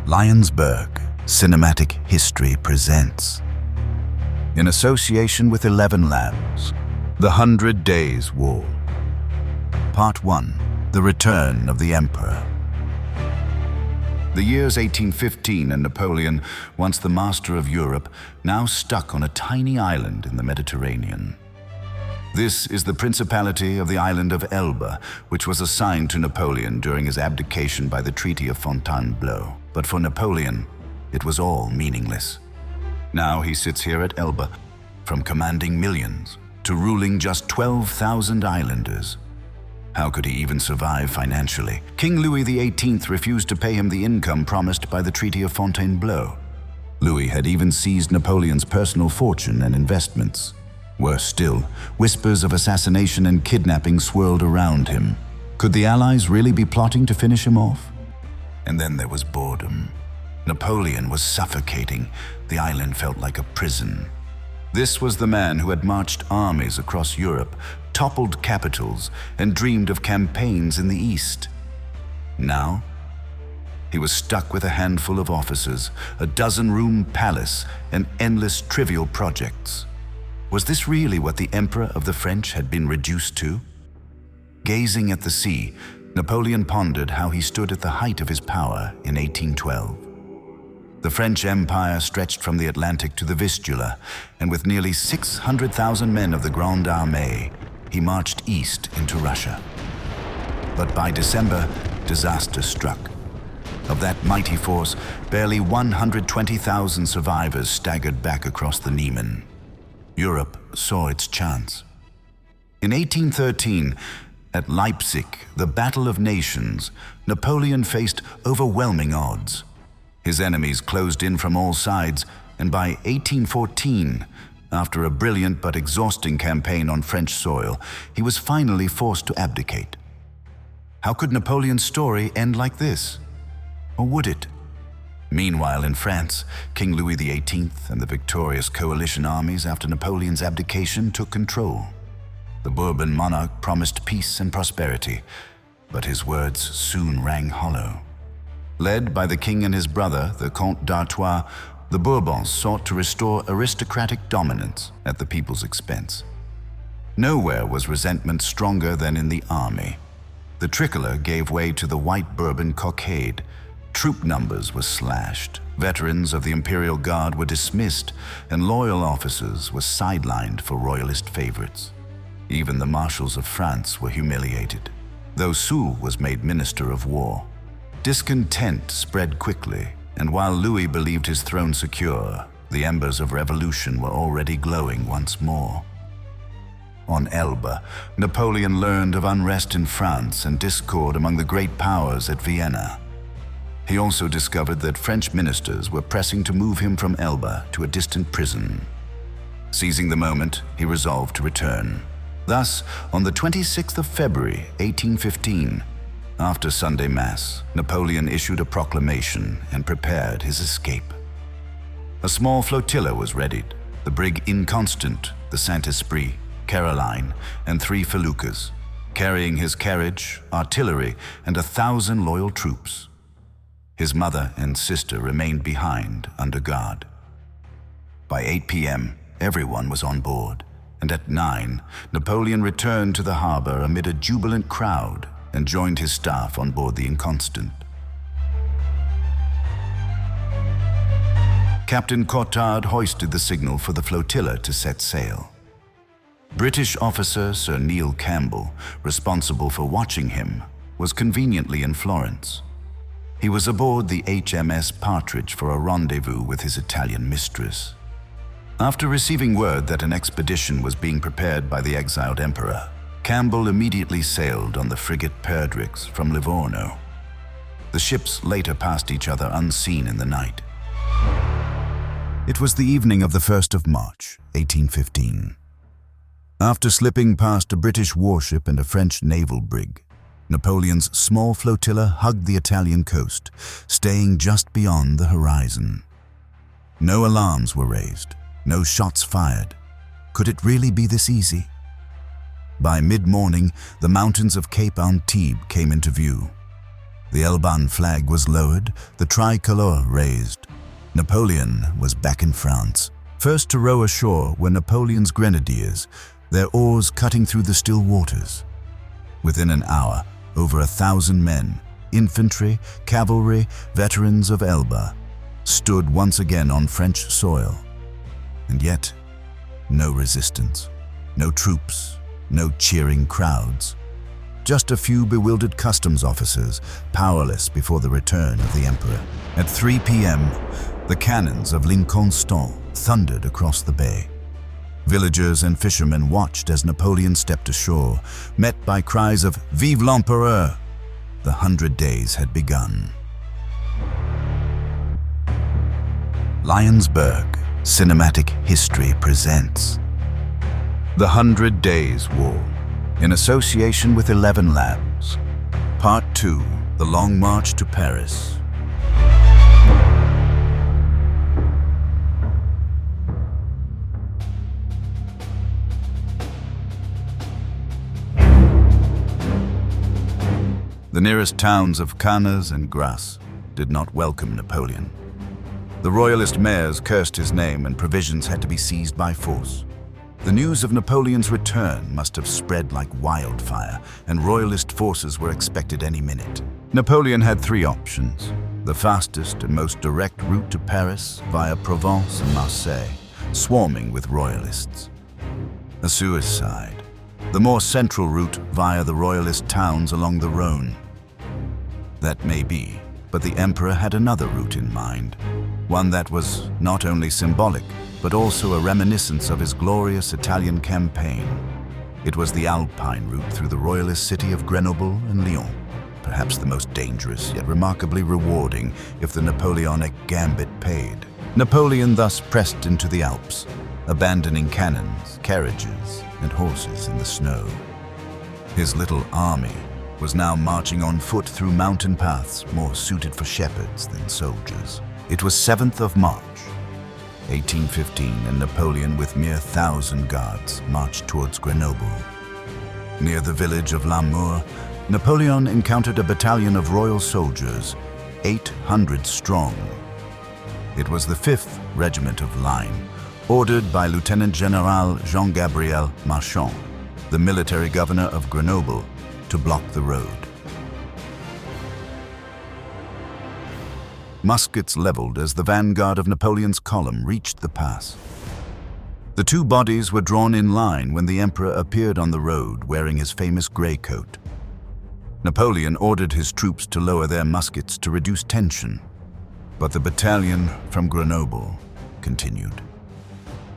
Lionsberg Cinematic History presents, in association with 11 Labs, The 100 Days War. Part 1. The Return of the Emperor. The year's 1815 and Napoleon, once the master of Europe, now stuck on a tiny island in the Mediterranean. This is the Principality of the island of Elba, which was assigned to Napoleon during his abdication by the Treaty of Fontainebleau. But for Napoleon, it was all meaningless. Now he sits here at Elba, from commanding millions to ruling just 12,000 islanders. How could he even survive financially? King Louis XVIII refused to pay him the income promised by the Treaty of Fontainebleau. Louis had even seized Napoleon's personal fortune and investments. Worse still, whispers of assassination and kidnapping swirled around him. Could the Allies really be plotting to finish him off? And then there was boredom. Napoleon was suffocating. The island felt like a prison. This was the man who had marched armies across Europe, toppled capitals, and dreamed of campaigns in the East. Now, he was stuck with a handful of officers, a dozen-room palace, and endless trivial projects. Was this really what the Emperor of the French had been reduced to? Gazing at the sea, Napoleon pondered how he stood at the height of his power in 1812. The French Empire stretched from the Atlantic to the Vistula, and with nearly 600,000 men of the Grande Armée, he marched east into Russia. But by December, disaster struck. Of that mighty force, barely 120,000 survivors staggered back across the Niemen. Europe saw its chance. In 1813, at Leipzig, the Battle of Nations, Napoleon faced overwhelming odds. His enemies closed in from all sides, and by 1814, after a brilliant but exhausting campaign on French soil, he was finally forced to abdicate. How could Napoleon's story end like this? Or would it? Meanwhile, in France, King Louis XVIII and the victorious coalition armies after Napoleon's abdication took control. The Bourbon monarch promised peace and prosperity, but his words soon rang hollow. Led by the king and his brother, the Comte d'Artois, the Bourbons sought to restore aristocratic dominance at the people's expense. Nowhere was resentment stronger than in the army. The tricolor gave way to the white Bourbon cockade. Troop numbers were slashed, veterans of the Imperial Guard were dismissed, and loyal officers were sidelined for royalist favorites. Even the marshals of France were humiliated, though Soult was made Minister of War. Discontent spread quickly, and while Louis believed his throne secure, the embers of revolution were already glowing once more. On Elba, Napoleon learned of unrest in France and discord among the great powers at Vienna. He also discovered that French ministers were pressing to move him from Elba to a distant prison. Seizing the moment, he resolved to return. Thus, on the 26th of February, 1815, after Sunday Mass, Napoleon issued a proclamation and prepared his escape. A small flotilla was readied, the brig Inconstant, the Saint-Esprit, Caroline, and 3 feluccas, carrying his carriage, artillery, and 1,000 loyal troops. His mother and sister remained behind under guard. By 8 p.m., everyone was on board, and at 9, Napoleon returned to the harbor amid a jubilant crowd and joined his staff on board the Inconstant. Captain Quatre hoisted the signal for the flotilla to set sail. British officer Sir Neil Campbell, responsible for watching him, was conveniently in Florence. He was aboard the HMS Partridge for a rendezvous with his Italian mistress. After receiving word that an expedition was being prepared by the exiled emperor, Campbell immediately sailed on the frigate Perdrix from Livorno. The ships later passed each other unseen in the night. It was the evening of the 1st of March, 1815. After slipping past a British warship and a French naval brig, Napoleon's small flotilla hugged the Italian coast, staying just beyond the horizon. No alarms were raised, no shots fired. Could it really be this easy? By mid-morning, the mountains of Cape Antibes came into view. The Elba flag was lowered, the tricolor raised. Napoleon was back in France. First to row ashore were Napoleon's grenadiers, their oars cutting through the still waters. Within an hour, over 1,000 men, infantry, cavalry, veterans of Elba, stood once again on French soil. And yet, no resistance, no troops, no cheering crowds. Just a few bewildered customs officers, powerless before the return of the Emperor. At 3 p.m., the cannons of L'Inconstant thundered across the bay. Villagers and fishermen watched as Napoleon stepped ashore, met by cries of "Vive l'Empereur!" The 100 days had begun. Lionsberg Cinematic History presents The 100 Days War, in association with 11 Labs. Part 2, The Long March to Paris. The nearest towns of Cannes and Grasse did not welcome Napoleon. The royalist mayors cursed his name and provisions had to be seized by force. The news of Napoleon's return must have spread like wildfire, and royalist forces were expected any minute. Napoleon had 3 options: the fastest and most direct route to Paris via Provence and Marseille, swarming with royalists. A suicide. The more central route via the royalist towns along the Rhone. That may be, but the Emperor had another route in mind. One that was not only symbolic, but also a reminiscence of his glorious Italian campaign. It was the Alpine route through the royalist city of Grenoble and Lyon, perhaps the most dangerous yet remarkably rewarding if the Napoleonic gambit paid. Napoleon thus pressed into the Alps, abandoning cannons, carriages, and horses in the snow. His little army was now marching on foot through mountain paths more suited for shepherds than soldiers. It was 7th of March, 1815, and Napoleon, with mere 1,000 guards, marched towards Grenoble. Near the village of Lamour, Napoleon encountered a battalion of royal soldiers, 800 strong. It was the 5th Regiment of Line, ordered by Lieutenant General Jean-Gabriel Marchand, the military governor of Grenoble, to block the road. Muskets leveled as the vanguard of Napoleon's column reached the pass. The 2 bodies were drawn in line when the Emperor appeared on the road wearing his famous grey coat. Napoleon ordered his troops to lower their muskets to reduce tension, but the battalion from Grenoble continued.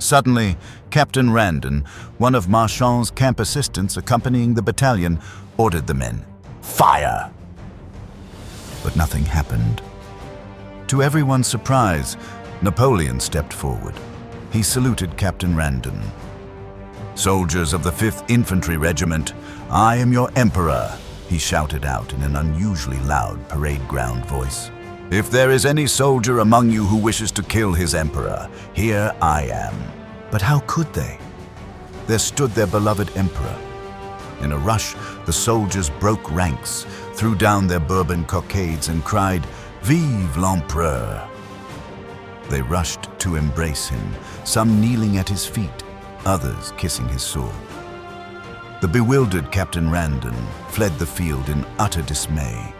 Suddenly, Captain Randon, one of Marchand's camp assistants accompanying the battalion, ordered the men, "Fire!" But nothing happened. To everyone's surprise, Napoleon stepped forward. He saluted Captain Randon. "Soldiers of the 5th Infantry Regiment, I am your Emperor," he shouted out in an unusually loud parade ground voice. "If there is any soldier among you who wishes to kill his Emperor, here I am." But how could they? There stood their beloved Emperor. In a rush, the soldiers broke ranks, threw down their Bourbon cockades and cried, "Vive l'Empereur!" They rushed to embrace him, some kneeling at his feet, others kissing his sword. The bewildered Captain Randon fled the field in utter dismay.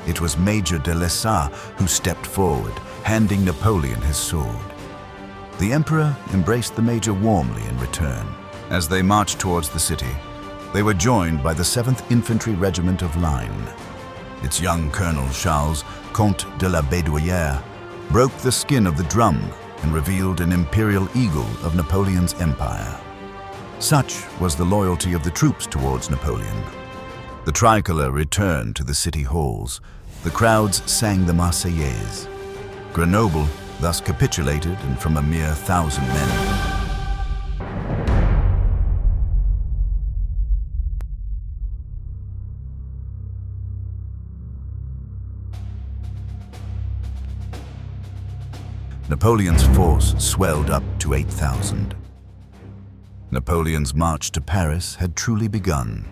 It was Major de Lessart who stepped forward, handing Napoleon his sword. The Emperor embraced the Major warmly in return. As they marched towards the city, they were joined by the 7th Infantry Regiment of Line. Its young Colonel Charles, Comte de la Bédoyère, broke the skin of the drum and revealed an imperial eagle of Napoleon's empire. Such was the loyalty of the troops towards Napoleon. The tricolor returned to the city halls. The crowds sang the Marseillaise. Grenoble thus capitulated, and from a mere 1,000 men. Napoleon's force swelled up to 8,000. Napoleon's march to Paris had truly begun.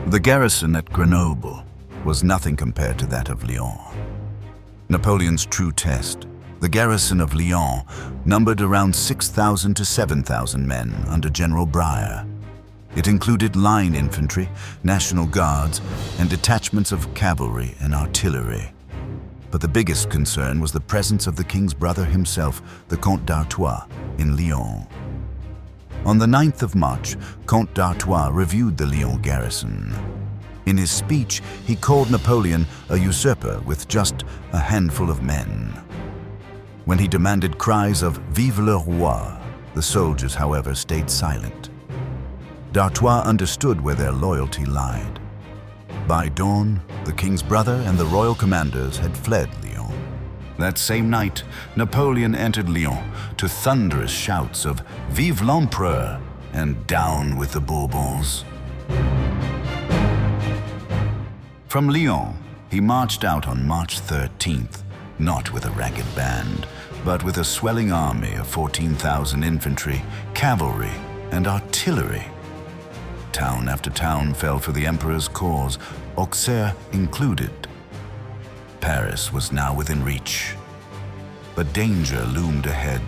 The garrison at Grenoble, was nothing compared to that of Lyon. Napoleon's true test, the garrison of Lyon, numbered around 6,000 to 7,000 men under General Breyer. It included line infantry, National Guards, and detachments of cavalry and artillery. But the biggest concern was the presence of the king's brother himself, the Comte d'Artois, in Lyon. On the 9th of March, Comte d'Artois reviewed the Lyon garrison. In his speech, he called Napoleon a usurper with just a handful of men. When he demanded cries of "Vive le roi," the soldiers, however, stayed silent. D'Artois understood where their loyalty lied. By dawn, the king's brother and the royal commanders had fled Lyon. That same night, Napoleon entered Lyon to thunderous shouts of "Vive l'Empereur" and "Down with the Bourbons." From Lyon, he marched out on March 13th, not with a ragged band, but with a swelling army of 14,000 infantry, cavalry, and artillery. Town after town fell for the emperor's cause, Auxerre included. Paris was now within reach. But danger loomed ahead.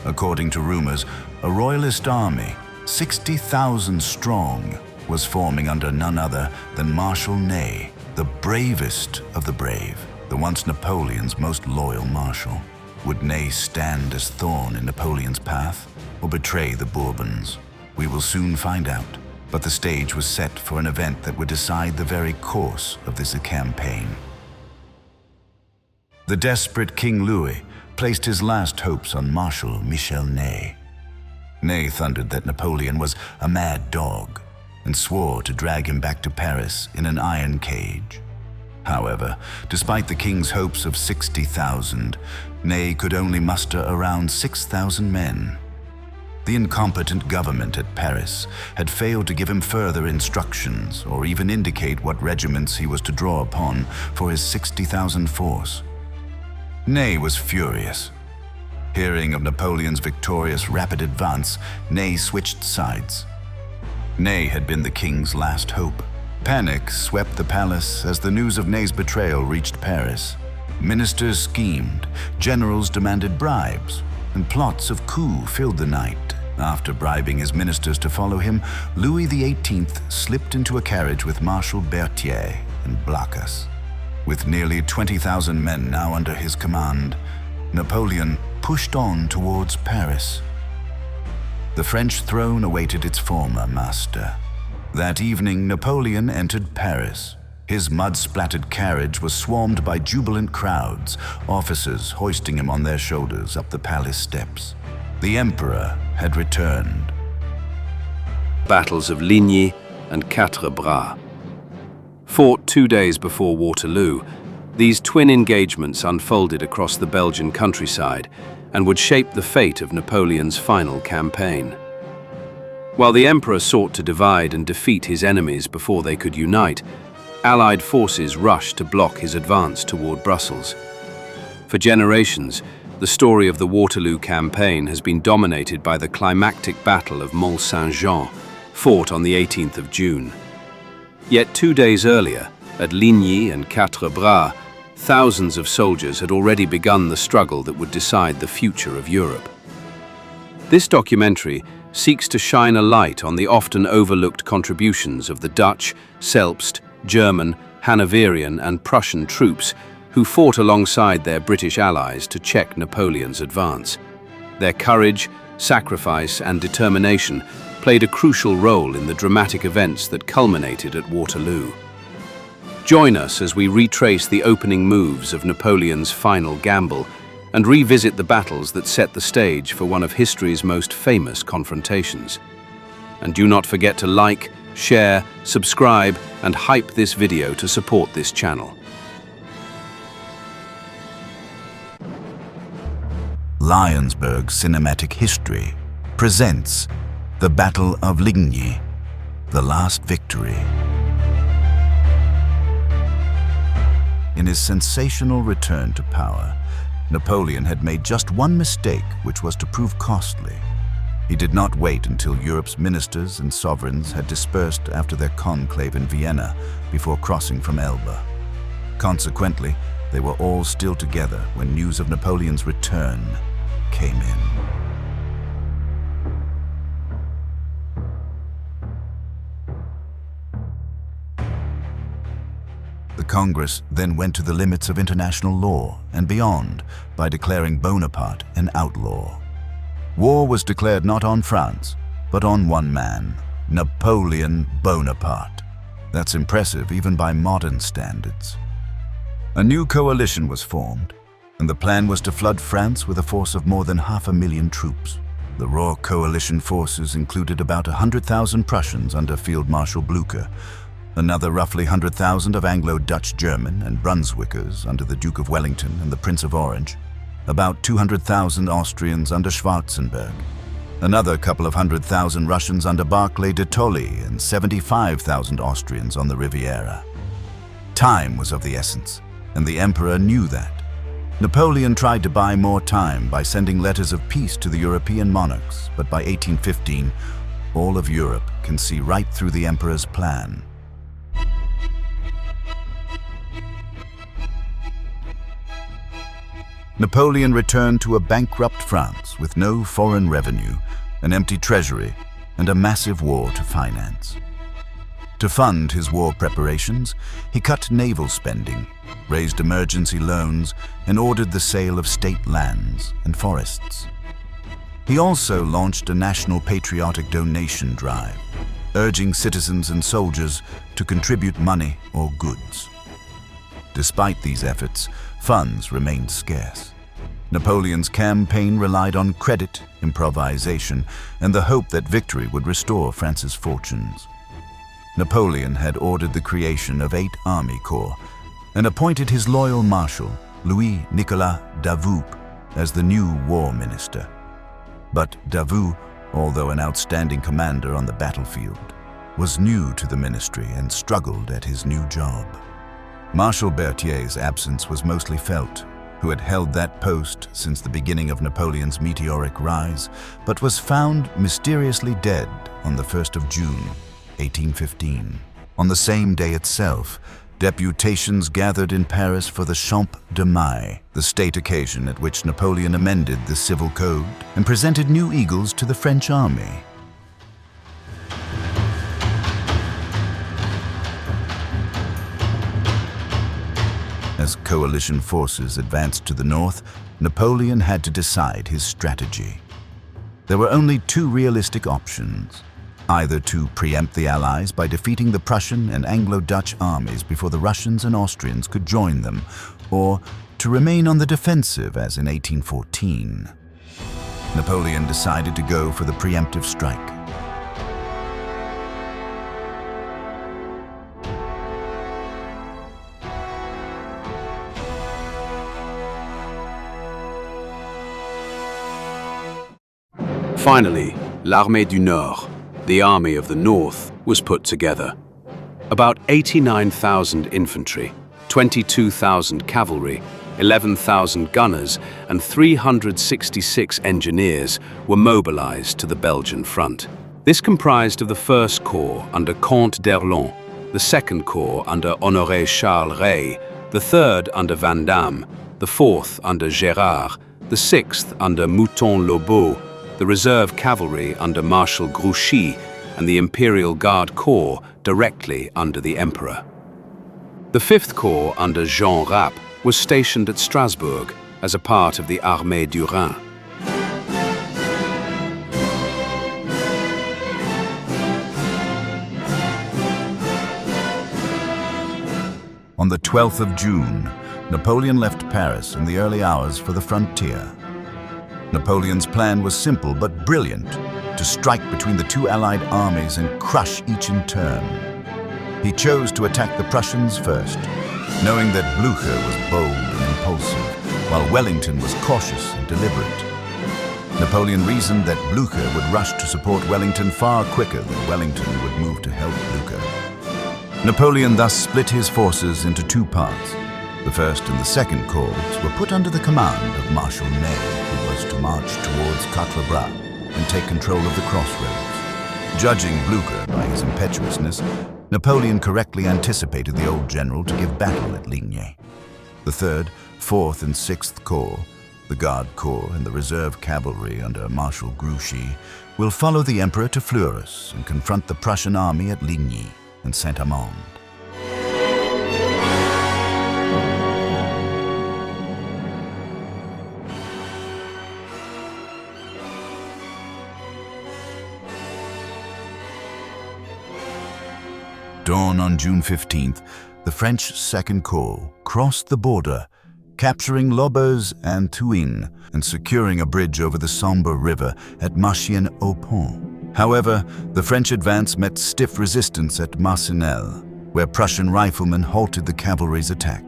According to rumors, a royalist army, 60,000 strong, was forming under none other than Marshal Ney, the bravest of the brave, the once Napoleon's most loyal marshal. Would Ney stand as thorn in Napoleon's path, or betray the Bourbons? We will soon find out. But the stage was set for an event that would decide the very course of this campaign. The desperate King Louis placed his last hopes on Marshal Michel Ney. Ney thundered that Napoleon was a mad dog and swore to drag him back to Paris in an iron cage. However, despite the king's hopes of 60,000, Ney could only muster around 6,000 men. The incompetent government at Paris had failed to give him further instructions or even indicate what regiments he was to draw upon for his 60,000 force. Ney was furious. Hearing of Napoleon's victorious rapid advance, Ney switched sides. Ney had been the king's last hope. Panic swept the palace as the news of Ney's betrayal reached Paris. Ministers schemed, generals demanded bribes, and plots of coup filled the night. After bribing his ministers to follow him, Louis XVIII slipped into a carriage with Marshal Berthier and Blacas. With nearly 20,000 men now under his command, Napoleon pushed on towards Paris. The French throne awaited its former master. That evening, Napoleon entered Paris. His mud-splattered carriage was swarmed by jubilant crowds, officers hoisting him on their shoulders up the palace steps. The emperor had returned. Battles of Ligny and Quatre. Fought 2 days before Waterloo, these twin engagements unfolded across the Belgian countryside and would shape the fate of Napoleon's final campaign. While the emperor sought to divide and defeat his enemies before they could unite, Allied forces rushed to block his advance toward Brussels. For generations, the story of the Waterloo campaign has been dominated by the climactic Battle of Mont Saint-Jean, fought on the 18th of June. Yet 2 days earlier, at Ligny and Quatre, thousands of soldiers had already begun the struggle that would decide the future of Europe. This documentary seeks to shine a light on the often overlooked contributions of the Dutch, Alps, German, Hanoverian and Prussian troops who fought alongside their British allies to check Napoleon's advance. Their courage, sacrifice and determination played a crucial role in the dramatic events that culminated at Waterloo. Join us as we retrace the opening moves of Napoleon's final gamble and revisit the battles that set the stage for one of history's most famous confrontations. And do not forget to like, share, subscribe, and hype this video to support this channel. Lionsberg Cinematic History presents the Battle of Ligny, the last victory. In his sensational return to power, Napoleon had made just one mistake, which was to prove costly. He did not wait until Europe's ministers and sovereigns had dispersed after their conclave in Vienna before crossing from Elba. Consequently, they were all still together when news of Napoleon's return came in. The Congress then went to the limits of international law and beyond by declaring Bonaparte an outlaw. War was declared not on France, but on one man, Napoleon Bonaparte. That's impressive even by modern standards. A new coalition was formed, and the plan was to flood France with a force of more than 500,000 troops. The raw coalition forces included about 100,000 Prussians under Field Marshal Blücher, another roughly 100,000 of Anglo-Dutch German and Brunswickers under the Duke of Wellington and the Prince of Orange, about 200,000 Austrians under Schwarzenberg, another couple of 100,000 Russians under Barclay de Tolly, and 75,000 Austrians on the Riviera. Time was of the essence, and the Emperor knew that. Napoleon tried to buy more time by sending letters of peace to the European monarchs, but by 1815, all of Europe can see right through the Emperor's plan. Napoleon returned to a bankrupt France with no foreign revenue, an empty treasury, and a massive war to finance. To fund his war preparations, he cut naval spending, raised emergency loans, and ordered the sale of state lands and forests. He also launched a national patriotic donation drive, urging citizens and soldiers to contribute money or goods. Despite these efforts, funds remained scarce. Napoleon's campaign relied on credit, improvisation, and the hope that victory would restore France's fortunes. Napoleon had ordered the creation of 8 army corps and appointed his loyal marshal, Louis-Nicolas Davout, as the new war minister. But Davout, although an outstanding commander on the battlefield, was new to the ministry and struggled at his new job. Marshal Berthier's absence was mostly felt, who had held that post since the beginning of Napoleon's meteoric rise, but was found mysteriously dead on the 1st of June, 1815. On the same day itself, deputations gathered in Paris for the Champ de Mai, the state occasion at which Napoleon amended the civil code and presented new eagles to the French army. As coalition forces advanced to the north, Napoleon had to decide his strategy. There were only 2 realistic options: either to preempt the Allies by defeating the Prussian and Anglo-Dutch armies before the Russians and Austrians could join them, or to remain on the defensive as in 1814. Napoleon decided to go for the preemptive strike. Finally, l'Armée du Nord, the Army of the North, was put together. About 89,000 infantry, 22,000 cavalry, 11,000 gunners, and 366 engineers were mobilized to the Belgian front. This comprised of the 1st Corps under Comte d'Erlon, the 2nd Corps under Honoré Charles Ray, the 3rd under Vandamme, the 4th under Gérard, the 6th under Mouton-Lobau, the reserve cavalry under Marshal Grouchy, and the Imperial Guard Corps directly under the Emperor. The 5th Corps under Jean Rapp was stationed at Strasbourg as a part of the Armée du Rhin. On the 12th of June, Napoleon left Paris in the early hours for the frontier. Napoleon's plan was simple but brilliant: to strike between the 2 Allied armies and crush each in turn. He chose to attack the Prussians first, knowing that Blücher was bold and impulsive, while Wellington was cautious and deliberate. Napoleon reasoned that Blücher would rush to support Wellington far quicker than Wellington would move to help Blücher. Napoleon thus split his forces into 2 parts. The 1st and the 2nd Corps were put under the command of Marshal Ney, who was to march towards Quatre. and take control of the crossroads. Judging Blücher by his impetuousness, Napoleon correctly anticipated the old general to give battle at Ligny. The 3rd, 4th, and 6th Corps, the Guard Corps and the reserve cavalry under Marshal Grouchy, will follow the Emperor to Fleurus and confront the Prussian army at Ligny and Saint-Amand. Dawn on June 15th, the French Second Corps crossed the border, capturing Lobos and Thuin and securing a bridge over the Sambre River at Marchienne-au-Pont. However, the French advance met stiff resistance at Marcinelle, where Prussian riflemen halted the cavalry's attack.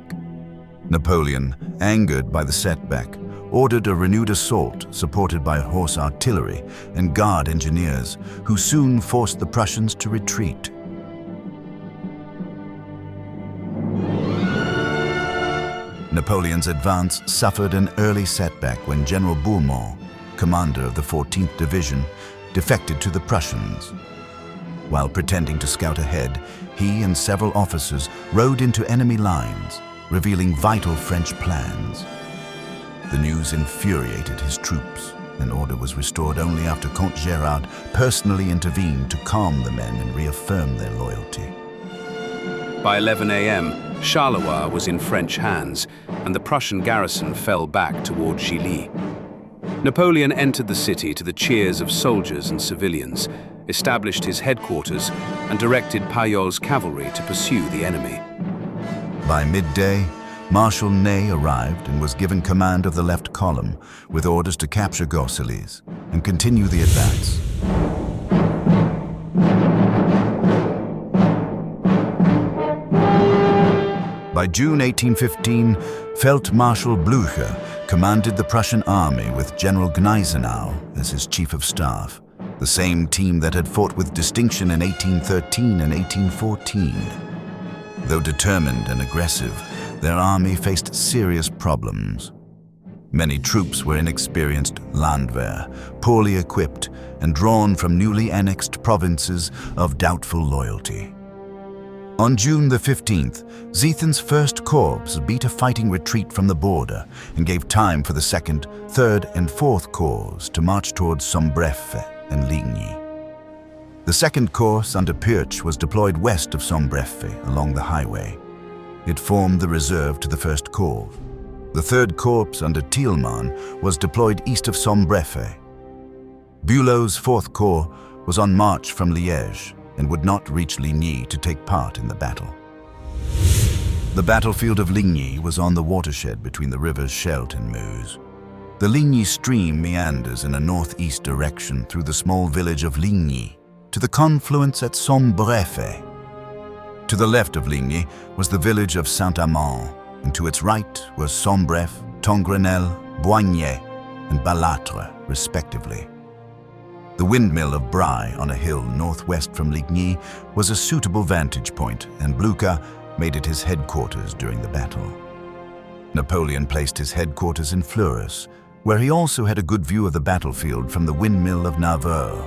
Napoleon, angered by the setback, ordered a renewed assault supported by horse artillery and guard engineers, who soon forced the Prussians to retreat. Napoleon's advance suffered an early setback when General Bourmont, commander of the 14th Division, defected to the Prussians. While pretending to scout ahead, he and several officers rode into enemy lines, revealing vital French plans. The news infuriated his troops, and order was restored only after Comte Gérard personally intervened to calm the men and reaffirm their loyalty. By 11 a.m., Charleroi was in French hands, and the Prussian garrison fell back toward Gilly. Napoleon entered the city to the cheers of soldiers and civilians, established his headquarters, and directed Payol's cavalry to pursue the enemy. By midday, Marshal Ney arrived and was given command of the left column, with orders to capture Gosselies and continue the advance. By June 1815, Feldmarschall Blücher commanded the Prussian army with General Gneisenau as his chief of staff, the same team that had fought with distinction in 1813 and 1814. Though determined and aggressive, their army faced serious problems. Many troops were inexperienced Landwehr, poorly equipped, and drawn from newly annexed provinces of doubtful loyalty. On June the 15th, Ziethen's 1st Corps beat a fighting retreat from the border and gave time for the 2nd, 3rd, and 4th Corps to march towards Sombreffe and Ligny. The 2nd Corps under Pirch was deployed west of Sombreffe along the highway. It formed the reserve to the 1st Corps. The 3rd Corps under Thielmann was deployed east of Sombreffe. Bülow's 4th Corps was on march from Liège and would not reach Ligny to take part in the battle. The battlefield of Ligny was on the watershed between the rivers Scheldt and Meuse. The Ligny stream meanders in a northeast direction through the small village of Ligny to the confluence at Sombreffe. To the left of Ligny was the village of Saint-Amand, and to its right were Sombreffe, Tongrenel, Boignet, and Balâtre, respectively. The windmill of Bray on a hill northwest from Ligny was a suitable vantage point, and Blücher made it his headquarters during the battle. Napoleon placed his headquarters in Fleurus, where he also had a good view of the battlefield from the windmill of Navarre.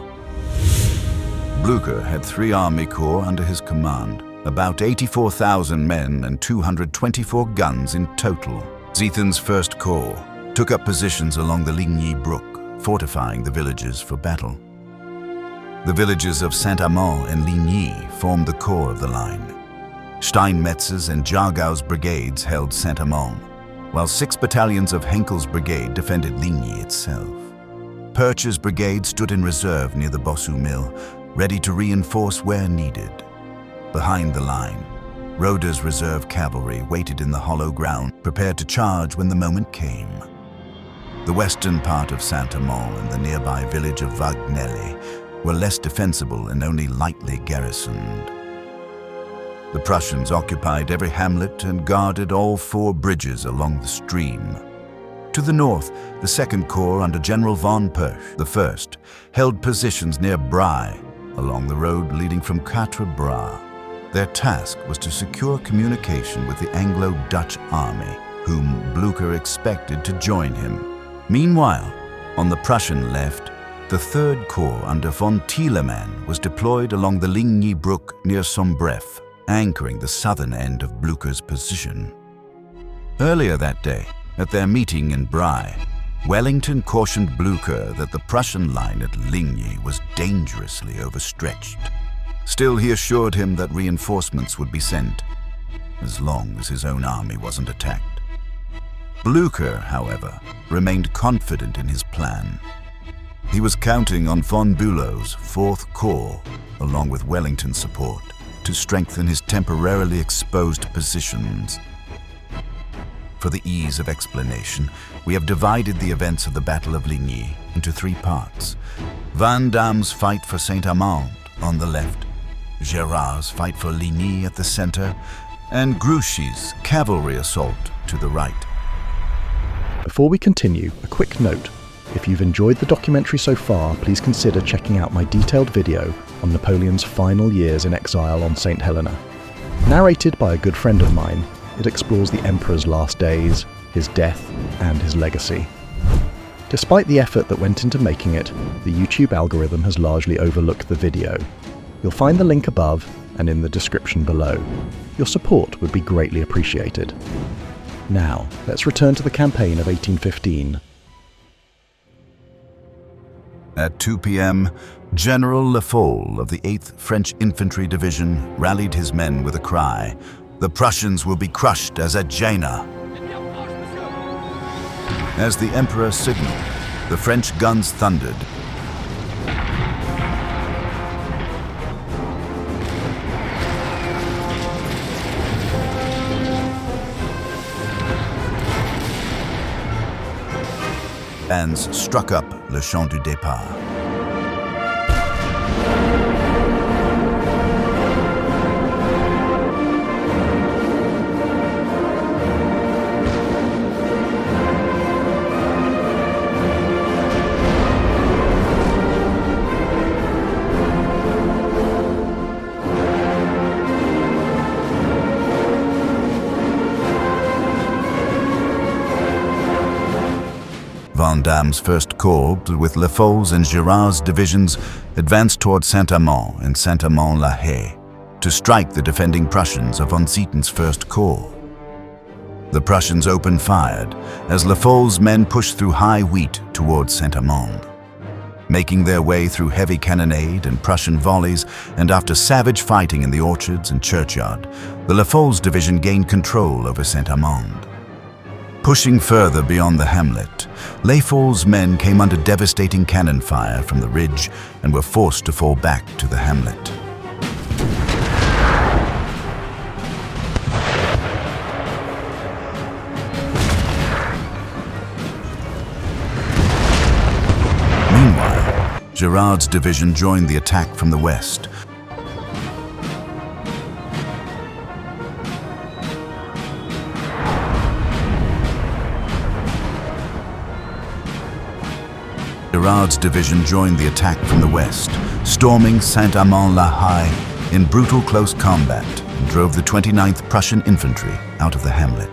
Blücher had 3 army corps under his command, about 84,000 men and 224 guns in total. Ziethen's 1st Corps took up positions along the Ligny Brook, fortifying the villages for battle. The villages of Saint-Amand and Ligny formed the core of the line. Steinmetz's and Jargau's brigades held Saint-Amand, while 6 battalions of Henkel's brigade defended Ligny itself. Pirch's brigade stood in reserve near the Bossou Mill, ready to reinforce where needed. Behind the line, Roeder's reserve cavalry waited in the hollow ground, prepared to charge when the moment came. The western part of Saint-Amand and the nearby village of Wagnelli were less defensible and only lightly garrisoned. The Prussians occupied every hamlet and guarded all 4 bridges along the stream. To the north, the 2nd Corps under General von Perch, the 1st, held positions near Bray, along the road leading from Quatre. Their task was to secure communication with the Anglo-Dutch army, whom Blücher expected to join him. Meanwhile, on the Prussian left, The 3rd Corps under von Thielemann was deployed along the Ligny brook near Sombref, anchoring the southern end of Blücher's position. Earlier that day, at their meeting in Bry, Wellington cautioned Blücher that the Prussian line at Ligny was dangerously overstretched. Still, he assured him that reinforcements would be sent, as long as his own army wasn't attacked. Blücher, however, remained confident in his plan. He was counting on von Bülow's 4th Corps, along with Wellington's support, to strengthen his temporarily exposed positions. For the ease of explanation, we have divided the events of the Battle of Ligny into 3 parts. Vandam's fight for Saint-Amand on the left, Gérard's fight for Ligny at the center, and Grouchy's cavalry assault to the right. Before we continue, a quick note. If you've enjoyed the documentary so far, please consider checking out my detailed video on Napoleon's final years in exile on St. Helena. Narrated by a good friend of mine, it explores the Emperor's last days, his death, and his legacy. Despite the effort that went into making it, the YouTube algorithm has largely overlooked the video. You'll find the link above and in the description below. Your support would be greatly appreciated. Now, let's return to the campaign of 1815. At 2 p.m., General Lefol of the 8th French Infantry Division rallied his men with a cry, "The Prussians will be crushed as at Jena." As the Emperor signaled, the French guns thundered. Bands struck up Le Chant du Départ. Vandam's 1st Corps, with Lefol's and Gérard's divisions, advanced toward Saint-Amand and Saint-Amand-la-Haye to strike the defending Prussians of von Zieten's 1st Corps. The Prussians opened fire as Lefol's men pushed through high wheat towards Saint-Amand. Making their way through heavy cannonade and Prussian volleys, and after savage fighting in the orchards and churchyard, the Lefol's division gained control over Saint-Amand. Pushing further beyond the hamlet, Lefol's men came under devastating cannon fire from the ridge and were forced to fall back to the hamlet. Meanwhile, Gérard's division joined the attack from the west. Gérard's division joined the attack from the west, storming Saint-Amand-la-Haye in brutal close combat and drove the 29th Prussian Infantry out of the hamlet.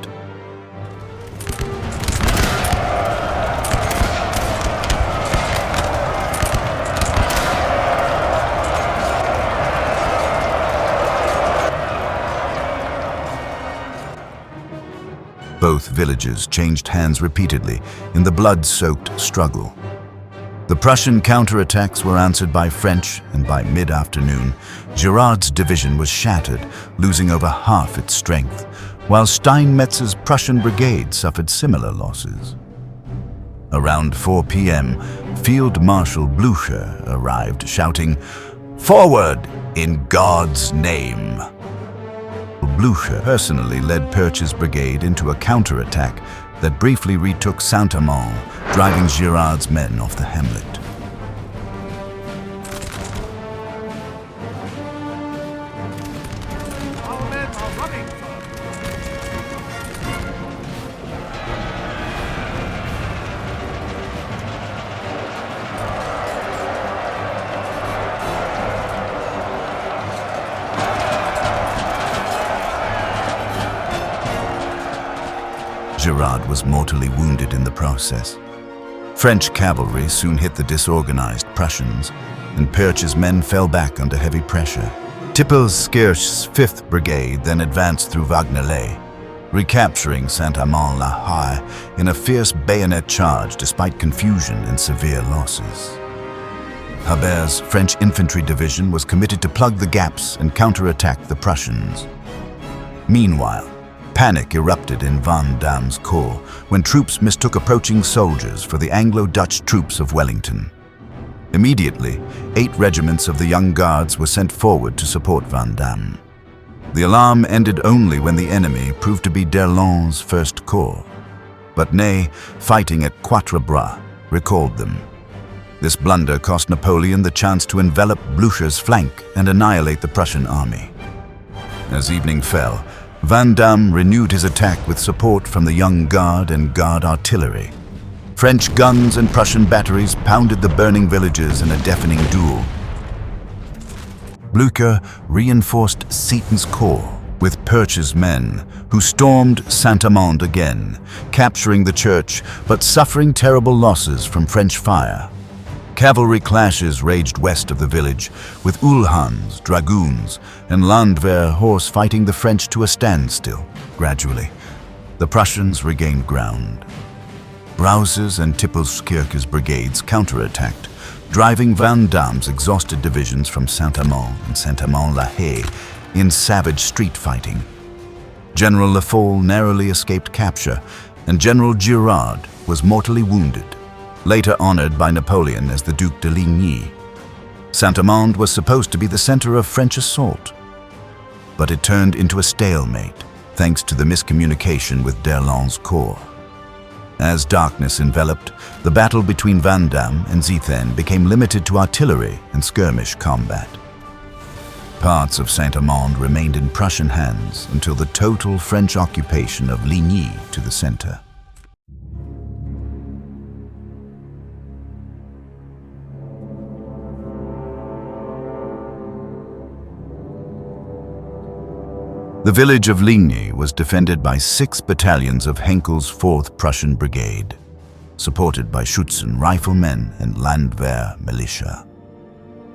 Both villages changed hands repeatedly in the blood-soaked struggle. The Prussian counterattacks were answered by French, and by mid-afternoon, Gérard's division was shattered, losing over half its strength, while Steinmetz's Prussian brigade suffered similar losses. Around 4 p.m., Field Marshal Blücher arrived, shouting, "Forward, in God's name!" Blücher personally led Perche's brigade into a counterattack that briefly retook Saint-Amand, driving Gérard's men off the hamlet. Our men are running. Gérard was mortally wounded in the process. French cavalry soon hit the disorganized Prussians, and Perche's men fell back under heavy pressure. Tippelskirch's 5th Brigade then advanced through Wagnerley, recapturing Saint-Amand-la-Haye in a fierce bayonet charge despite confusion and severe losses. Habert's French infantry division was committed to plug the gaps and counterattack the Prussians. Meanwhile, panic erupted in Vandame's corps when troops mistook approaching soldiers for the Anglo-Dutch troops of Wellington. Immediately, 8 regiments of the Young Guards were sent forward to support Vandame. The alarm ended only when the enemy proved to be d'Erlon's 1st Corps, but Ney, fighting at Quatre, recalled them. This blunder cost Napoleon the chance to envelop Blücher's flank and annihilate the Prussian army. As evening fell, Vandamme renewed his attack with support from the Young Guard and Guard artillery. French guns and Prussian batteries pounded the burning villages in a deafening duel. Blücher reinforced Seaton's corps with Perche's men, who stormed Saint-Amand again, capturing the church but suffering terrible losses from French fire. Cavalry clashes raged west of the village, with Uhlans, dragoons, and Landwehr horse fighting the French to a standstill. Gradually, the Prussians regained ground. Brause's and Tippelskirch's brigades counterattacked, driving Vandame's exhausted divisions from Saint-Amand and Saint-Amand-la-Haye in savage street fighting. General Lefol narrowly escaped capture, and General Girard was mortally wounded, later honored by Napoleon as the Duc de Ligny. Saint-Amand was supposed to be the center of French assault, but it turned into a stalemate thanks to the miscommunication with d'Erlon's corps. As darkness enveloped, the battle between Vandamme and Ziethen became limited to artillery and skirmish combat. Parts of Saint-Amand remained in Prussian hands until the total French occupation of Ligny to the center. The village of Ligny was defended by 6 battalions of Henkel's 4th Prussian Brigade, supported by Schutzen riflemen and Landwehr militia.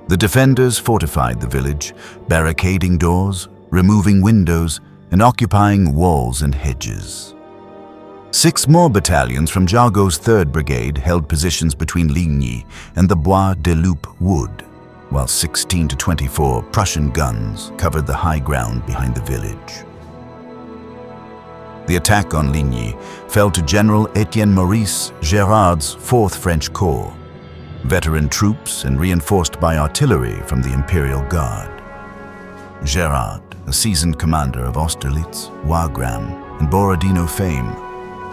The defenders fortified the village, barricading doors, removing windows, and occupying walls and hedges. 6 more battalions from Jargeau's 3rd Brigade held positions between Ligny and the Bois de Loup wood, while 16 to 24 Prussian guns covered the high ground behind the village. The attack on Ligny fell to General Etienne Maurice Gérard's 4th French Corps, veteran troops and reinforced by artillery from the Imperial Guard. Gérard, a seasoned commander of Austerlitz, Wagram, and Borodino fame,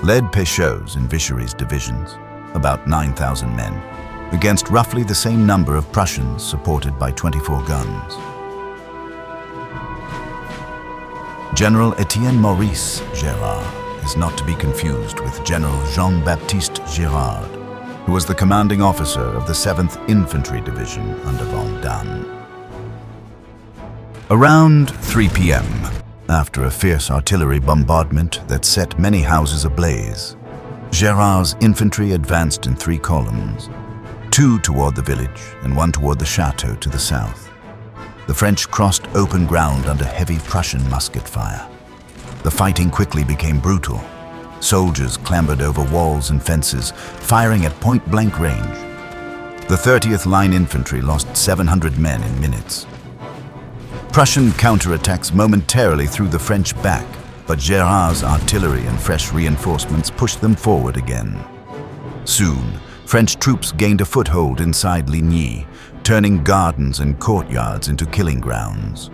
led Péchot's and Vichery's divisions, about 9,000 men, against roughly the same number of Prussians supported by 24 guns. General Etienne Maurice Gérard is not to be confused with General Jean-Baptiste Girard, who was the commanding officer of the 7th Infantry Division under Vandamme. Around 3 p.m., after a fierce artillery bombardment that set many houses ablaze, Gérard's infantry advanced in 3 columns, 2 toward the village and 1 toward the chateau to the south. The French crossed open ground under heavy Prussian musket fire. The fighting quickly became brutal. Soldiers clambered over walls and fences, firing at point-blank range. The 30th Line Infantry lost 700 men in minutes. Prussian counterattacks momentarily threw the French back, but Gérard's artillery and fresh reinforcements pushed them forward again. Soon, French troops gained a foothold inside Ligny, turning gardens and courtyards into killing grounds.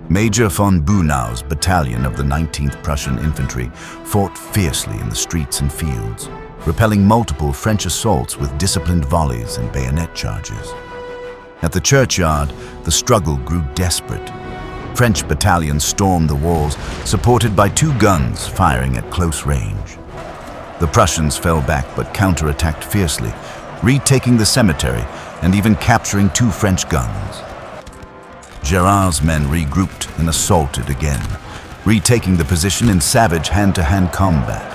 Major von Bünau's battalion of the 19th Prussian Infantry fought fiercely in the streets and fields, repelling multiple French assaults with disciplined volleys and bayonet charges. At the churchyard, the struggle grew desperate. French battalions stormed the walls, supported by 2 guns firing at close range. The Prussians fell back but counterattacked fiercely, retaking the cemetery and even capturing 2 French guns. Gérard's men regrouped and assaulted again, retaking the position in savage hand-to-hand combat.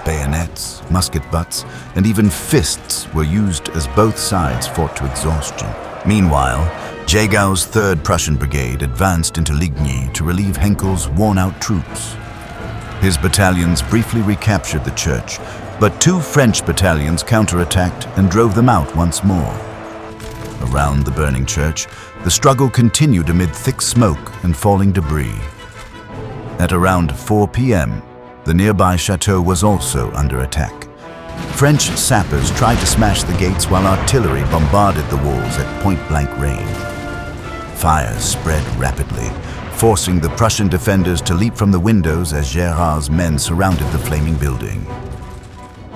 Bayonets, musket butts, and even fists were used as both sides fought to exhaustion. Meanwhile, Jegau's 3rd Prussian Brigade advanced into Ligny to relieve Henkel's worn-out troops. His battalions briefly recaptured the church, but 2 French battalions counterattacked and drove them out once more. Around the burning church, the struggle continued amid thick smoke and falling debris. At around 4 p.m., the nearby chateau was also under attack. French sappers tried to smash the gates while artillery bombarded the walls at point-blank range. Fire spread rapidly, forcing the Prussian defenders to leap from the windows as Gérard's men surrounded the flaming building.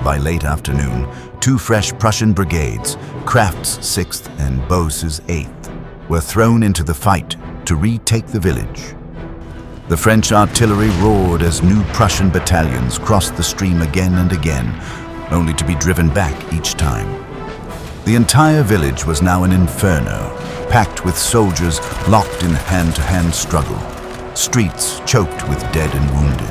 By late afternoon, 2 fresh Prussian brigades, Kraft's 6th and Beauce's 8th, were thrown into the fight to retake the village. The French artillery roared as new Prussian battalions crossed the stream again and again, only to be driven back each time. The entire village was now an inferno, packed with soldiers locked in hand-to-hand struggle, streets choked with dead and wounded.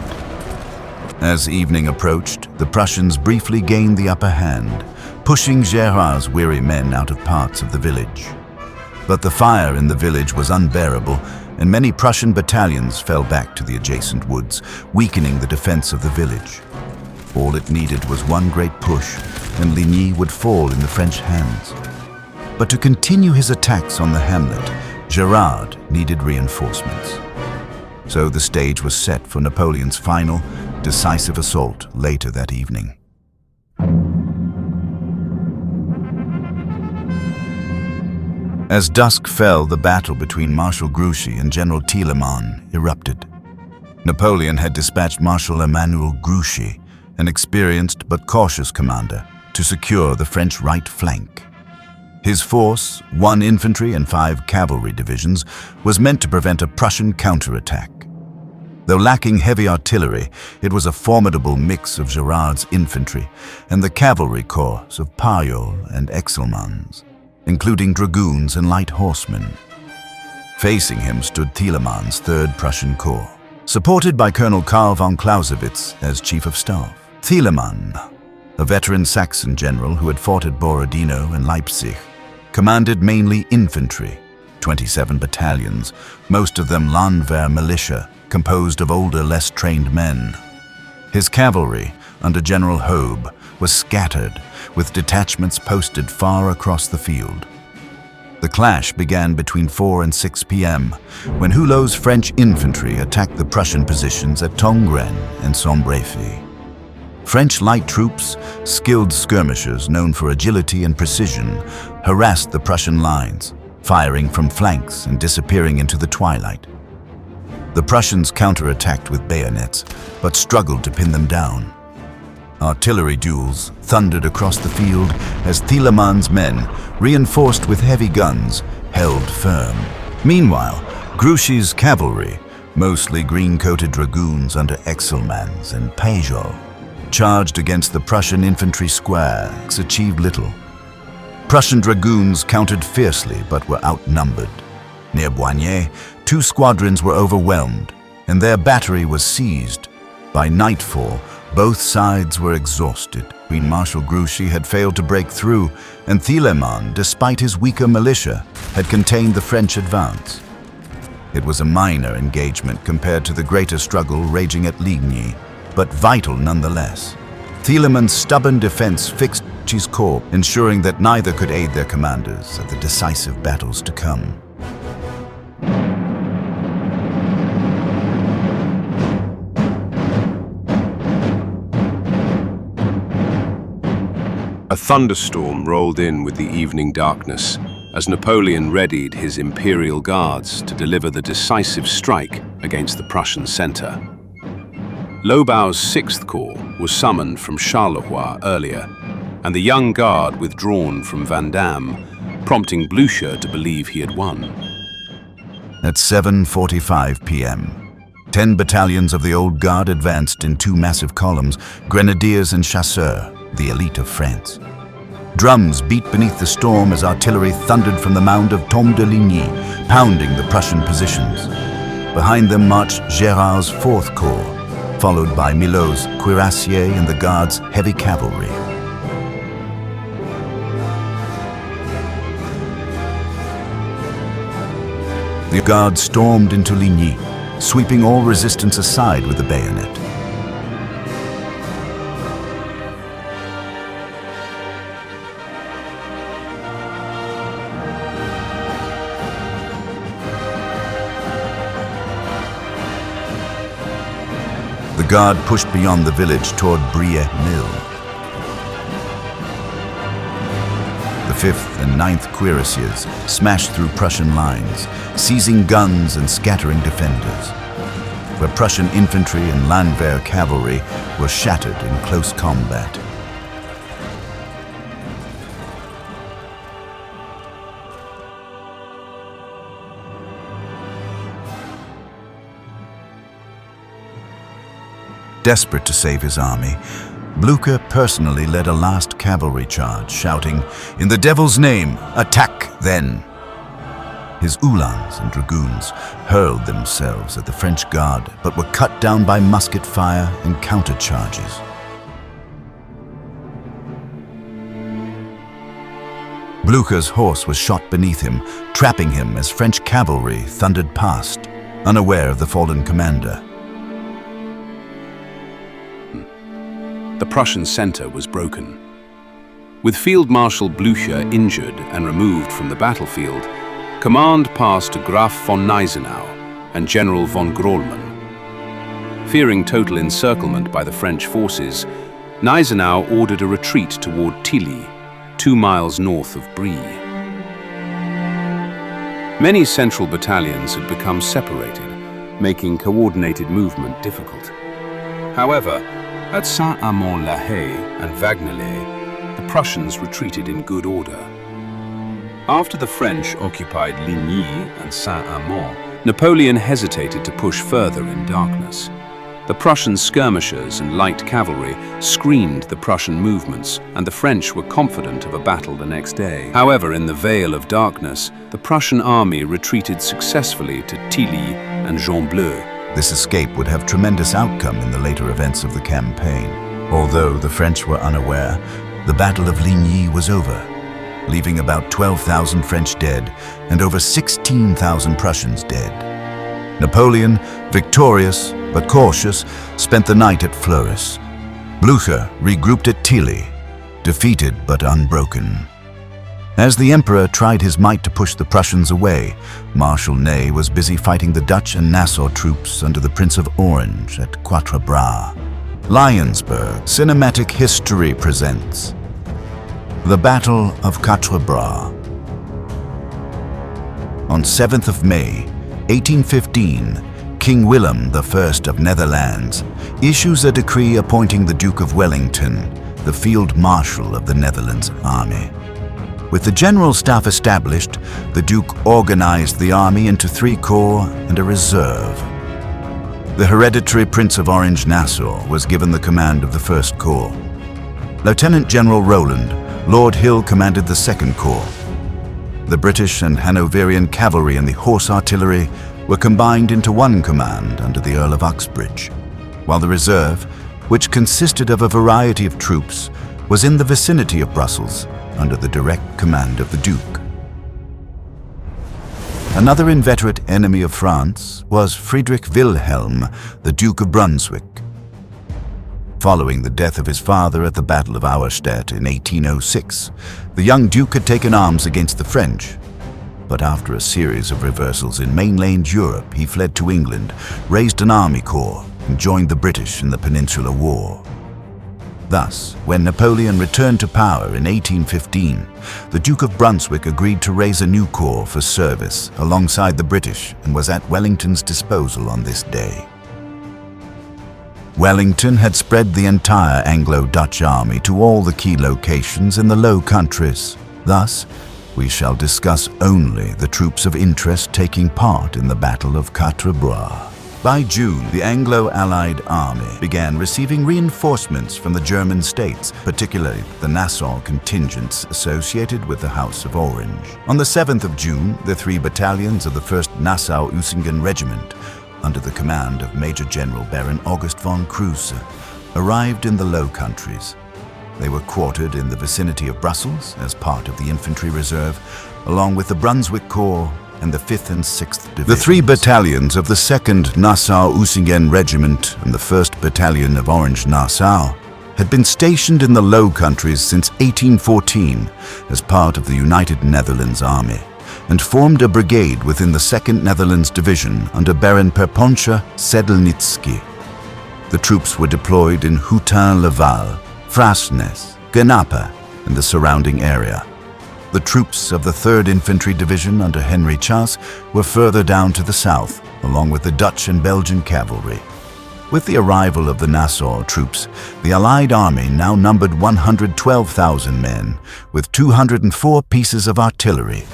As evening approached, the Prussians briefly gained the upper hand, pushing Gérard's weary men out of parts of the village. But the fire in the village was unbearable, and many Prussian battalions fell back to the adjacent woods, weakening the defense of the village. All it needed was one great push, and Ligny would fall in the French hands. But to continue his attacks on the hamlet, Gérard needed reinforcements. So the stage was set for Napoleon's final, decisive assault later that evening. As dusk fell, the battle between Marshal Grouchy and General Thielemann erupted. Napoleon had dispatched Marshal Emmanuel Grouchy, an experienced but cautious commander, to secure the French right flank. His force, 1 infantry and 5 cavalry divisions, was meant to prevent a Prussian counterattack. Though lacking heavy artillery, it was a formidable mix of Gérard's infantry and the cavalry corps of Pajol and Exelmans, including dragoons and light horsemen. Facing him stood Thielemann's 3rd Prussian Corps, supported by Colonel Karl von Clausewitz as Chief of Staff. Thielemann, a veteran Saxon general who had fought at Borodino and Leipzig, commanded mainly infantry, 27 battalions, most of them Landwehr militia, composed of older, less trained men. His cavalry, under General Hobe, was scattered, with detachments posted far across the field. The clash began between 4 and 6 p.m., when Hulot's French infantry attacked the Prussian positions at Tongren and Sombrefi. French light troops, skilled skirmishers known for agility and precision, harassed the Prussian lines, firing from flanks and disappearing into the twilight. The Prussians counterattacked with bayonets, but struggled to pin them down. Artillery duels thundered across the field as Thielemann's men, reinforced with heavy guns, held firm. Meanwhile, Grouchy's cavalry, mostly green-coated dragoons under Exelmans and Pajol, charged against the Prussian infantry squares, achieved little. Prussian dragoons countered fiercely but were outnumbered. Near Boigny, 2 squadrons were overwhelmed, and their battery was seized. By nightfall, both sides were exhausted. Queen Marshal Grouchy had failed to break through, and Thielemann, despite his weaker militia, had contained the French advance. It was a minor engagement compared to the greater struggle raging at Ligny, but vital nonetheless. Thielemann's stubborn defense fixed Grouchy's corps, ensuring that neither could aid their commanders at the decisive battles to come. A thunderstorm rolled in with the evening darkness as Napoleon readied his imperial guards to deliver the decisive strike against the Prussian center. Lobau's 6th Corps was summoned from Charleroi earlier, and the young guard withdrawn from Vandamme, prompting Blücher to believe he had won. At 7:45 p.m., 10 battalions of the Old Guard advanced in 2 massive columns, grenadiers and chasseurs, the elite of France. Drums beat beneath the storm as artillery thundered from the mound of Tombe de Ligny, pounding the Prussian positions. Behind them marched Gérard's 4th Corps, followed by Milhaud's cuirassiers and the Guards' heavy cavalry. The Guards stormed into Ligny, sweeping all resistance aside with the bayonet. The Guard pushed beyond the village toward Brie Mill. The 5th and 9th cuirassiers smashed through Prussian lines, seizing guns and scattering defenders, where Prussian infantry and Landwehr cavalry were shattered in close combat. Desperate to save his army, Blücher personally led a last cavalry charge, shouting, "In the devil's name, attack then!" His Uhlans and dragoons hurled themselves at the French Guard, but were cut down by musket fire and counter-charges. Blücher's horse was shot beneath him, trapping him as French cavalry thundered past, unaware of the fallen commander. The Prussian center was broken. With Field Marshal Blücher injured and removed from the battlefield, command passed to Graf von Gneisenau and General von Grollmann. Fearing total encirclement by the French forces, Gneisenau ordered a retreat toward Tilly, 2 miles north of Brie. Many central battalions had become separated, making coordinated movement difficult. However, at Saint-Amand-la-Haye and Wagnerley, the Prussians retreated in good order. After the French occupied Ligny and Saint-Amand, Napoleon hesitated to push further in darkness. The Prussian skirmishers and light cavalry screened the Prussian movements, and the French were confident of a battle the next day. However, in the veil of darkness, the Prussian army retreated successfully to Tilly and Jean-Bleu. This escape would have tremendous outcome in the later events of the campaign. Although the French were unaware, the Battle of Ligny was over, leaving about 12,000 French dead and over 16,000 Prussians dead. Napoleon, victorious but cautious, spent the night at Fleurus. Blücher regrouped at Tilly, defeated but unbroken. As the Emperor tried his might to push the Prussians away, Marshal Ney was busy fighting the Dutch and Nassau troops under the Prince of Orange at Quatre. Lionsburg Cinematic History presents The Battle of Quatre. On 7th of May, 1815, King Willem I of Netherlands issues a decree appointing the Duke of Wellington the Field Marshal of the Netherlands Army. With the general staff established, the Duke organized the army into 3 corps and a reserve. The hereditary Prince of Orange-Nassau was given the command of the 1st Corps. Lieutenant General Rowland, Lord Hill commanded the 2nd Corps. The British and Hanoverian cavalry and the horse artillery were combined into one command under the Earl of Uxbridge, while the reserve, which consisted of a variety of troops, was in the vicinity of Brussels under the direct command of the Duke. Another inveterate enemy of France was Friedrich Wilhelm, the Duke of Brunswick. Following the death of his father at the Battle of Auerstedt in 1806, the young Duke had taken arms against the French. But after a series of reversals in mainland Europe, he fled to England, raised an army corps, and joined the British in the Peninsular War. Thus, when Napoleon returned to power in 1815, the Duke of Brunswick agreed to raise a new corps for service alongside the British and was at Wellington's disposal on this day. Wellington had spread the entire Anglo-Dutch army to all the key locations in the Low Countries. Thus, we shall discuss only the troops of interest taking part in the Battle of Quatre. By June, the Anglo-Allied army began receiving reinforcements from the German states, particularly the Nassau contingents associated with the House of Orange. On the 7th of June, the 3 battalions of the 1st Nassau-Usingen Regiment under the command of Major General Baron August von Kruse, arrived in the Low Countries. They were quartered in the vicinity of Brussels as part of the infantry reserve, along with the Brunswick Corps and the 5th and 6th Divisions. The 3 battalions of the 2nd Nassau-Usingen Regiment and the 1st Battalion of Orange Nassau had been stationed in the Low Countries since 1814 as part of the United Netherlands Army, and formed a brigade within the 2nd Netherlands Division under Baron Perponcher Sedelnitsky. The troops were deployed in Hutin-le-Val, Frasnes, Genappe, and the surrounding area. The troops of the 3rd Infantry Division under Henry Chas were further down to the south, along with the Dutch and Belgian cavalry. With the arrival of the Nassau troops, the Allied army now numbered 112,000 men, with 204 pieces of artillery.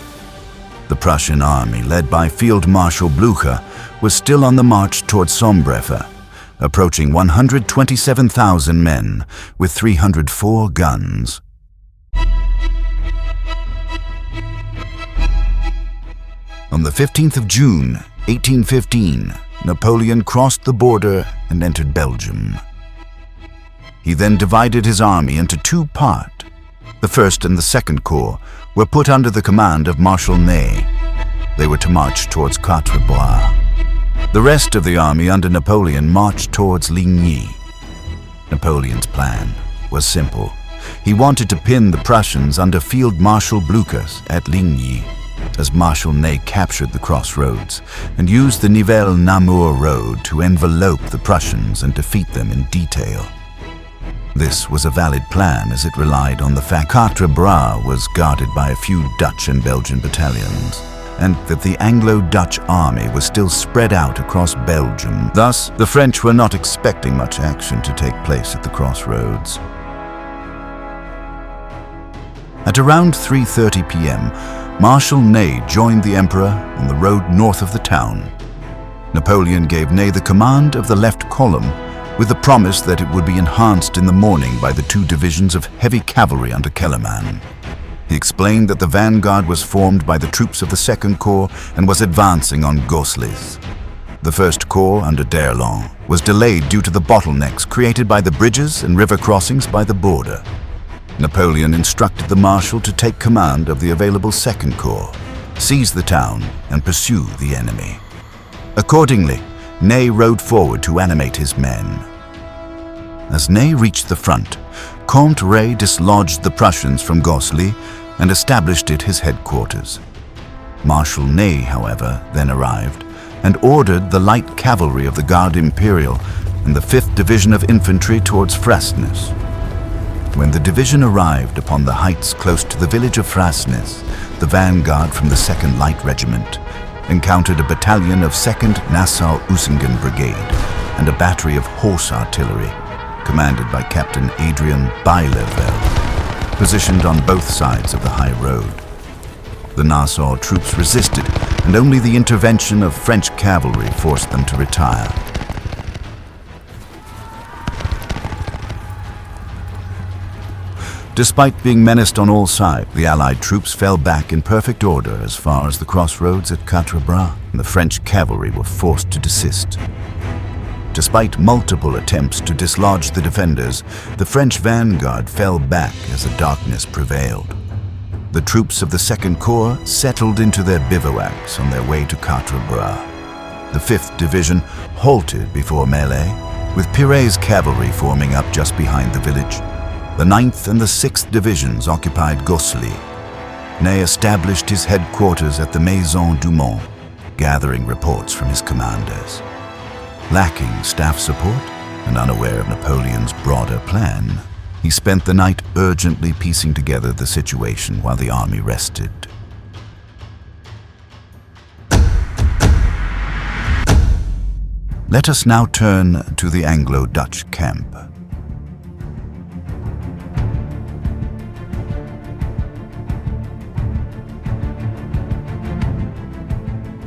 The Prussian army, led by Field Marshal Blücher, was still on the march towards Sombrefe, approaching 127,000 men, with 304 guns. On the 15th of June, 1815, Napoleon crossed the border and entered Belgium. He then divided his army into 2 parts. The 1st and the 2nd Corps were put under the command of Marshal Ney. They were to march towards Quatre. The rest of the army under Napoleon marched towards Ligny. Napoleon's plan was simple. He wanted to pin the Prussians under Field Marshal Blücher at Ligny, as Marshal Ney captured the crossroads and used the Nivelles-Namur road to envelope the Prussians and defeat them in detail. This was a valid plan, as it relied on the fact Quatre was guarded by a few Dutch and Belgian battalions, and that the Anglo-Dutch army was still spread out across Belgium. Thus, the French were not expecting much action to take place at the crossroads. At around 3:30 p.m., Marshal Ney joined the Emperor on the road north of the town. Napoleon gave Ney the command of the left column, with the promise that it would be enhanced in the morning by the 2 divisions of heavy cavalry under Kellermann. He explained that the vanguard was formed by the troops of the 2nd Corps and was advancing on Gosselies. The 1st Corps under d'Erlon was delayed due to the bottlenecks created by the bridges and river crossings by the border. Napoleon instructed the Marshal to take command of the available 2nd Corps, seize the town, and pursue the enemy. Accordingly, Ney rode forward to animate his men. As Ney reached the front, Comte Ray dislodged the Prussians from Gosselies and established it his headquarters. Marshal Ney, however, then arrived and ordered the light cavalry of the Garde Imperial and the 5th Division of Infantry towards Frasnes. When the division arrived upon the heights close to the village of Frasnes, the vanguard from the 2nd Light Regiment encountered a battalion of 2nd Nassau-Usingen Brigade and a battery of horse artillery, commanded by Captain Adrian Beilevel, positioned on both sides of the high road. The Nassau troops resisted, and only the intervention of French cavalry forced them to retire. Despite being menaced on all sides, the Allied troops fell back in perfect order as far as the crossroads at Quatre, and the French cavalry were forced to desist. Despite multiple attempts to dislodge the defenders, the French vanguard fell back as the darkness prevailed. The troops of the 2nd Corps settled into their bivouacs on their way to Quatre. The 5th Division halted before Melay, with Piret's cavalry forming up just behind the village. The 9th and the 6th Divisions occupied Gosselies. Ney established his headquarters at the Maison du Mont, gathering reports from his commanders. Lacking staff support and unaware of Napoleon's broader plan, he spent the night urgently piecing together the situation while the army rested. Let us now turn to the Anglo-Dutch camp.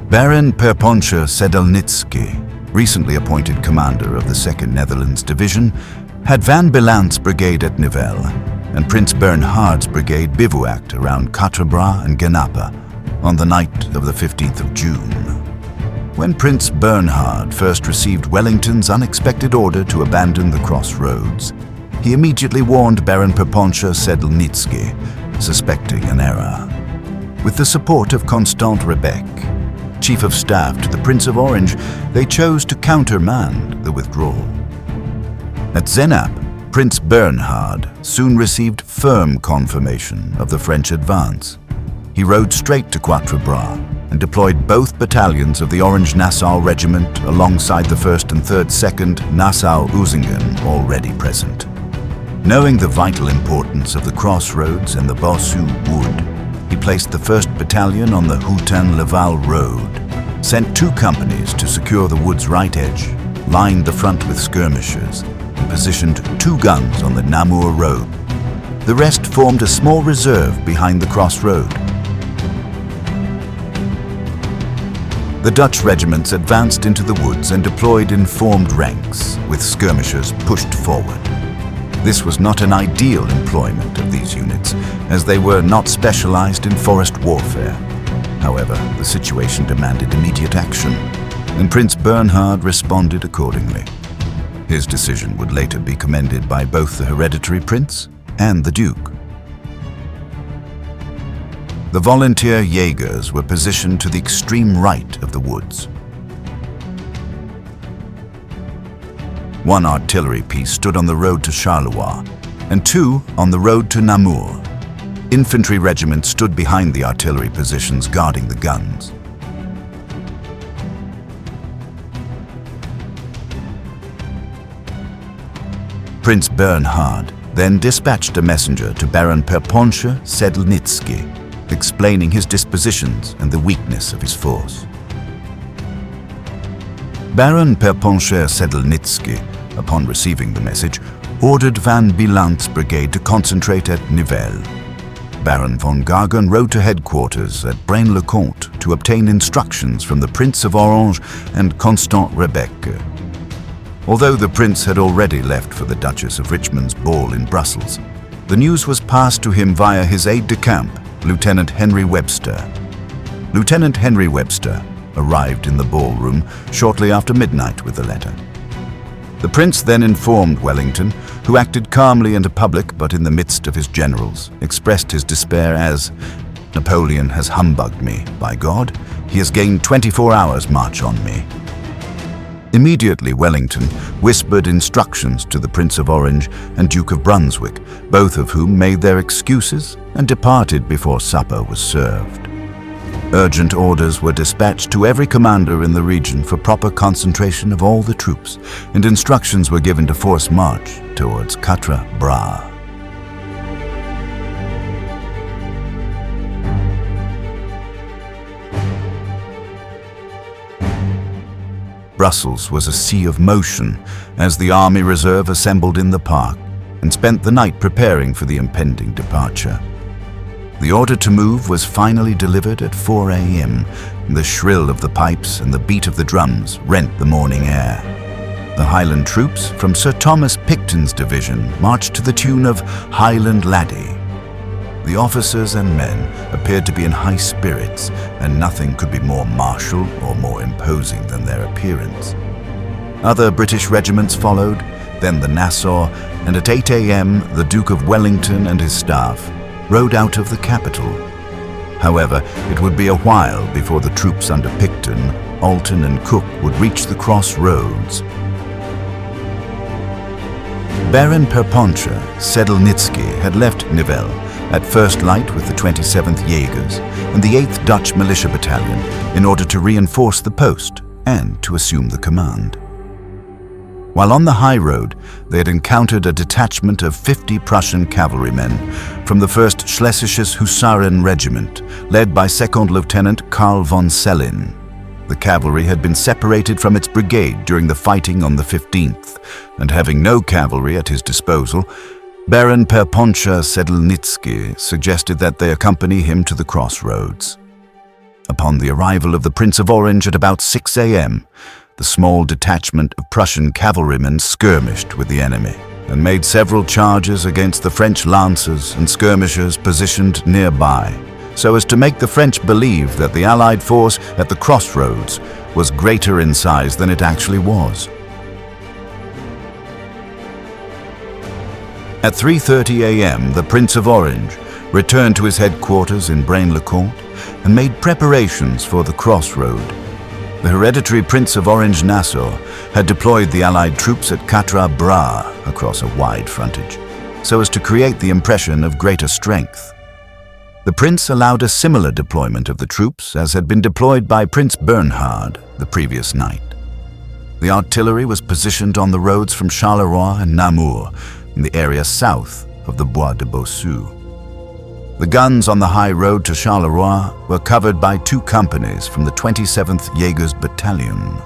Baron Perponcher Sedelnitsky, recently appointed commander of the 2nd Netherlands Division, had Van Bilant's brigade at Nivelles and Prince Bernhard's brigade bivouacked around Quatre and Genappe on the night of the 15th of June. When Prince Bernhard first received Wellington's unexpected order to abandon the crossroads, he immediately warned Baron Perponcher-Sedlnitsky, suspecting an error. With the support of Constant Rebecque, Chief of Staff to the Prince of Orange, they chose to countermand the withdrawal. At Zenap, Prince Bernhard soon received firm confirmation of the French advance. He rode straight to Quatre and deployed both battalions of the Orange Nassau Regiment alongside the 1st and 3rd 2nd Nassau-Usingen already present. Knowing the vital importance of the crossroads and the Bossu Wood, he placed the 1st Battalion on the Houtin-Laval Road, sent 2 companies to secure the wood's right edge, lined the front with skirmishers, and positioned 2 guns on the Namur Road. The rest formed a small reserve behind the crossroad. The Dutch regiments advanced into the woods and deployed in formed ranks, with skirmishers pushed forward. This was not an ideal employment of these units, as they were not specialized in forest warfare. However, the situation demanded immediate action, and Prince Bernhard responded accordingly. His decision would later be commended by both the hereditary prince and the duke. The volunteer Jaegers were positioned to the extreme right of the woods. 1 artillery piece stood on the road to Charleroi, and 2 on the road to Namur. Infantry regiments stood behind the artillery positions guarding the guns. Prince Bernhard then dispatched a messenger to Baron Perponcher-Sedlnitsky, explaining his dispositions and the weakness of his force. Baron Perponcher-Sedlnitsky, upon receiving the message, ordered Van Biland's brigade to concentrate at Nivelles. Baron von Gargan rode to headquarters at Braine-le-Comte to obtain instructions from the Prince of Orange and Constant Rebecque. Although the prince had already left for the Duchess of Richmond's ball in Brussels, the news was passed to him via his aide-de-camp, Lieutenant Henry Webster. Lieutenant Henry Webster arrived in the ballroom shortly after midnight with the letter. The prince then informed Wellington, who acted calmly and public but in the midst of his generals, expressed his despair as, "Napoleon has humbugged me, by God, he has gained 24 hours' march on me." Immediately, Wellington whispered instructions to the Prince of Orange and Duke of Brunswick, both of whom made their excuses and departed before supper was served. Urgent orders were dispatched to every commander in the region for proper concentration of all the troops, and instructions were given to force march towards Quatre. Brussels was a sea of motion as the Army Reserve assembled in the park and spent the night preparing for the impending departure. The order to move was finally delivered at 4 a.m. The shrill of the pipes and the beat of the drums rent the morning air. The Highland troops from Sir Thomas Picton's division marched to the tune of Highland Laddie. The officers and men appeared to be in high spirits, and nothing could be more martial or more imposing than their appearance. Other British regiments followed, then the Nassau, and at 8 a.m. the Duke of Wellington and his staff rode out of the capital. However, it would be a while before the troops under Picton, Alten and Cook would reach the crossroads. Baron Perponcher-Sedlnitsky had left Nivelles at first light with the 27th Jaegers and the 8th Dutch Militia Battalion in order to reinforce the post and to assume the command. While on the high road, they had encountered a detachment of 50 Prussian cavalrymen from the 1st Schlesisches Husaren Regiment, led by 2nd Lieutenant Karl von Sellin. The cavalry had been separated from its brigade during the fighting on the 15th, and having no cavalry at his disposal, Baron Perponcher-Sedlnitsky suggested that they accompany him to the crossroads. Upon the arrival of the Prince of Orange at about 6 a.m., the small detachment of Prussian cavalrymen skirmished with the enemy and made several charges against the French lancers and skirmishers positioned nearby, so as to make the French believe that the Allied force at the crossroads was greater in size than it actually was. At 3:30 a.m., the Prince of Orange returned to his headquarters in Braine-le-Comte and made preparations for the crossroad. The hereditary Prince of Orange-Nassau had deployed the Allied troops at Quatre across a wide frontage, so as to create the impression of greater strength. The prince allowed a similar deployment of the troops as had been deployed by Prince Bernhard the previous night. The artillery was positioned on the roads from Charleroi and Namur in the area south of the Bois de Bossu. The guns on the high road to Charleroi were covered by 2 companies from the 27th Jägers Battalion.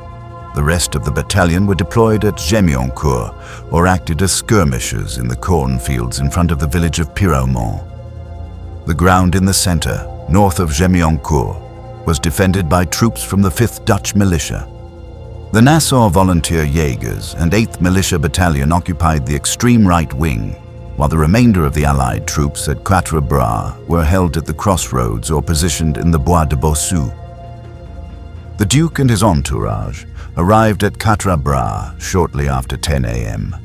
The rest of the battalion were deployed at Gémioncourt or acted as skirmishers in the cornfields in front of the village of Piromont. The ground in the center, north of Gémioncourt, was defended by troops from the 5th Dutch Militia. The Nassau Volunteer Jägers and 8th Militia Battalion occupied the extreme right wing, while the remainder of the Allied troops at Quatre were held at the crossroads or positioned in the Bois de Bossu. The Duke and his entourage arrived at Quatre shortly after 10 a.m.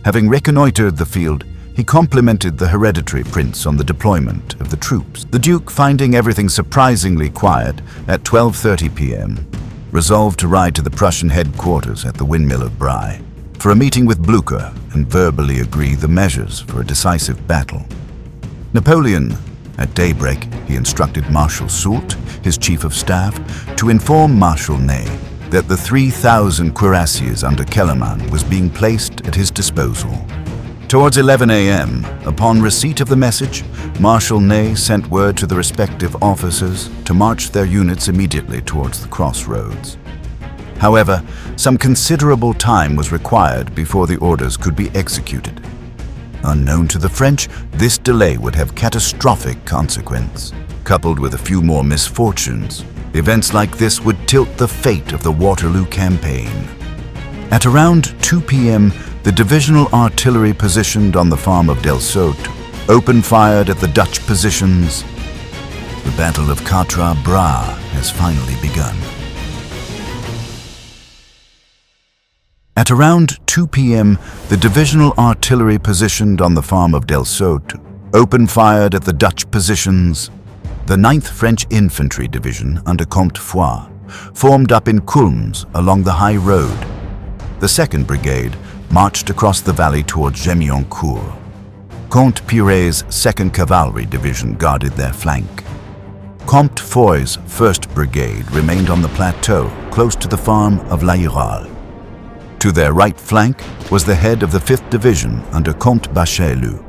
Having reconnoitered the field, he complimented the hereditary prince on the deployment of the troops. The Duke, finding everything surprisingly quiet at 12:30 p.m., resolved to ride to the Prussian headquarters at the windmill of Bry for a meeting with Blücher and verbally agree the measures for a decisive battle. Napoleon, at daybreak, he instructed Marshal Soult, his chief of staff, to inform Marshal Ney that the 3,000 cuirassiers under Kellermann was being placed at his disposal. Towards 11 a.m., upon receipt of the message, Marshal Ney sent word to the respective officers to march their units immediately towards the crossroads. However, some considerable time was required before the orders could be executed. Unknown to the French, this delay would have catastrophic consequence. Coupled with a few more misfortunes, events like this would tilt the fate of the Waterloo campaign. At around 2 p.m., the divisional artillery positioned on the farm of Delsaut open-fired at the Dutch positions. The Battle of Quatre has finally begun. At around 2 p.m., the divisional artillery positioned on the farm of Delsaut open-fired at the Dutch positions. The 9th French Infantry Division under Comte Foix formed up in Kulms along the high road. The 2nd Brigade marched across the valley towards Gémioncourt. Comte Piret's 2nd Cavalry Division guarded their flank. Comte Foy's 1st Brigade remained on the plateau close to the farm of l'Aïral. To their right flank was the head of the 5th Division under Comte Bachelu.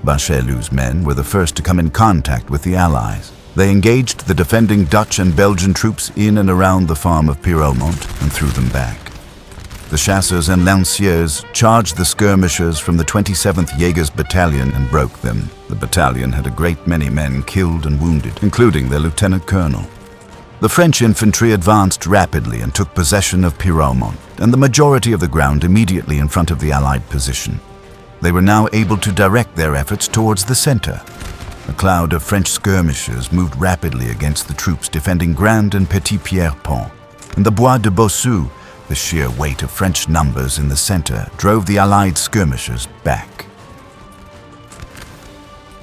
Bachelu's men were the first to come in contact with the Allies. They engaged the defending Dutch and Belgian troops in and around the farm of Piromont and threw them back. The chasseurs and lanciers charged the skirmishers from the 27th Jägers Battalion and broke them. The battalion had a great many men killed and wounded, including their lieutenant colonel. The French infantry advanced rapidly and took possession of Piromont and the majority of the ground immediately in front of the Allied position. They were now able to direct their efforts towards the center. A cloud of French skirmishers moved rapidly against the troops defending Grand and Petit Pierrepont. In the Bois de Bossu, the sheer weight of French numbers in the center drove the Allied skirmishers back.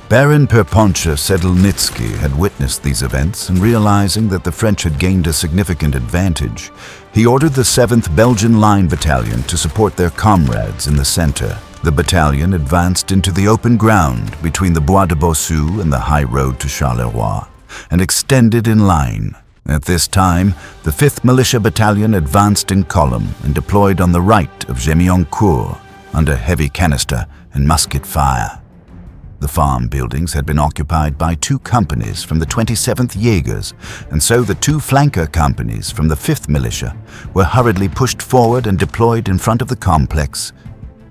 Baron Perponcher Sedlnitsky had witnessed these events, and realizing that the French had gained a significant advantage, he ordered the 7th Belgian Line Battalion to support their comrades in the center. The battalion advanced into the open ground between the Bois de Bossu and the high road to Charleroi, and extended in line. At this time, the 5th Militia Battalion advanced in column and deployed on the right of Gémioncourt under heavy canister and musket fire. The farm buildings had been occupied by 2 companies from the 27th Jägers, and so the 2 flanker companies from the 5th Militia were hurriedly pushed forward and deployed in front of the complex.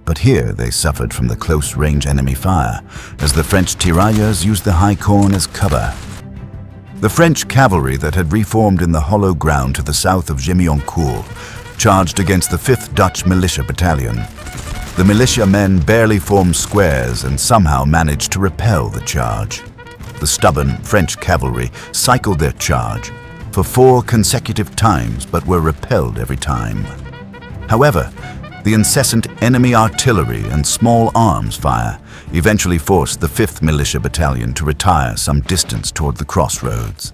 But here they suffered from the close-range enemy fire, as the French tirailleurs used the high corn as cover. The French cavalry that had reformed in the hollow ground to the south of Gémioncourt charged against the 5th Dutch Militia Battalion. The militia men barely formed squares and somehow managed to repel the charge. the stubborn French cavalry cycled their charge for 4 consecutive times but were repelled every time. However, the incessant enemy artillery and small arms fire eventually forced the 5th Militia Battalion to retire some distance toward the crossroads.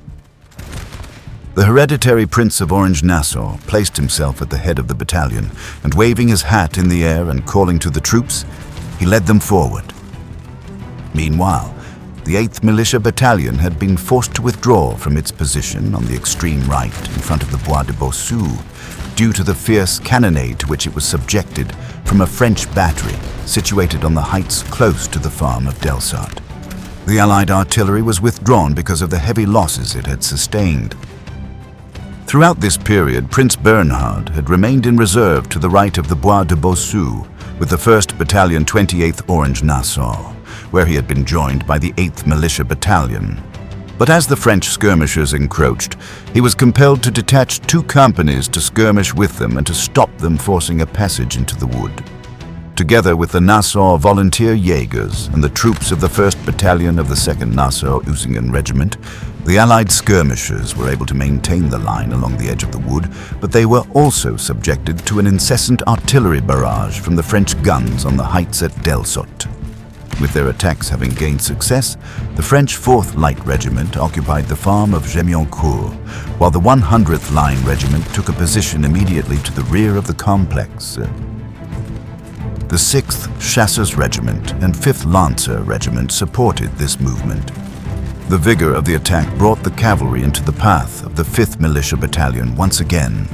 The hereditary Prince of Orange-Nassau placed himself at the head of the battalion, and waving his hat in the air and calling to the troops, he led them forward. Meanwhile, the 8th Militia Battalion had been forced to withdraw from its position on the extreme right in front of the Bois de Bossu due to the fierce cannonade to which it was subjected from a French battery situated on the heights close to the farm of Delsart. The Allied artillery was withdrawn because of the heavy losses it had sustained. Throughout this period, Prince Bernhard had remained in reserve to the right of the Bois de Bossu with the 1st Battalion 28th Orange-Nassau, where he had been joined by the 8th Militia Battalion. But as the French skirmishers encroached, he was compelled to detach 2 companies to skirmish with them and to stop them forcing a passage into the wood. Together with the Nassau Volunteer Jägers and the troops of the 1st Battalion of the 2nd Nassau-Usingen Regiment, the Allied skirmishers were able to maintain the line along the edge of the wood, but they were also subjected to an incessant artillery barrage from the French guns on the heights at Delsart. With their attacks having gained success, the French 4th Light Regiment occupied the farm of Gémioncourt, while the 100th Line Regiment took a position immediately to the rear of the complex. The 6th Chasseurs Regiment and 5th Lancer Regiment supported this movement. The vigor of the attack brought the cavalry into the path of the 5th Militia Battalion once again.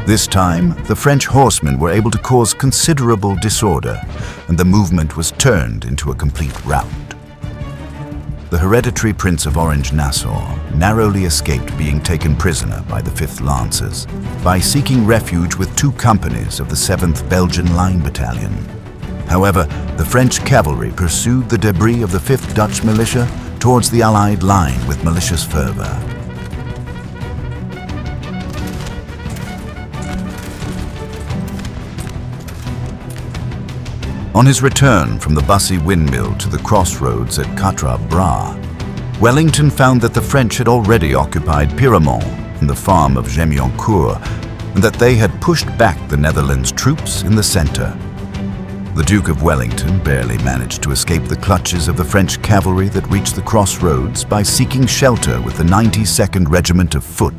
This time, the French horsemen were able to cause considerable disorder, and the movement was turned into a complete rout. The hereditary Prince of Orange-Nassau narrowly escaped being taken prisoner by the 5th Lancers by seeking refuge with 2 companies of the 7th Belgian Line Battalion. However, the French cavalry pursued the debris of the 5th Dutch Militia towards the Allied line with malicious fervor. On his return from the Bussy windmill to the crossroads at Quatre, Wellington found that the French had already occupied Pyramont and the farm of Gémioncourt, and that they had pushed back the Netherlands troops in the center. The Duke of Wellington barely managed to escape the clutches of the French cavalry that reached the crossroads by seeking shelter with the 92nd Regiment of Foot,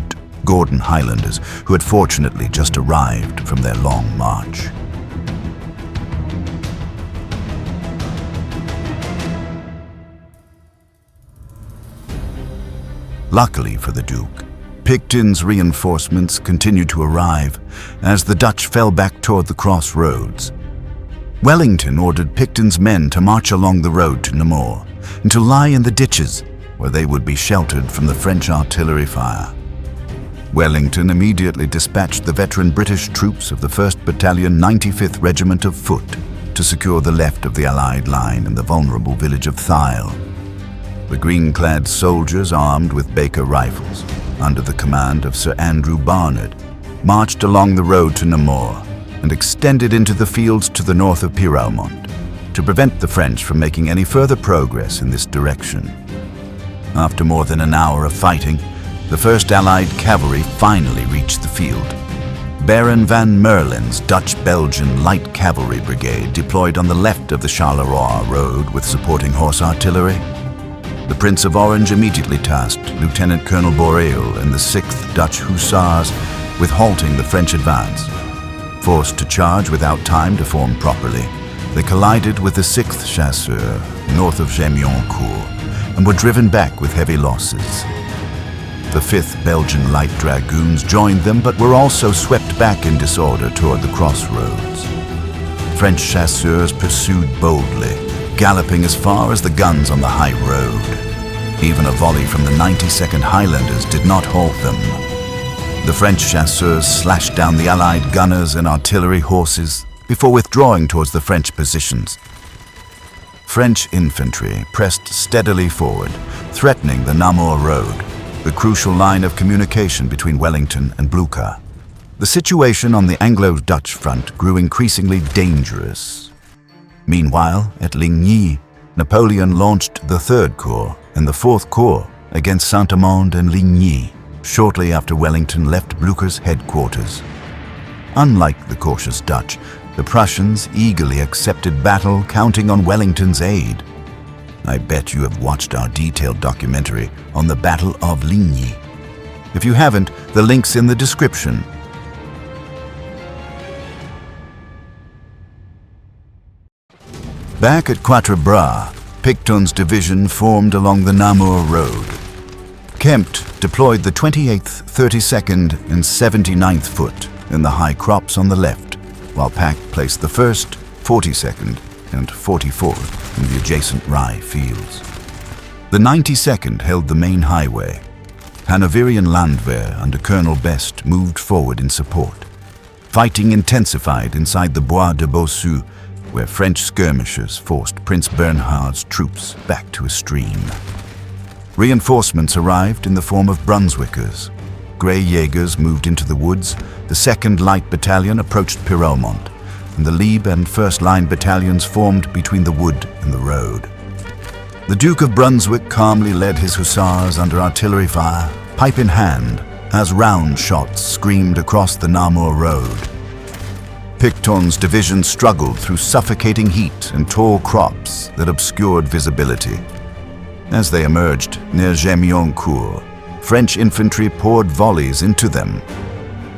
Gordon Highlanders, who had fortunately just arrived from their long march. Luckily for the Duke, Picton's reinforcements continued to arrive as the Dutch fell back toward the crossroads. Wellington ordered Picton's men to march along the road to Namur and to lie in the ditches where they would be sheltered from the French artillery fire. Wellington immediately dispatched the veteran British troops of the 1st Battalion 95th Regiment of Foot to secure the left of the Allied line in the vulnerable village of Theil. The green-clad soldiers, armed with Baker rifles, under the command of Sir Andrew Barnard, marched along the road to Namur and extended into the fields to the north of Pyramont to prevent the French from making any further progress in this direction. After more than an hour of fighting, the 1st Allied Cavalry finally reached the field. Baron van Merlin's Dutch-Belgian Light Cavalry Brigade deployed on the left of the Charleroi Road with supporting horse artillery. The Prince of Orange immediately tasked Lieutenant Colonel Boreel and the 6th Dutch Hussars with halting the French advance. Forced to charge without time to form properly, they collided with the 6th Chasseurs north of Gémioncourt and were driven back with heavy losses. The 5th Belgian Light Dragoons joined them but were also swept back in disorder toward the crossroads. French chasseurs pursued boldly, galloping as far as the guns on the high road. Even a volley from the 92nd Highlanders did not halt them. The French chasseurs slashed down the Allied gunners and artillery horses before withdrawing towards the French positions. French infantry pressed steadily forward, threatening the Namur Road, the crucial line of communication between Wellington and Blucher. The situation on the Anglo-Dutch front grew increasingly dangerous. Meanwhile, at Ligny, Napoleon launched the 3rd Corps and the 4th Corps against Saint-Amand and Ligny, shortly after Wellington left Blücher's headquarters. Unlike the cautious Dutch, the Prussians eagerly accepted battle, counting on Wellington's aid. I bet you have watched our detailed documentary on the Battle of Ligny. If you haven't, the link's in the description. Back at Quatre, Picton's division formed along the Namur Road. Kempt deployed the 28th, 32nd, and 79th Foot in the high crops on the left, while Pack placed the 1st, 42nd, and 44th in the adjacent rye fields. The 92nd held the main highway. Hanoverian Landwehr under Colonel Best moved forward in support. Fighting intensified inside the Bois de Bossu, where French skirmishers forced Prince Bernhard's troops back to a stream. Reinforcements arrived in the form of Brunswickers. Grey Jaegers moved into the woods, the 2nd Light Battalion approached Pyrmont, and the Lieb and 1st Line battalions formed between the wood and the road. The Duke of Brunswick calmly led his hussars under artillery fire, pipe in hand, as round shots screamed across the Namur Road. Picton's division struggled through suffocating heat and tall crops that obscured visibility. As they emerged near Gémioncourt, French infantry poured volleys into them.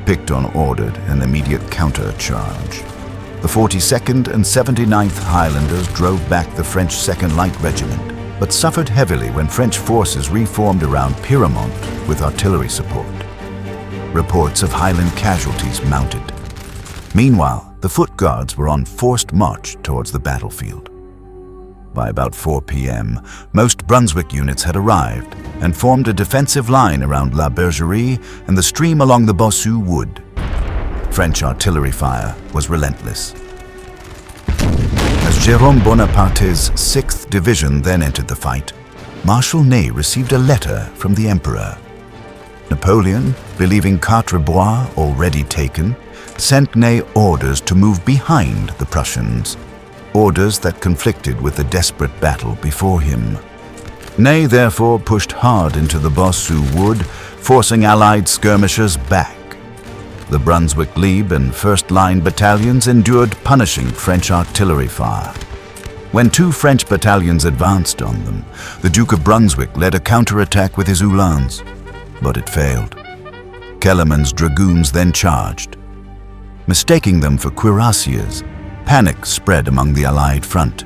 Picton ordered an immediate counter-charge. The 42nd and 79th Highlanders drove back the French 2nd Light Regiment, but suffered heavily when French forces reformed around Pyrmont with artillery support. Reports of Highland casualties mounted. Meanwhile, the Foot Guards were on forced march towards the battlefield. By about 4 p.m., most Brunswick units had arrived and formed a defensive line around La Bergerie and the stream along the Bossu Wood. French artillery fire was relentless. As Jérôme Bonaparte's 6th Division then entered the fight, Marshal Ney received a letter from the Emperor. Napoleon, believing Quatre already taken, sent Ney orders to move behind the Prussians, orders that conflicted with the desperate battle before him. Ney therefore pushed hard into the Bossu Wood, forcing Allied skirmishers back. The Brunswick Lieb and 1st Line battalions endured punishing French artillery fire. When 2 French battalions advanced on them, the Duke of Brunswick led a counterattack with his Uhlans, but it failed. Kellermann's dragoons then charged. Mistaking them for cuirassiers, panic spread among the Allied front.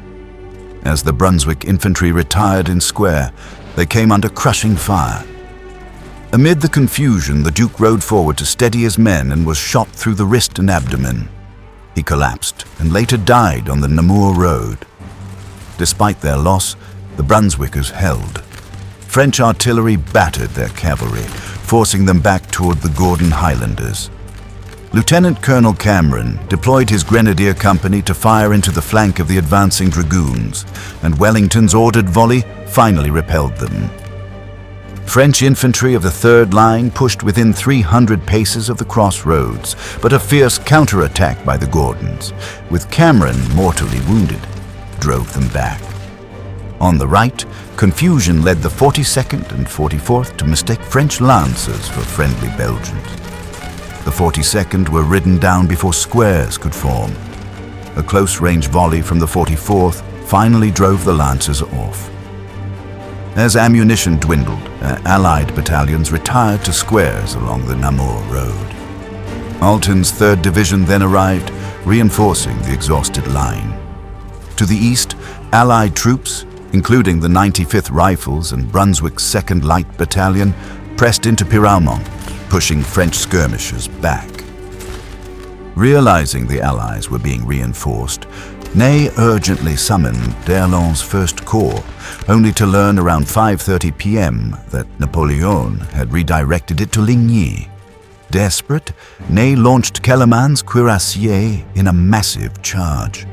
As the Brunswick infantry retired in square, they came under crushing fire. Amid the confusion, the Duke rode forward to steady his men and was shot through the wrist and abdomen. He collapsed and later died on the Namur Road. Despite their loss, the Brunswickers held. French artillery battered their cavalry, forcing them back toward the Gordon Highlanders. Lieutenant Colonel Cameron deployed his grenadier company to fire into the flank of the advancing dragoons, and Wellington's ordered volley finally repelled them. French infantry of the 3rd Line pushed within 300 paces of the crossroads, but a fierce counterattack by the Gordons, with Cameron mortally wounded, drove them back. On the right, confusion led the 42nd and 44th to mistake French lancers for friendly Belgians. The 42nd were ridden down before squares could form. A close-range volley from the 44th finally drove the lancers off. As ammunition dwindled, Allied battalions retired to squares along the Namur Road. Alten's 3rd Division then arrived, reinforcing the exhausted line. To the east, Allied troops, including the 95th Rifles and Brunswick's 2nd Light Battalion, pressed into Pyrmont, pushing French skirmishers back. Realizing the Allies were being reinforced, Ney urgently summoned d'Erlon's 1st Corps, only to learn around 5:30 p.m. that Napoleon had redirected it to Ligny. Desperate, Ney launched Kellermann's cuirassiers in a massive charge.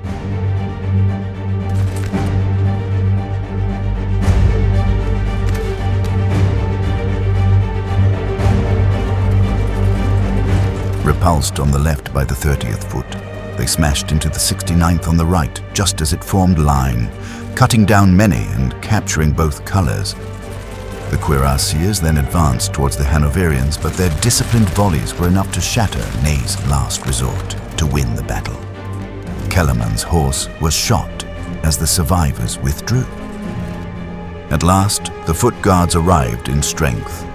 Repulsed on the left by the 30th Foot, they smashed into the 69th on the right just as it formed line, cutting down many and capturing both colors. The cuirassiers then advanced towards the Hanoverians, but their disciplined volleys were enough to shatter Ney's last resort to win the battle. Kellermann's horse was shot as the survivors withdrew. At last, the foot guards arrived in strength.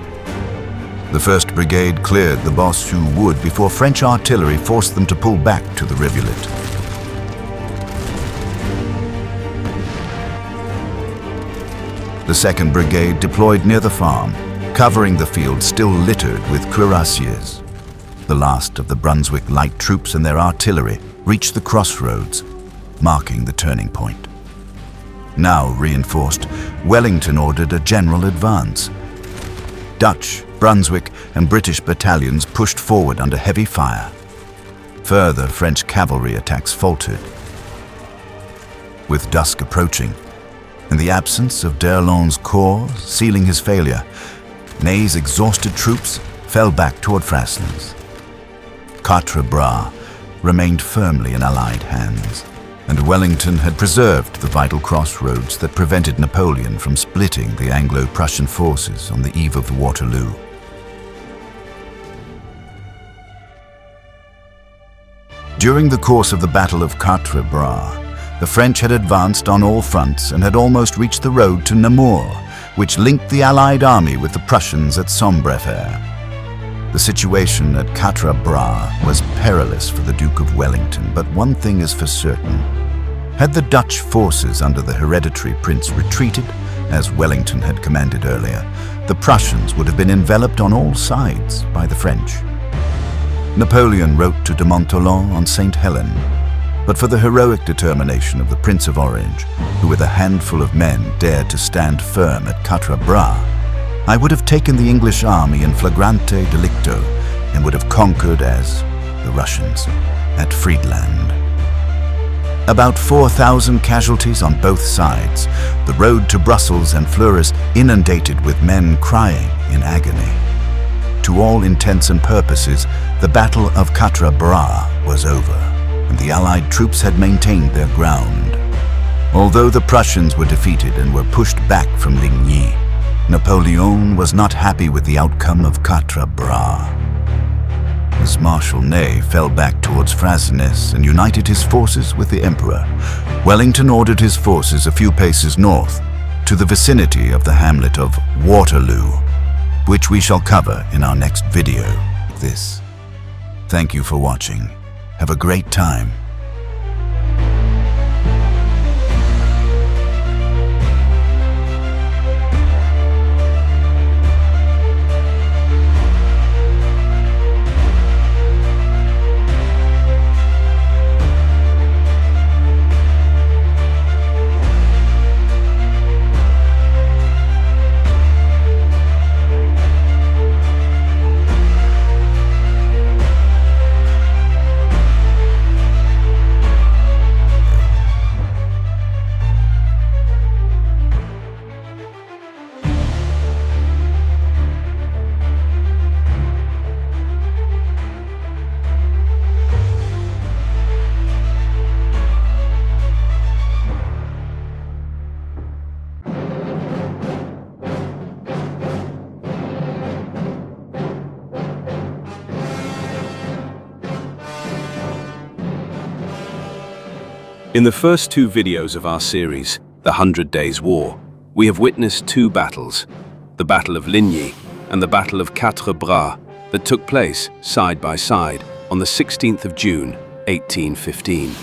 The 1st Brigade cleared the Bossu wood before French artillery forced them to pull back to the rivulet. The 2nd Brigade deployed near the farm, covering the field still littered with cuirassiers. The last of the Brunswick light troops and their artillery reached the crossroads, marking the turning point. Now reinforced, Wellington ordered a general advance. Dutch, Brunswick, and British battalions pushed forward under heavy fire. Further French cavalry attacks faltered. With dusk approaching, and the absence of d'Erlon's corps sealing his failure, Ney's exhausted troops fell back toward Frasnes. Quatre remained firmly in Allied hands, and Wellington had preserved the vital crossroads that prevented Napoleon from splitting the Anglo-Prussian forces on the eve of Waterloo. During the course of the Battle of Quatre, the French had advanced on all fronts and had almost reached the road to Namur, which linked the Allied army with the Prussians at Sombrefer. The situation at Quatre was perilous for the Duke of Wellington, but one thing is for certain. Had the Dutch forces under the hereditary prince retreated, as Wellington had commanded earlier, the Prussians would have been enveloped on all sides by the French. Napoleon wrote to de Montholon on St. Helena, but for the heroic determination of the Prince of Orange, who with a handful of men dared to stand firm at Quatre, I would have taken the English army in flagrante delicto and would have conquered as the Russians at Friedland. About 4,000 casualties on both sides, the road to Brussels and Fleurus inundated with men crying in agony. To all intents and purposes, the Battle of Quatre was over, and the Allied troops had maintained their ground. Although the Prussians were defeated and were pushed back from Ligny, Napoleon was not happy with the outcome of Quatre. As Marshal Ney fell back towards Frasnes and united his forces with the Emperor, Wellington ordered his forces a few paces north, to the vicinity of the hamlet of Waterloo, which we shall cover in our next video. Thank you for watching. Have a great time. In the first two videos of our series, The 100 Days War, we have witnessed two battles, the Battle of Ligny and the Battle of Quatre, that took place side by side on the 16th of June, 1815.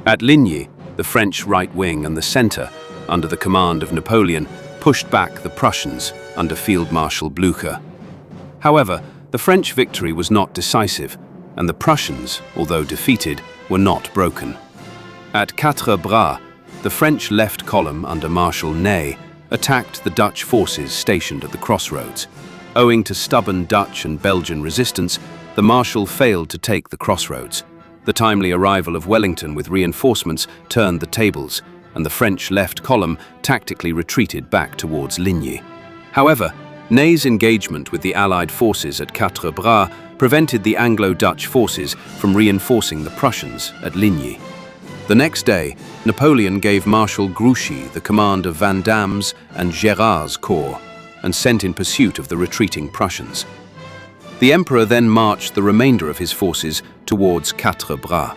At Ligny, the French right wing and the center, under the command of Napoleon, pushed back the Prussians under Field Marshal Blücher. However, the French victory was not decisive, and the Prussians, although defeated, were not broken. At Quatre, the French left column under Marshal Ney attacked the Dutch forces stationed at the crossroads. Owing to stubborn Dutch and Belgian resistance, the Marshal failed to take the crossroads. The timely arrival of Wellington with reinforcements turned the tables, and the French left column tactically retreated back towards Ligny. However, Ney's engagement with the Allied forces at Quatre prevented the Anglo-Dutch forces from reinforcing the Prussians at Ligny. The next day, Napoleon gave Marshal Grouchy the command of Vandam's and Gérard's corps and sent in pursuit of the retreating Prussians. The Emperor then marched the remainder of his forces towards Quatre.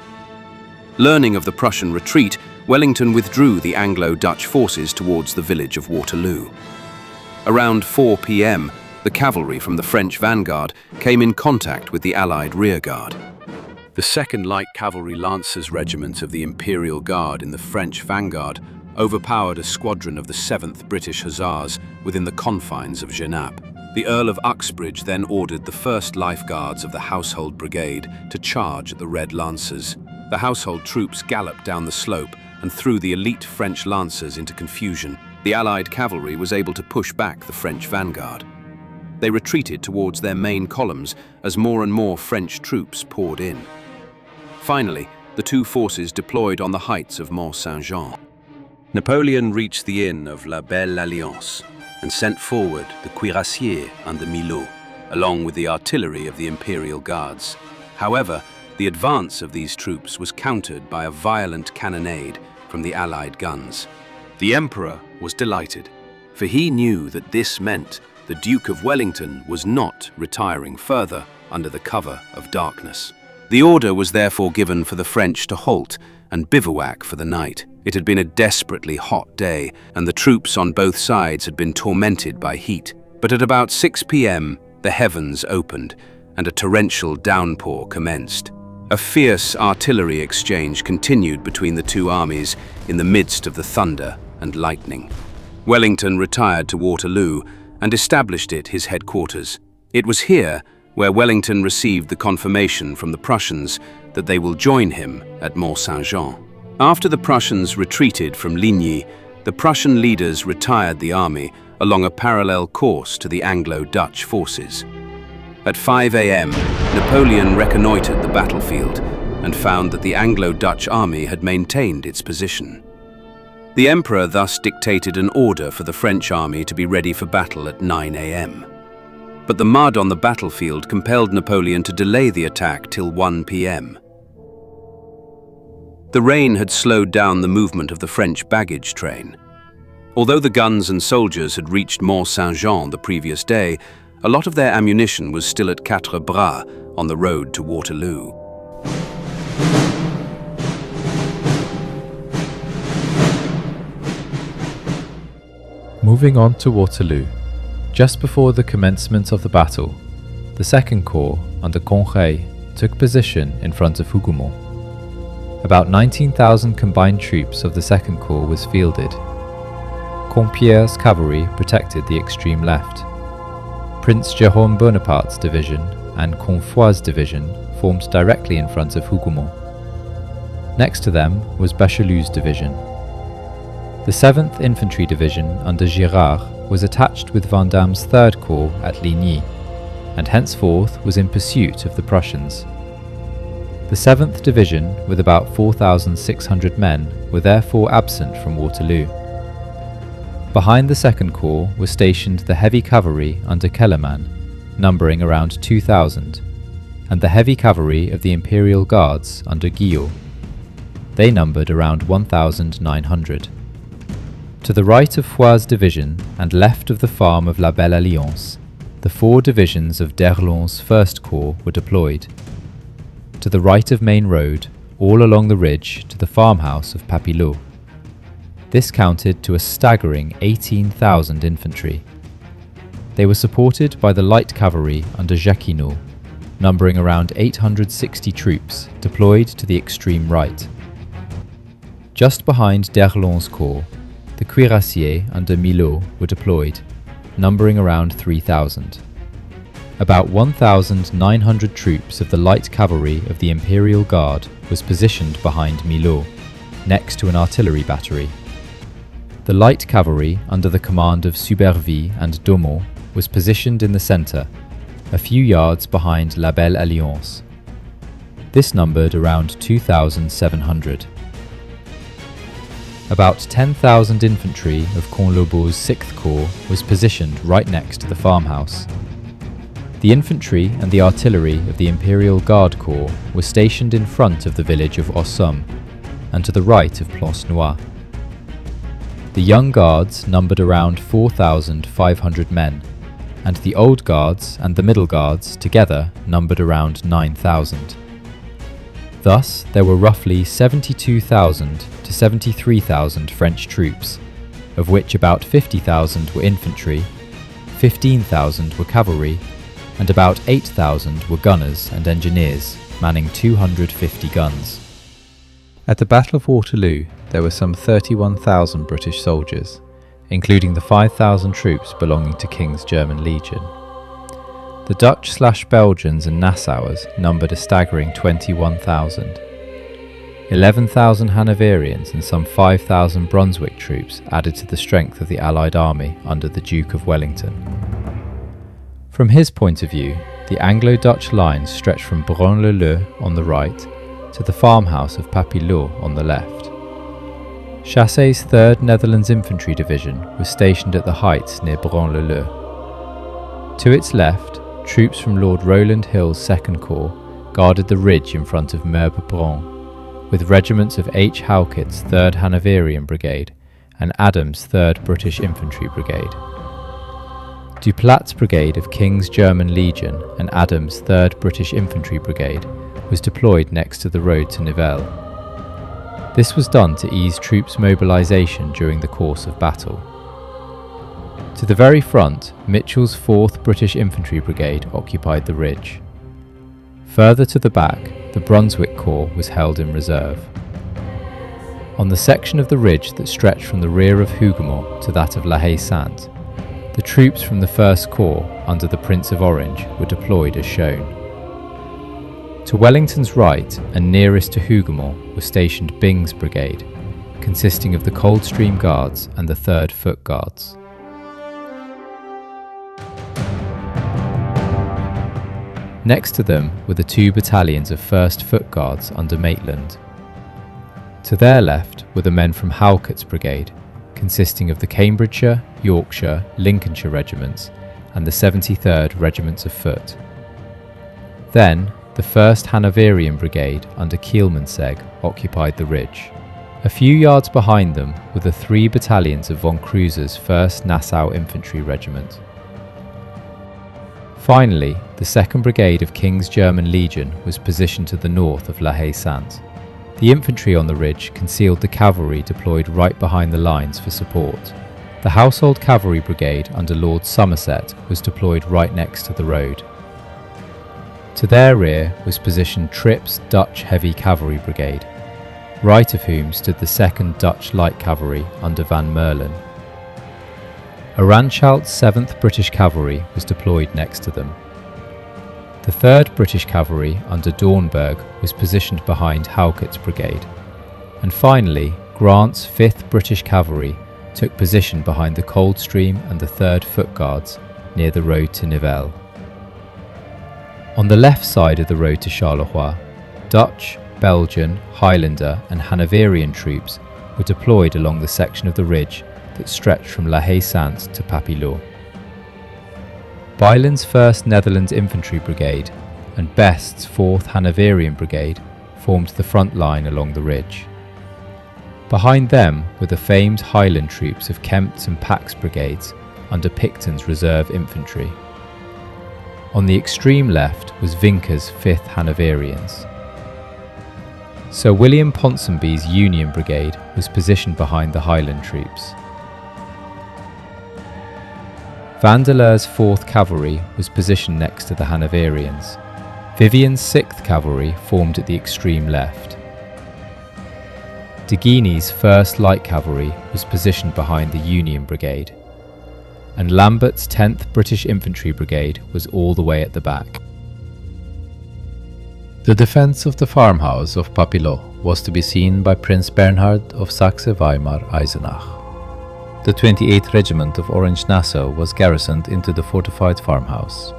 Learning of the Prussian retreat, Wellington withdrew the Anglo-Dutch forces towards the village of Waterloo. Around 4 p.m., the cavalry from the French vanguard came in contact with the Allied rearguard. The 2nd Light Cavalry Lancers Regiment of the Imperial Guard in the French vanguard overpowered a squadron of the 7th British Hussars within the confines of Genappe. The Earl of Uxbridge then ordered the 1st Life Guards of the Household Brigade to charge at the Red Lancers. The household troops galloped down the slope and threw the elite French lancers into confusion. The Allied cavalry was able to push back the French vanguard. They retreated towards their main columns as more and more French troops poured in. Finally, the two forces deployed on the heights of Mont Saint-Jean. Napoleon reached the inn of La Belle Alliance and sent forward the cuirassiers under Milhaud, along with the artillery of the Imperial Guards. However, the advance of these troops was countered by a violent cannonade from the Allied guns. The Emperor was delighted, for he knew that this meant the Duke of Wellington was not retiring further under the cover of darkness. The order was therefore given for the French to halt and bivouac for the night. It had been a desperately hot day, and the troops on both sides had been tormented by heat. But at about 6 p.m., the heavens opened, and a torrential downpour commenced. A fierce artillery exchange continued between the two armies in the midst of the thunder and lightning. Wellington retired to Waterloo and established it his headquarters. It was here where Wellington received the confirmation from the Prussians that they will join him at Mont Saint-Jean. After the Prussians retreated from Ligny, the Prussian leaders retired the army along a parallel course to the Anglo-Dutch forces. At 5 a.m., Napoleon reconnoitred the battlefield and found that the Anglo-Dutch army had maintained its position. The Emperor thus dictated an order for the French army to be ready for battle at 9 a.m. But the mud on the battlefield compelled Napoleon to delay the attack till 1 p.m. The rain had slowed down the movement of the French baggage train. Although the guns and soldiers had reached Mont Saint-Jean the previous day, a lot of their ammunition was still at Quatre on the road to Waterloo. Moving on to Waterloo, just before the commencement of the battle, the 2nd Corps under Quatre took position in front of Hougomont. About 19,000 combined troops of the 2nd Corps was fielded. Compière's cavalry protected the extreme left. Prince Jérôme Bonaparte's division and Confroy's division formed directly in front of Hougomont. Next to them was Bachelu's division. The 7th Infantry Division under Gérard was attached with Vandam's 3rd Corps at Ligny, and henceforth was in pursuit of the Prussians. The 7th Division, with about 4,600 men, were therefore absent from Waterloo. Behind the 2nd Corps was stationed the heavy cavalry under Kellermann, numbering around 2,000, and the heavy cavalry of the Imperial Guards under Guillot. They numbered around 1,900. To the right of Foy's division and left of the farm of La Belle Alliance, the 4 divisions of d'Erlon's 1st Corps were deployed. To the right of Main Road, all along the ridge to the farmhouse of Papillot. This counted to a staggering 18,000 infantry. They were supported by the light cavalry under Jacquinot, numbering around 860 troops deployed to the extreme right. Just behind d'Erlon's corps, the cuirassiers under Milhaud were deployed, numbering around 3,000. About 1,900 troops of the light cavalry of the Imperial Guard was positioned behind Milhaud, next to an artillery battery. The light cavalry under the command of Subervie and Daumont was positioned in the centre, a few yards behind La Belle Alliance. This numbered around 2,700. About 10,000 infantry of Conlobau's 6th Corps was positioned right next to the farmhouse. The infantry and the artillery of the Imperial Guard Corps were stationed in front of the village of Ossum. and to the right of Plancenoit. The Young Guards numbered around 4,500 men, and the Old Guards and the Middle Guards together numbered around 9,000. Thus, there were roughly 72,000 to 73,000 French troops, of which about 50,000 were infantry, 15,000 were cavalry, and about 8,000 were gunners and engineers, manning 250 guns. At the Battle of Waterloo, there were some 31,000 British soldiers, including the 5,000 troops belonging to King's German Legion. The Dutch/Belgians and Nassauers numbered a staggering 21,000. 11,000 Hanoverians and some 5,000 Brunswick troops added to the strength of the Allied army under the Duke of Wellington. From his point of view, the Anglo-Dutch lines stretched from Braine-l'Alleud on the right to the farmhouse of Papilloux on the left. Chassé's 3rd Netherlands Infantry Division was stationed at the heights near Braine-l'Alleud. To its left, troops from Lord Rowland Hill's 2nd Corps guarded the ridge in front of Merbe-Braune, with regiments of H. Halkett's 3rd Hanoverian Brigade and Adams' 3rd British Infantry Brigade. Duplat's brigade of King's German Legion and Adams' 3rd British Infantry Brigade was deployed next to the road to Nivelles. This was done to ease troops' mobilisation during the course of battle. To the very front, Mitchell's 4th British Infantry Brigade occupied the ridge. Further to the back, the Brunswick Corps was held in reserve. On the section of the ridge that stretched from the rear of Hougoumont to that of La Haye-Sainte, the troops from the 1st Corps under the Prince of Orange were deployed as shown. To Wellington's right and nearest to Hougoumont was stationed Byng's brigade, consisting of the Coldstream Guards and the 3rd Foot Guards. Next to them were the 2 battalions of 1st Foot Guards under Maitland. To their left were the men from Halkett's brigade, consisting of the Cambridgeshire, Yorkshire, Lincolnshire regiments and the 73rd Regiments of Foot. Then, the 1st Hanoverian Brigade under Kielmansegg occupied the ridge. A few yards behind them were the 3 battalions of von Kruse's 1st Nassau Infantry Regiment. Finally, the 2nd Brigade of King's German Legion was positioned to the north of La Haye-Sainte. The infantry on the ridge concealed the cavalry deployed right behind the lines for support. The Household Cavalry Brigade under Lord Somerset was deployed right next to the road. To their rear was positioned Tripp's Dutch Heavy Cavalry Brigade, right of whom stood the 2nd Dutch Light Cavalry under Van Merlen. Aranschalt's 7th British Cavalry was deployed next to them. The 3rd British Cavalry under Dornberg was positioned behind Halkett's brigade, and finally Grant's 5th British Cavalry took position behind the Coldstream and the 3rd Foot Guards near the road to Nivelles. On the left side of the road to Charleroi, Dutch, Belgian, Highlander and Hanoverian troops were deployed along the section of the ridge that stretched from La Haye-Sainte to Papilloux. Byland's 1st Netherlands Infantry Brigade and Best's 4th Hanoverian Brigade formed the front line along the ridge. Behind them were the famed Highland troops of Kempt's and Pack's brigades under Picton's reserve infantry. On the extreme left was Vinker's 5th Hanoverians. Sir William Ponsonby's Union Brigade was positioned behind the Highland troops. Vandeleur's 4th Cavalry was positioned next to the Hanoverians. Vivian's 6th Cavalry formed at the extreme left. De Guigny's 1st Light Cavalry was positioned behind the Union Brigade, and Lambert's 10th British Infantry Brigade was all the way at the back. The defence of the farmhouse of Papilloux was to be seen by Prince Bernhard of Saxe-Weimar-Eisenach. The 28th Regiment of Orange-Nassau was garrisoned into the fortified farmhouse.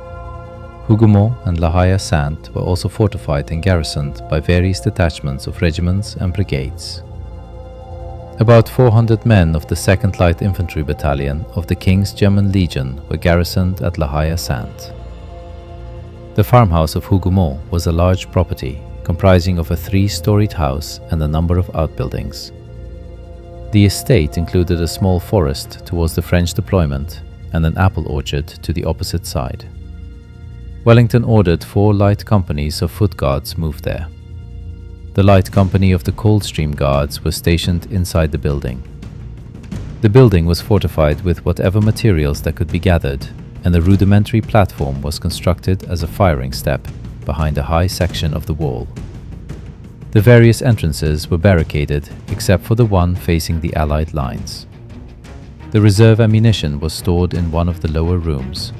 Hougoumont and La Haye-Sainte were also fortified and garrisoned by various detachments of regiments and brigades. About 400 men of the 2nd Light Infantry Battalion of the King's German Legion were garrisoned at La Haye-Sainte. The farmhouse of Hougoumont was a large property comprising of a 3-storied house and a number of outbuildings. The estate included a small forest towards the French deployment and an apple orchard to the opposite side. Wellington ordered 4 light companies of foot guards moved there. The light company of the Coldstream Guards was stationed inside the building. The building was fortified with whatever materials that could be gathered, and a rudimentary platform was constructed as a firing step behind a high section of the wall. The various entrances were barricaded except for the one facing the Allied lines. The reserve ammunition was stored in one of the lower rooms.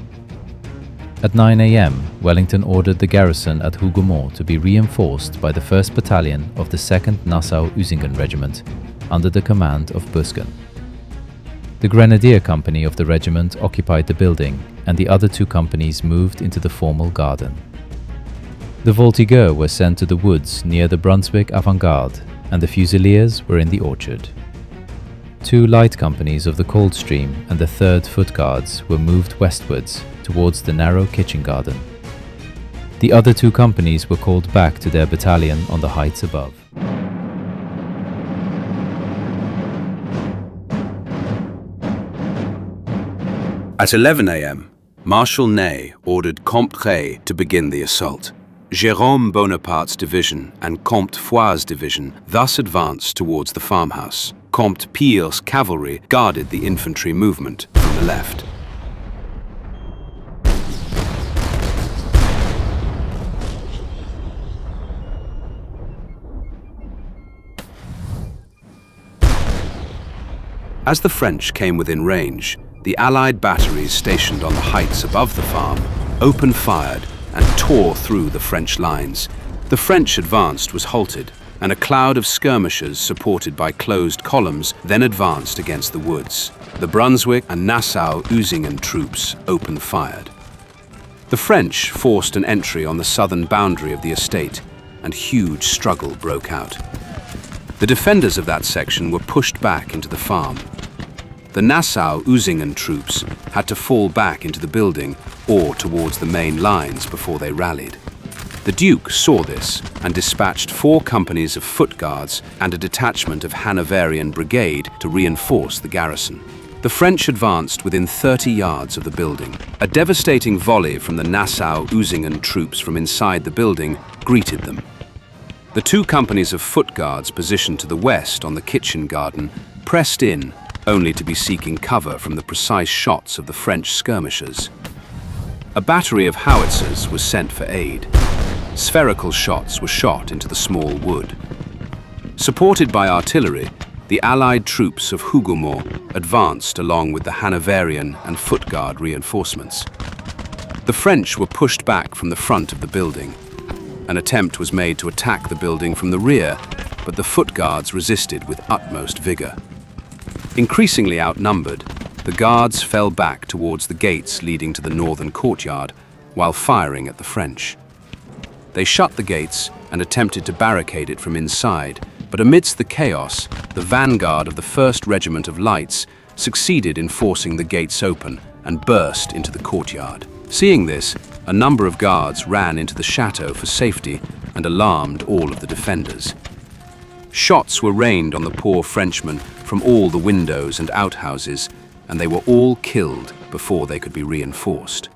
At 9 a.m., Wellington ordered the garrison at Hougomont to be reinforced by the 1st Battalion of the 2nd Nassau-Usingen Regiment under the command of Busken. The Grenadier Company of the regiment occupied the building, and the other 2 companies moved into the formal garden. The Voltigeurs were sent to the woods near the Brunswick avant-garde, and the Fusiliers were in the orchard. 2 light companies of the Coldstream and the 3rd Foot Guards were moved westwards towards the narrow kitchen garden. The other 2 companies were called back to their battalion on the heights above. At 11 a.m., Marshal Ney ordered Quatre to begin the assault. Jérôme Bonaparte's division and Comte Foix's division thus advanced towards the farmhouse. Comte Pire's cavalry guarded the infantry movement from the left. As the French came within range, the Allied batteries stationed on the heights above the farm opened fire and tore through the French lines. The French advance was halted, and a cloud of skirmishers supported by closed columns then advanced against the woods. The Brunswick and Nassau-Usingen troops opened fire. The French forced an entry on the southern boundary of the estate, and huge struggle broke out. The defenders of that section were pushed back into the farm. The Nassau-Usingen troops had to fall back into the building or towards the main lines before they rallied. The Duke saw this and dispatched 4 companies of foot guards and a detachment of Hanoverian brigade to reinforce the garrison. The French advanced within 30 yards of the building. A devastating volley from the Nassau-Usingen troops from inside the building greeted them. The 2 companies of foot guards positioned to the west on the kitchen garden pressed in, only to be seeking cover from the precise shots of the French skirmishers. A battery of howitzers was sent for aid. Spherical shots were shot into the small wood. Supported by artillery, the Allied troops of Hougomont advanced along with the Hanoverian and foot guard reinforcements. The French were pushed back from the front of the building. An attempt was made to attack the building from the rear, but the foot guards resisted with utmost vigor. Increasingly outnumbered, the guards fell back towards the gates leading to the northern courtyard while firing at the French. They shut the gates and attempted to barricade it from inside, but amidst the chaos, the vanguard of the 1st Regiment of Lights succeeded in forcing the gates open and burst into the courtyard. Seeing this, a number of guards ran into the chateau for safety and alarmed all of the defenders. Shots were rained on the poor Frenchmen from all the windows and outhouses, and they were all killed before they could be reinforced.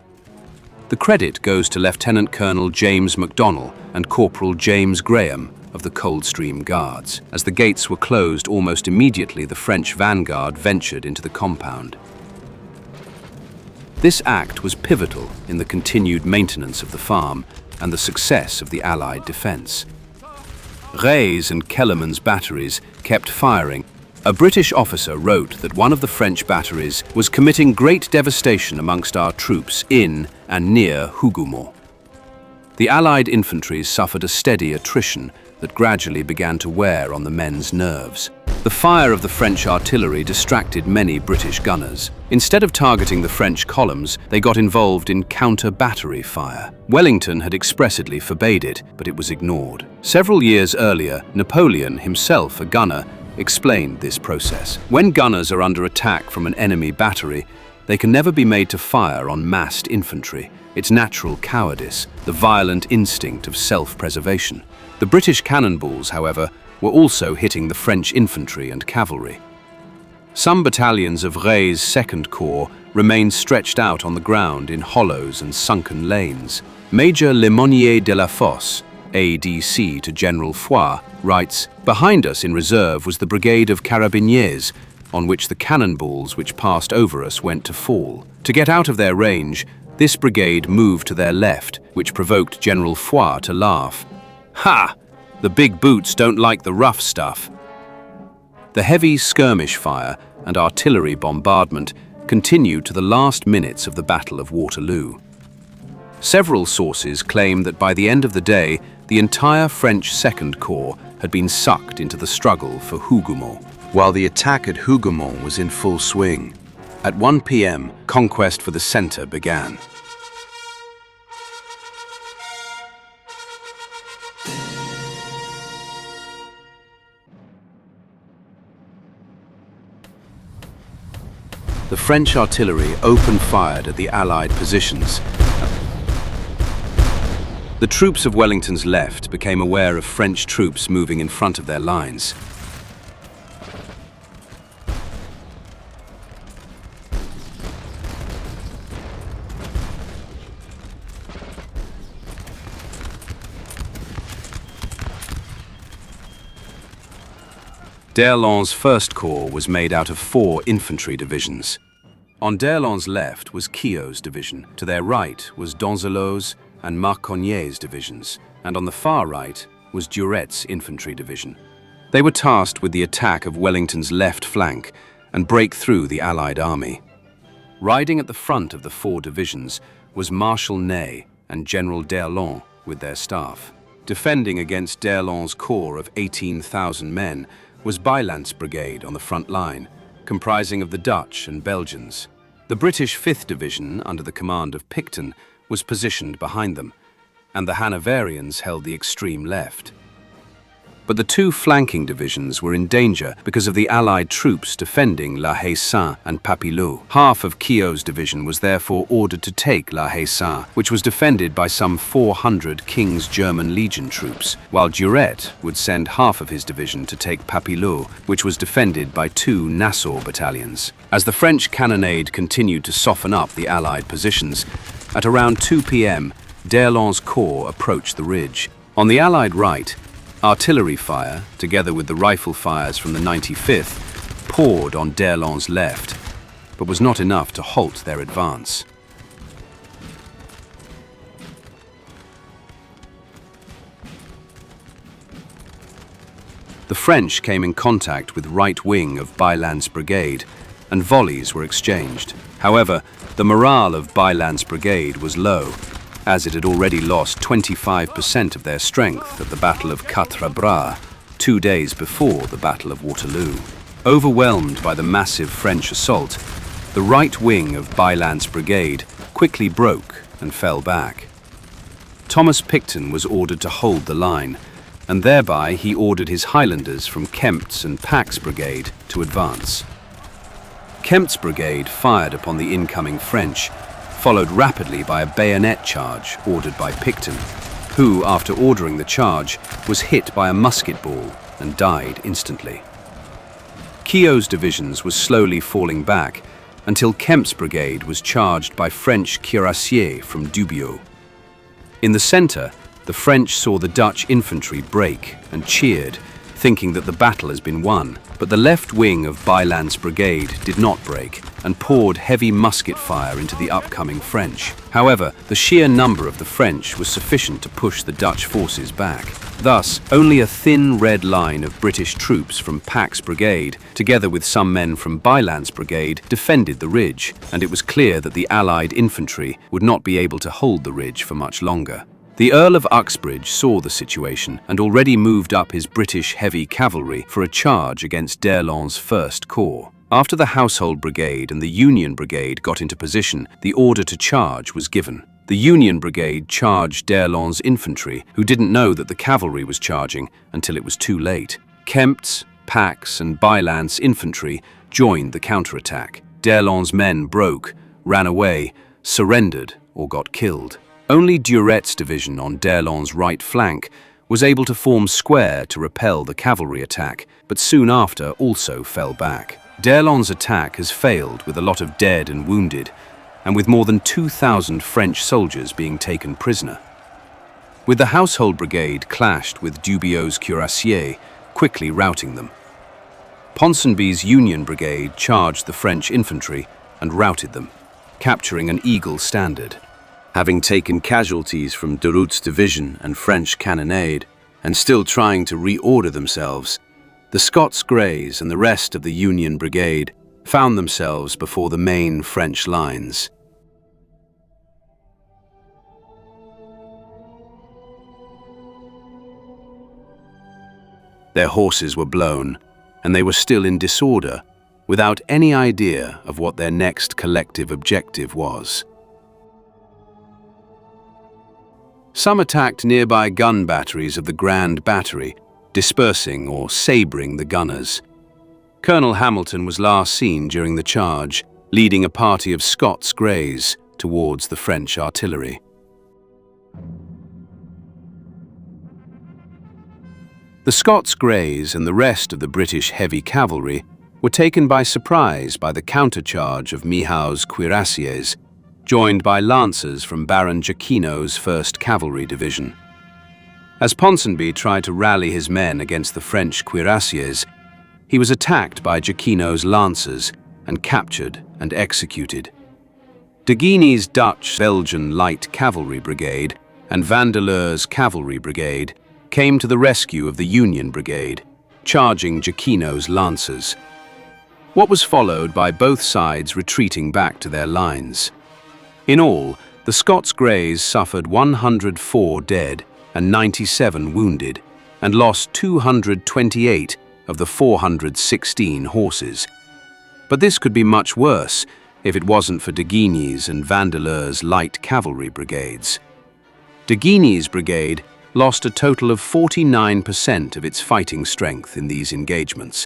The credit goes to Lieutenant Colonel James MacDonnell and Corporal James Graham of the Coldstream Guards. As the gates were closed almost immediately, the French vanguard ventured into the compound. This act was pivotal in the continued maintenance of the farm and the success of the Allied defense. Rey's and Kellerman's batteries kept firing. A British officer wrote that one of the French batteries was committing great devastation amongst our troops in and near Hougomont. The Allied infantry suffered a steady attrition that gradually began to wear on the men's nerves. The fire of the French artillery distracted many British gunners. Instead of targeting the French columns, they got involved in counter-battery fire. Wellington had expressly forbade it, but it was ignored. Several years earlier, Napoleon, himself a gunner, explained this process. When gunners are under attack from an enemy battery, They can never be made to fire on massed infantry. It's natural cowardice, the violent instinct of self-preservation. The British cannonballs, however, were also hitting the French infantry and cavalry. Some battalions of Rey's Second Corps remained stretched out on the ground in hollows and sunken lanes. Major Lemonnier de la Fosse, ADC to General Foy, writes, "Behind us in reserve was the brigade of Carabiniers, on which the cannonballs which passed over us went to fall. To get out of their range, this brigade moved to their left, which provoked General Foy to laugh. 'Ha! The big boots don't like the rough stuff.'" The heavy skirmish fire and artillery bombardment continued to the last minutes of the Battle of Waterloo. Several sources claim that by the end of the day, the entire French Second Corps had been sucked into the struggle for Hougomont, while the attack at Hougomont was in full swing. At 1 p.m., conquest for the centre began. The French artillery open-fired at the Allied positions. The troops of Wellington's left became aware of French troops moving in front of their lines. D'Erlon's First Corps was made out of 4 infantry divisions. On D'Erlon's left was Keogh's division, to their right was Donzelot's and Marconnier's divisions, and on the far right was Duret's infantry division. They were tasked with the attack of Wellington's left flank and break through the Allied army. Riding at the front of the 4 divisions was Marshal Ney and General D'Erlon with their staff. Defending against D'Erlon's corps of 18,000 men was Bylandt's brigade on the front line, comprising of the Dutch and Belgians. The British 5th Division, under the command of Picton, was positioned behind them, and the Hanoverians held the extreme left. But the 2 flanking divisions were in danger because of the Allied troops defending La Haye-Saint and Papilloux. Half of Keogh's division was therefore ordered to take La Haye-Saint, which was defended by some 400 King's German Legion troops, while Duret would send half of his division to take Papilloux, which was defended by 2 Nassau battalions. As the French cannonade continued to soften up the Allied positions, at around 2 p.m., D'Erlon's corps approached the ridge. On the Allied right, artillery fire, together with the rifle fires from the 95th, poured on D'Erlon's left, but was not enough to halt their advance. The French came in contact with right wing of Bylandt's brigade, and volleys were exchanged. However, the morale of Bylandt's brigade was low, as it had already lost 25% of their strength at the Battle of Quatre, 2 days before the Battle of Waterloo. Overwhelmed by the massive French assault, the right wing of Bylandt's brigade quickly broke and fell back. Thomas Picton was ordered to hold the line, and thereby he ordered his Highlanders from Kempt's and Pack's brigade to advance. Kempt's brigade fired upon the incoming French, followed rapidly by a bayonet charge ordered by Picton, who, after ordering the charge, was hit by a musket ball and died instantly. Keogh's divisions was slowly falling back until Kempt's brigade was charged by French cuirassiers from Dubieux. In the centre, the French saw the Dutch infantry break and cheered, thinking that the battle has been won. But the left wing of Bylandt's brigade did not break and poured heavy musket fire into the upcoming French. However, the sheer number of the French was sufficient to push the Dutch forces back. Thus, only a thin red line of British troops from Pack's brigade, together with some men from Bylandt's brigade, defended the ridge, and it was clear that the Allied infantry would not be able to hold the ridge for much longer. The Earl of Uxbridge saw the situation and already moved up his British heavy cavalry for a charge against D'Erlon's First Corps. After the Household Brigade and the Union Brigade got into position, the order to charge was given. The Union Brigade charged D'Erlon's infantry, who didn't know that the cavalry was charging until it was too late. Kempt's, Pack's and Bylandt's infantry joined the counterattack. d'Erlon's men broke, ran away, surrendered, or got killed. Only Duret's division on d'Erlon's right flank was able to form square to repel the cavalry attack, but soon after also fell back. D'Erlon's attack has failed with a lot of dead and wounded, and with more than 2,000 French soldiers being taken prisoner. With the Household Brigade clashed with Dubiot's cuirassiers, quickly routing them. Ponsonby's Union Brigade charged the French infantry and routed them, capturing an Eagle standard. Having taken casualties from Durutt's division and French cannonade, and still trying to reorder themselves, the Scots Greys and the rest of the Union Brigade found themselves before the main French lines. Their horses were blown, and they were still in disorder, without any idea of what their next collective objective was. Some attacked nearby gun batteries of the Grand Battery, dispersing or sabring the gunners. Colonel Hamilton was last seen during the charge, leading a party of Scots Greys towards the French artillery. The Scots Greys and the rest of the British heavy cavalry were taken by surprise by the countercharge of Mihaud's cuirassiers, joined by lancers from Baron Jacquinot's 1st Cavalry Division. As Ponsonby tried to rally his men against the French cuirassiers, he was attacked by Jacquinot's lancers and captured and executed. De Guigny's Dutch-Belgian Light Cavalry Brigade and Vandeleur's Cavalry Brigade came to the rescue of the Union Brigade, charging Jacquinot's lancers. What was followed by both sides retreating back to their lines. In all, the Scots Greys suffered 104 dead and 97 wounded, and lost 228 of the 416 horses. But this could be much worse if it wasn't for de Guigny's and Vandeleur's light cavalry brigades. De Guigny's brigade lost a total of 49% of its fighting strength in these engagements.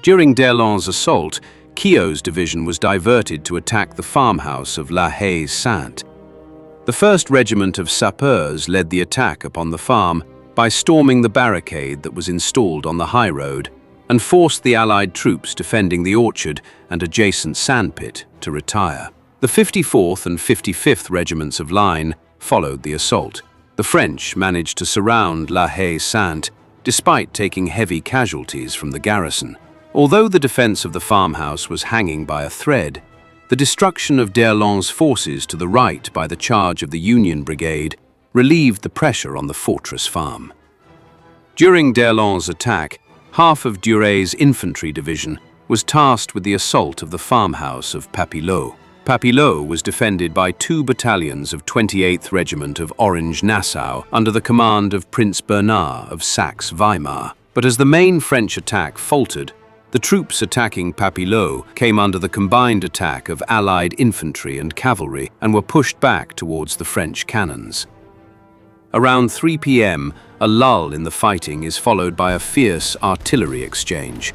During d'Erlon's assault, Keogh's division was diverted to attack the farmhouse of La Haye-Sainte. The 1st Regiment of Sapeurs led the attack upon the farm by storming the barricade that was installed on the high road and forced the Allied troops defending the orchard and adjacent sandpit to retire. The 54th and 55th Regiments of Line followed the assault. The French managed to surround La Haye-Sainte despite taking heavy casualties from the garrison. Although the defense of the farmhouse was hanging by a thread, the destruction of d'Erlon's forces to the right by the charge of the Union Brigade relieved the pressure on the fortress farm. During d'Erlon's attack, half of Duret's infantry division was tasked with the assault of the farmhouse of Papillot. Papillot was defended by 2 battalions of 28th Regiment of Orange Nassau under the command of Prince Bernard of Saxe-Weimar. But as the main French attack faltered, the troops attacking Papillot came under the combined attack of Allied infantry and cavalry and were pushed back towards the French cannons. Around 3 p.m., a lull in the fighting is followed by a fierce artillery exchange.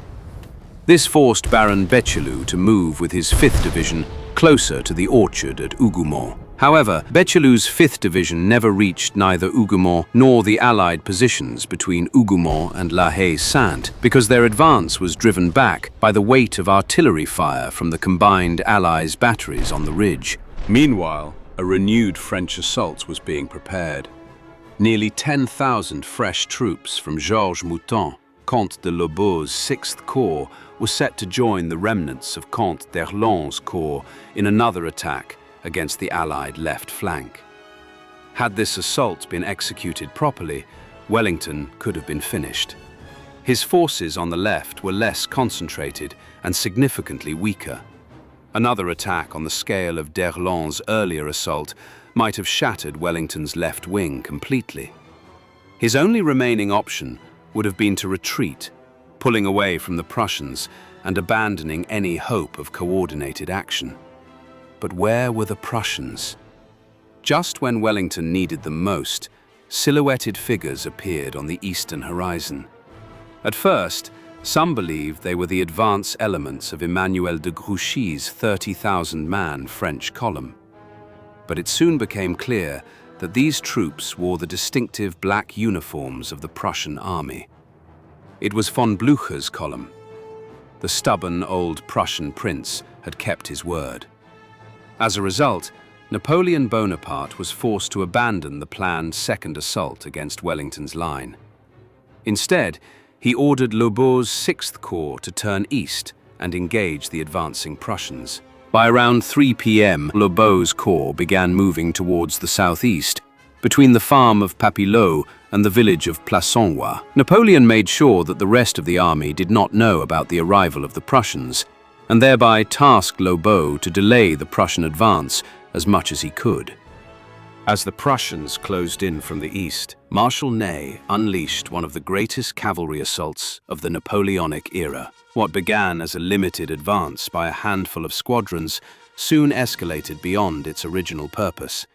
This forced Baron Becheloux to move with his 5th Division closer to the orchard at Hougoumont. However, Becheloux's 5th Division never reached neither Hougoumont nor the Allied positions between Hougoumont and La Haye-Sainte because their advance was driven back by the weight of artillery fire from the combined Allies' batteries on the ridge. Meanwhile, a renewed French assault was being prepared. Nearly 10,000 fresh troops from Georges Mouton, Comte de Lobau's 6th Corps, were set to join the remnants of Comte d'Erlon's corps in another attack against the Allied left flank. Had this assault been executed properly, Wellington could have been finished. His forces on the left were less concentrated and significantly weaker. Another attack on the scale of d'Erlon's earlier assault might have shattered Wellington's left wing completely. His only remaining option would have been to retreat, pulling away from the Prussians and abandoning any hope of coordinated action. But where were the Prussians? Just when Wellington needed them most, silhouetted figures appeared on the eastern horizon. At first, some believed they were the advance elements of Emmanuel de Grouchy's 30,000-man French column. But it soon became clear that these troops wore the distinctive black uniforms of the Prussian army. It was von Blücher's column. The stubborn old Prussian prince had kept his word. As a result, Napoleon Bonaparte was forced to abandon the planned second assault against Wellington's line. Instead, he ordered Lobau's 6th Corps to turn east and engage the advancing Prussians. By around 3 p.m., Lobau's corps began moving towards the southeast, between the farm of Papillot and the village of Plassanois. Napoleon made sure that the rest of the army did not know about the arrival of the Prussians, and thereby tasked Lobau to delay the Prussian advance as much as he could. As the Prussians closed in from the east, Marshal Ney unleashed one of the greatest cavalry assaults of the Napoleonic era. What began as a limited advance by a handful of squadrons soon escalated beyond its original purpose.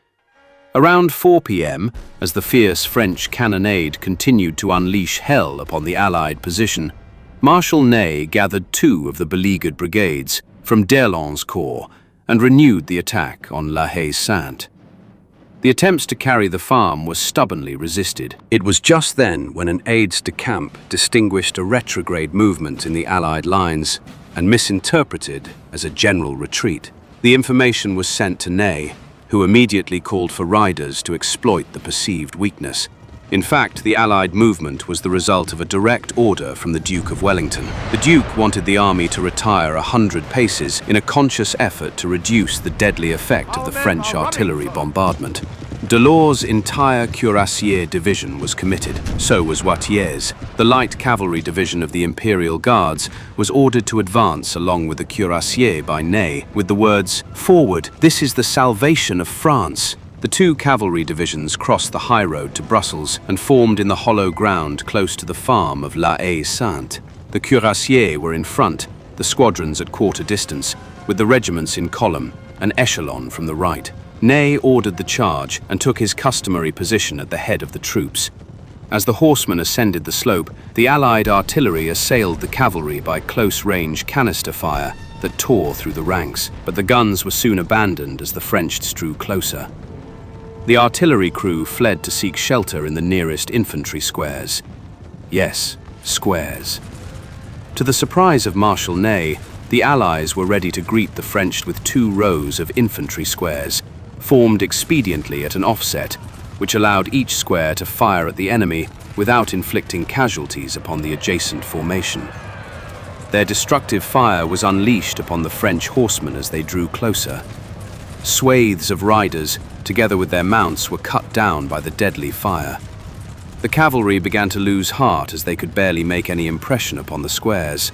Around 4 p.m., as the fierce French cannonade continued to unleash hell upon the Allied position, Marshal Ney gathered 2 of the beleaguered brigades from d'Erlon's corps and renewed the attack on La Haye-Sainte. The attempts to carry the farm were stubbornly resisted. It was just then when an aides-de-camp distinguished a retrograde movement in the Allied lines and misinterpreted as a general retreat. The information was sent to Ney, who immediately called for riders to exploit the perceived weakness. In fact, the Allied movement was the result of a direct order from the Duke of Wellington. The Duke wanted the army to retire 100 paces in a conscious effort to reduce the deadly effect of the French artillery bombardment. Delort's entire cuirassier division was committed. So was Watier's. The light cavalry division of the Imperial Guards was ordered to advance along with the cuirassier by Ney, with the words, "Forward, this is the salvation of France." The 2 cavalry divisions crossed the high road to Brussels and formed in the hollow ground close to the farm of La Haye-Sainte. The cuirassiers were in front, the squadrons at quarter distance, with the regiments in column, an echelon from the right. Ney ordered the charge and took his customary position at the head of the troops. As the horsemen ascended the slope, the Allied artillery assailed the cavalry by close-range canister fire that tore through the ranks, but the guns were soon abandoned as the French drew closer. The artillery crew fled to seek shelter in the nearest infantry squares. Yes, squares. To the surprise of Marshal Ney, the Allies were ready to greet the French with 2 rows of infantry squares, formed expediently at an offset, which allowed each square to fire at the enemy without inflicting casualties upon the adjacent formation. Their destructive fire was unleashed upon the French horsemen as they drew closer. Swathes of riders, together with their mounts, were cut down by the deadly fire. The cavalry began to lose heart as they could barely make any impression upon the squares.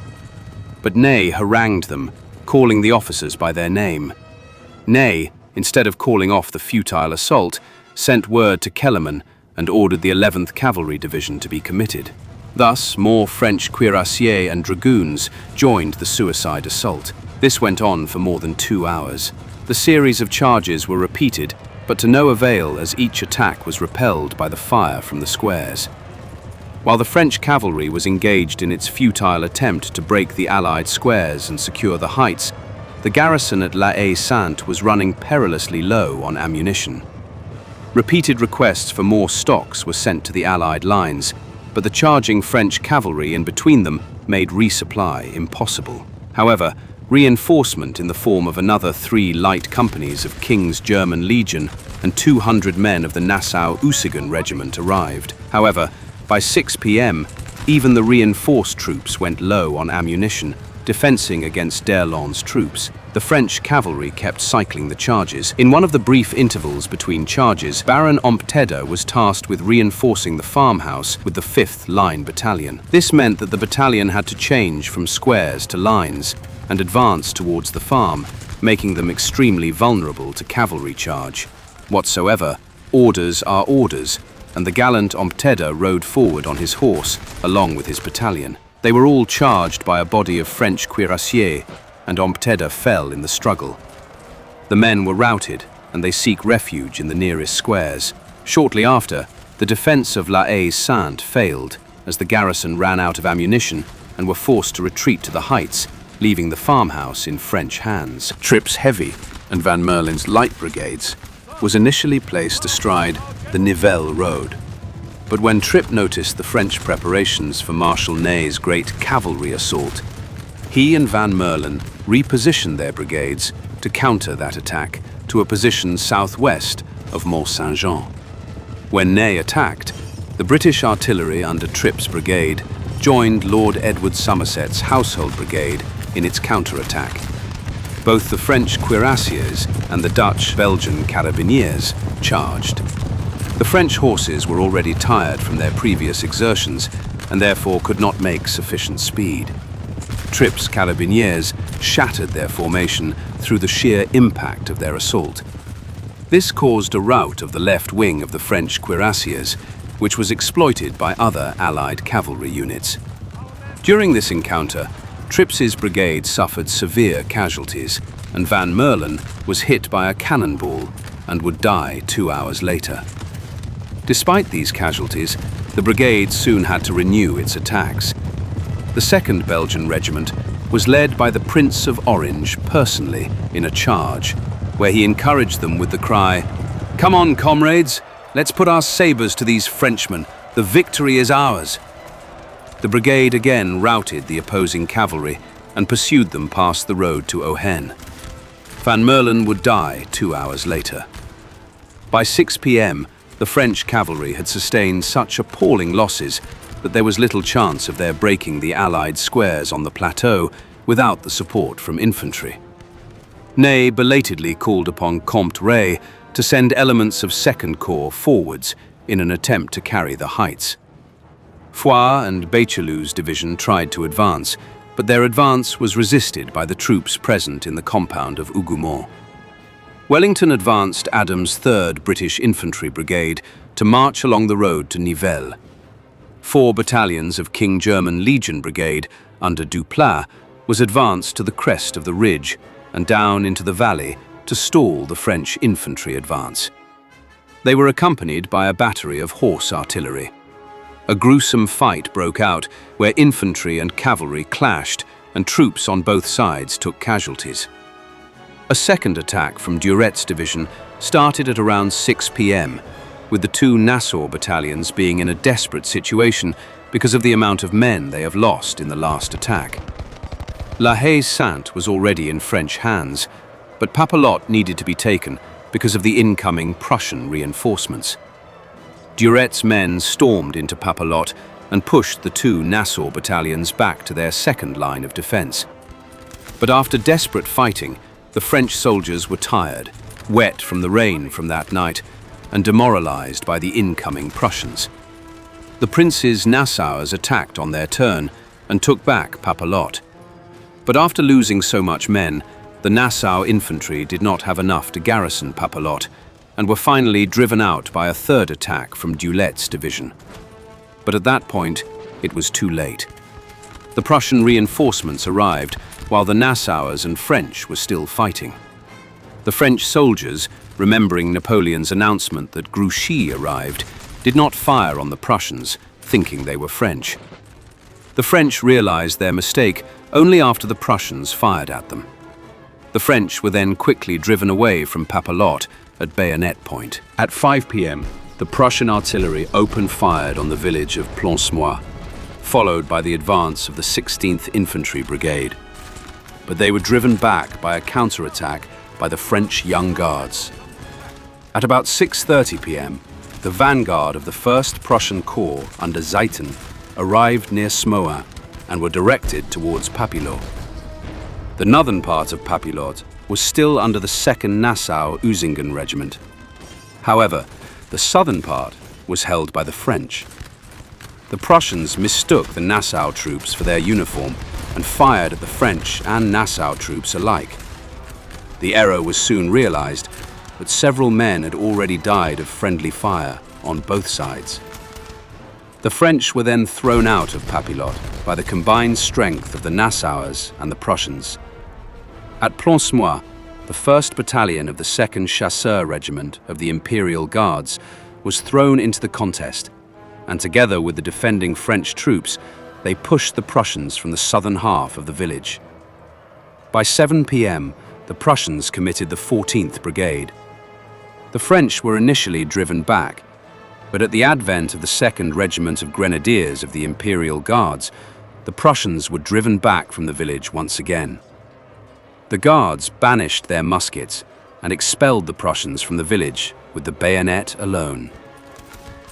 But Ney harangued them, calling the officers by their name. Ney, instead of calling off the futile assault, sent word to Kellerman and ordered the 11th Cavalry Division to be committed. Thus, more French cuirassiers and dragoons joined the suicide assault. This went on for more than 2 hours. The series of charges were repeated, but to no avail as each attack was repelled by the fire from the squares. While the French cavalry was engaged in its futile attempt to break the Allied squares and secure the heights, the garrison at La Haye-Sainte was running perilously low on ammunition. Repeated requests for more stocks were sent to the Allied lines, but the charging French cavalry in between them made resupply impossible. However, reinforcement in the form of another 3 light companies of King's German Legion and 200 men of the Nassau-Usigen Regiment arrived. However, by 6 p.m., even the reinforced troops went low on ammunition, defending against d'Erlon's troops. The French cavalry kept cycling the charges. In one of the brief intervals between charges, Baron Ompteda was tasked with reinforcing the farmhouse with the 5th Line Battalion. This meant that the battalion had to change from squares to lines and advance towards the farm, making them extremely vulnerable to cavalry charge. Whatsoever, orders are orders, and the gallant Ompteda rode forward on his horse, along with his battalion. They were all charged by a body of French cuirassiers, and Ompteda fell in the struggle. The men were routed, and they seek refuge in the nearest squares. Shortly after, the defense of La Haye-Sainte failed as the garrison ran out of ammunition and were forced to retreat to the heights, leaving the farmhouse in French hands. Tripp's heavy and Van Merlin's light brigades was initially placed astride the Nivelles road. But when Tripp noticed the French preparations for Marshal Ney's great cavalry assault, he and Van Merlin repositioned their brigades to counter that attack to a position southwest of Mont-Saint-Jean. When Ney attacked, the British artillery under Tripp's brigade joined Lord Edward Somerset's Household Brigade in its counterattack. Both the French cuirassiers and the Dutch-Belgian carabiniers charged. The French horses were already tired from their previous exertions and therefore could not make sufficient speed. Tripp's carabiniers shattered their formation through the sheer impact of their assault. This caused a rout of the left wing of the French cuirassiers, which was exploited by other Allied cavalry units. During this encounter, Tripp's brigade suffered severe casualties, and Van Merlin was hit by a cannonball and would die 2 hours later. Despite these casualties, the brigade soon had to renew its attacks. The 2nd Belgian Regiment was led by the Prince of Orange personally in a charge, where he encouraged them with the cry, "Come on, comrades! Let's put our sabres to these Frenchmen. The victory is ours." The brigade again routed the opposing cavalry and pursued them past the road to Ohain. Van Merlin would die 2 hours later. By 6 p.m., the French cavalry had sustained such appalling losses that there was little chance of their breaking the Allied squares on the plateau without the support from infantry. Ney belatedly called upon Comte Ray to send elements of 2nd Corps forwards in an attempt to carry the heights. Foix and Bechelou's division tried to advance, but their advance was resisted by the troops present in the compound of Hougoumont. Wellington advanced Adams' 3rd British Infantry Brigade to march along the road to Nivelles. 4 battalions of King German Legion Brigade under Duplat was advanced to the crest of the ridge and down into the valley to stall the French infantry advance. They were accompanied by a battery of horse artillery. A gruesome fight broke out where infantry and cavalry clashed and troops on both sides took casualties. A second attack from Duret's division started at around 6 p.m., with the 2 Nassau battalions being in a desperate situation because of the amount of men they have lost in the last attack. La Haye-Sainte was already in French hands, but Papelotte needed to be taken because of the incoming Prussian reinforcements. Duret's men stormed into Papelotte and pushed the 2 Nassau battalions back to their second line of defense. But after desperate fighting, the French soldiers were tired, wet from the rain from that night, and demoralized by the incoming Prussians. The Prince's Nassauers attacked on their turn and took back Papelotte. But after losing so much men, the Nassau infantry did not have enough to garrison Papelotte and were finally driven out by a 3rd attack from Dulet's division. But at that point, it was too late. The Prussian reinforcements arrived while the Nassauers and French were still fighting. The French soldiers, remembering Napoleon's announcement that Grouchy arrived, did not fire on the Prussians, thinking they were French. The French realized their mistake only after the Prussians fired at them. The French were then quickly driven away from Papelotte at bayonet point. At 5 p.m., the Prussian artillery opened fire on the village of Plancenoit, followed by the advance of the 16th Infantry Brigade. But they were driven back by a counterattack by the French Young Guards. At about 6:30 p.m., the vanguard of the 1st Prussian Corps under Zieten arrived near Smohain and were directed towards Papelotte. The northern part of Papelotte was still under the 2nd Nassau-Usingen Regiment. However, the southern part was held by the French. The Prussians mistook the Nassau troops for their uniform and fired at the French and Nassau troops alike. The error was soon realized, but several men had already died of friendly fire on both sides. The French were then thrown out of Papelotte by the combined strength of the Nassauers and the Prussians. At Plancenoit, the 1st Battalion of the 2nd Chasseurs Regiment of the Imperial Guards was thrown into the contest, and together with the defending French troops, they pushed the Prussians from the southern half of the village. By 7 p.m., the Prussians committed the 14th Brigade. The French were initially driven back, but at the advent of the 2nd Regiment of Grenadiers of the Imperial Guards, the Prussians were driven back from the village once again. The Guards banished their muskets and expelled the Prussians from the village with the bayonet alone.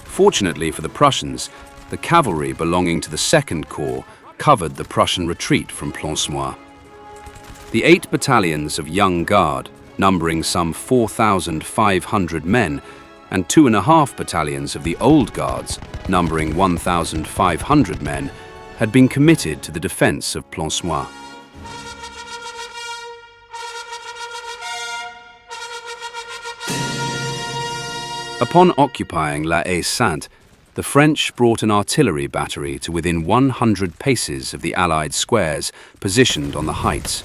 Fortunately for the Prussians, the cavalry belonging to the 2nd Corps covered the Prussian retreat from Plancenoit. The 8 battalions of Young Guard, numbering some 4,500 men, and 2.5 battalions of the Old Guards, numbering 1,500 men, had been committed to the defense of Plancenoit. Upon occupying La Haye-Sainte, the French brought an artillery battery to within 100 paces of the Allied squares positioned on the heights.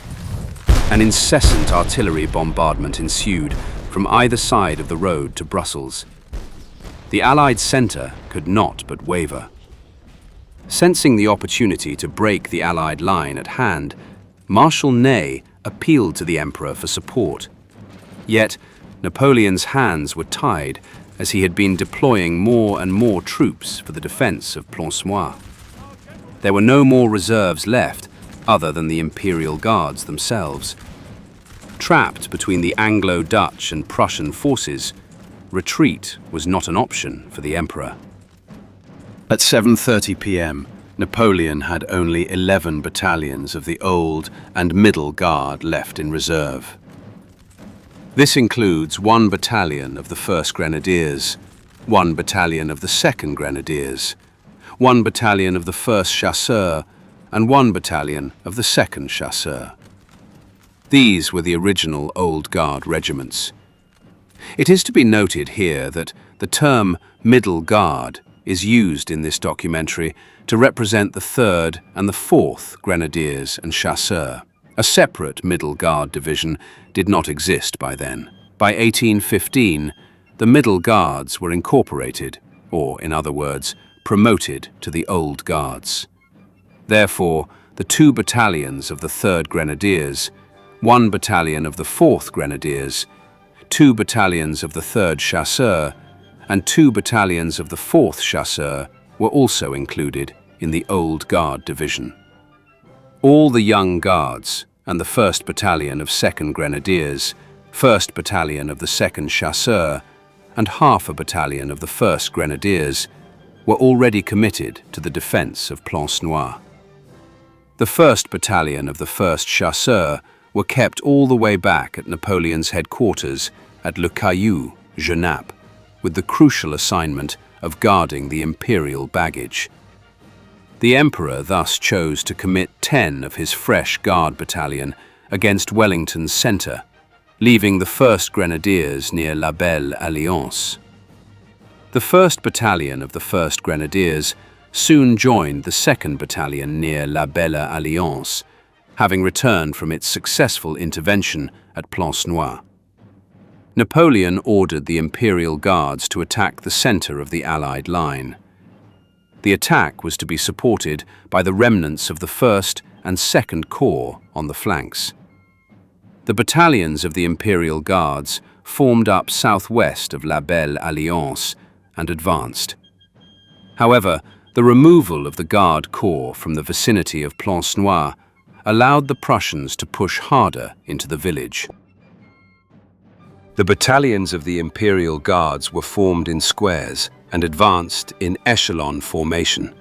An incessant artillery bombardment ensued from either side of the road to Brussels. The Allied centre could not but waver. Sensing the opportunity to break the Allied line at hand, Marshal Ney appealed to the Emperor for support. Yet, Napoleon's hands were tied as he had been deploying more and more troops for the defence of Plancenoit. There were no more reserves left other than the Imperial Guards themselves. Trapped between the Anglo-Dutch and Prussian forces, retreat was not an option for the Emperor. At 7:30 p.m., Napoleon had only 11 battalions of the Old and Middle Guard left in reserve. This includes 1 battalion of the 1st Grenadiers, 1 battalion of the 2nd Grenadiers, 1 battalion of the 1st Chasseurs, and 1 battalion of the 2nd Chasseurs. These were the original Old Guard regiments. It is to be noted here that the term Middle Guard is used in this documentary to represent the 3rd and the 4th Grenadiers and Chasseurs. A separate Middle Guard division did not exist by then. By 1815, the Middle Guards were incorporated, or in other words, promoted to the Old Guards. Therefore, the 2 battalions of the 3rd Grenadiers, 1 battalion of the 4th Grenadiers, 2 battalions of the 3rd Chasseurs, and 2 battalions of the 4th Chasseurs were also included in the Old Guard division. All the Young Guards and the 1st Battalion of 2nd Grenadiers, 1st Battalion of the 2nd Chasseurs, and half a battalion of the 1st Grenadiers were already committed to the defence of Plancenoit. The 1st Battalion of the 1st Chasseurs were kept all the way back at Napoleon's headquarters at Le Caillou, Genappe, with the crucial assignment of guarding the imperial baggage. The Emperor thus chose to commit 10 of his fresh Guard battalion against Wellington's centre, leaving the 1st Grenadiers near La Belle Alliance. The 1st Battalion of the 1st Grenadiers soon joined the 2nd Battalion near La Belle Alliance, having returned from its successful intervention at Plancenoit. Napoleon ordered the Imperial Guards to attack the centre of the Allied line. The attack was to be supported by the remnants of the 1st and 2nd Corps on the flanks. The battalions of the Imperial Guards formed up southwest of La Belle Alliance and advanced. However, the removal of the Guard Corps from the vicinity of Plancenoit allowed the Prussians to push harder into the village. The battalions of the Imperial Guards were formed in squares and advanced in echelon formation.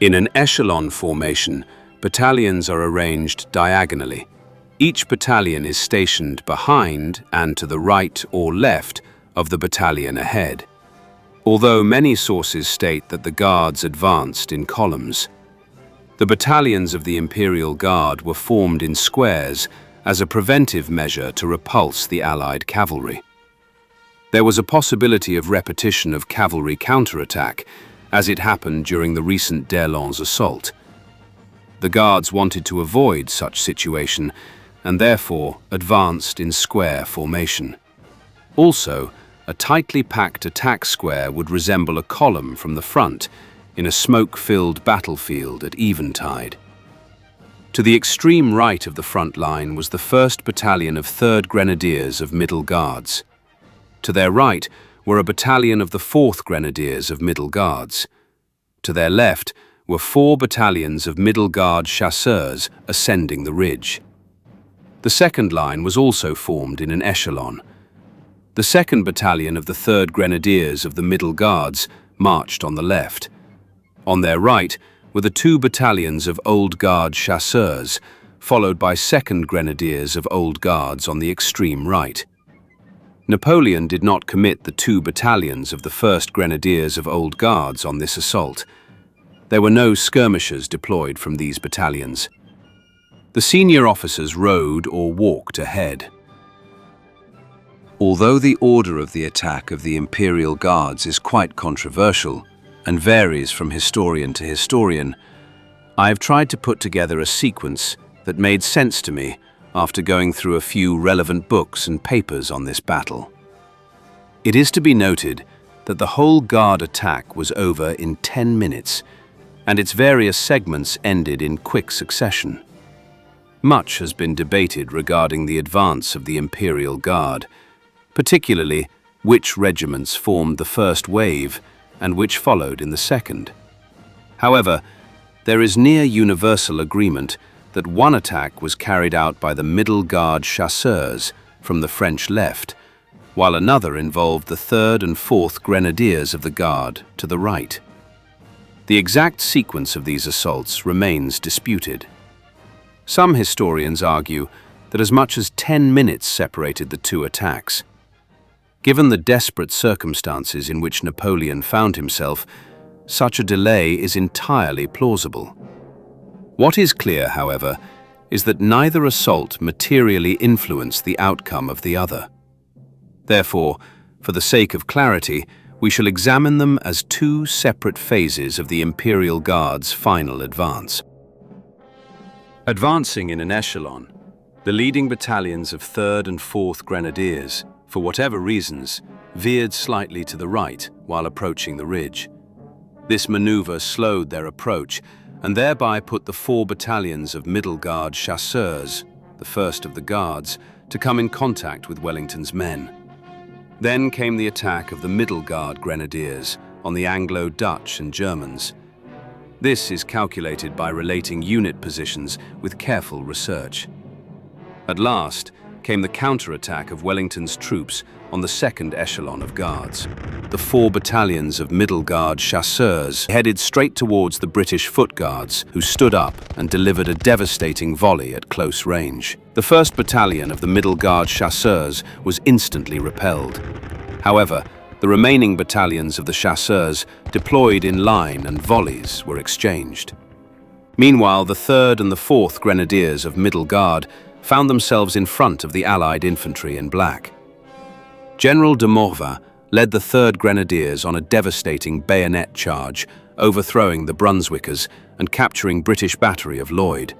In an echelon formation, battalions are arranged diagonally. Each battalion is stationed behind and to the right or left of the battalion ahead. Although many sources state that the Guards advanced in columns, the battalions of the Imperial Guard were formed in squares as a preventive measure to repulse the Allied cavalry. There was a possibility of repetition of cavalry counterattack, as it happened during the recent d'Erlon's assault. The Guards wanted to avoid such situation, and therefore advanced in square formation. Also, a tightly packed attack square would resemble a column from the front in a smoke-filled battlefield at eventide. To the extreme right of the front line was the 1st Battalion of 3rd Grenadiers of Middle Guards. To their right were a battalion of the 4th Grenadiers of Middle Guards. To their left were 4 battalions of Middle Guard chasseurs ascending the ridge. The second line was also formed in an echelon. The 2nd Battalion of the 3rd Grenadiers of the Middle Guards marched on the left. On their right were the 2 battalions of Old Guard chasseurs, followed by 2nd Grenadiers of Old Guards on the extreme right. Napoleon did not commit the 2 battalions of the 1st Grenadiers of Old Guards on this assault. There were no skirmishers deployed from these battalions. The senior officers rode or walked ahead. Although the order of the attack of the Imperial Guards is quite controversial and varies from historian to historian, I have tried to put together a sequence that made sense to me after going through a few relevant books and papers on this battle. It is to be noted that the whole Guard attack was over in 10 minutes, and its various segments ended in quick succession. Much has been debated regarding the advance of the Imperial Guard, particularly which regiments formed the first wave and which followed in the second. However, there is near universal agreement that one attack was carried out by the Middle Guard chasseurs from the French left, while another involved the 3rd and 4th Grenadiers of the Guard to the right. The exact sequence of these assaults remains disputed. Some historians argue that as much as 10 minutes separated the 2 attacks. Given the desperate circumstances in which Napoleon found himself, such a delay is entirely plausible. What is clear, however, is that neither assault materially influenced the outcome of the other. Therefore, for the sake of clarity, we shall examine them as 2 separate phases of the Imperial Guard's final advance. Advancing in an echelon, the leading battalions of 3rd and 4th Grenadiers, for whatever reasons, veered slightly to the right while approaching the ridge. This maneuver slowed their approach and thereby put the 4 battalions of Middle Guard chasseurs, the first of the Guards, to come in contact with Wellington's men. Then came the attack of the Middle Guard Grenadiers on the Anglo-Dutch and Germans. This is calculated by relating unit positions with careful research. At last came the counter-attack of Wellington's troops on the 2nd echelon of Guards. The 4 battalions of Middle Guard chasseurs headed straight towards the British Foot Guards, who stood up and delivered a devastating volley at close range. The 1st Battalion of the Middle Guard chasseurs was instantly repelled. However, the remaining battalions of the chasseurs deployed in line and volleys were exchanged. Meanwhile, the 3rd and the 4th Grenadiers of Middle Guard found themselves in front of the Allied infantry in black. General de Morvan led the 3rd Grenadiers on a devastating bayonet charge, overthrowing the Brunswickers and capturing British battery of Lloyd.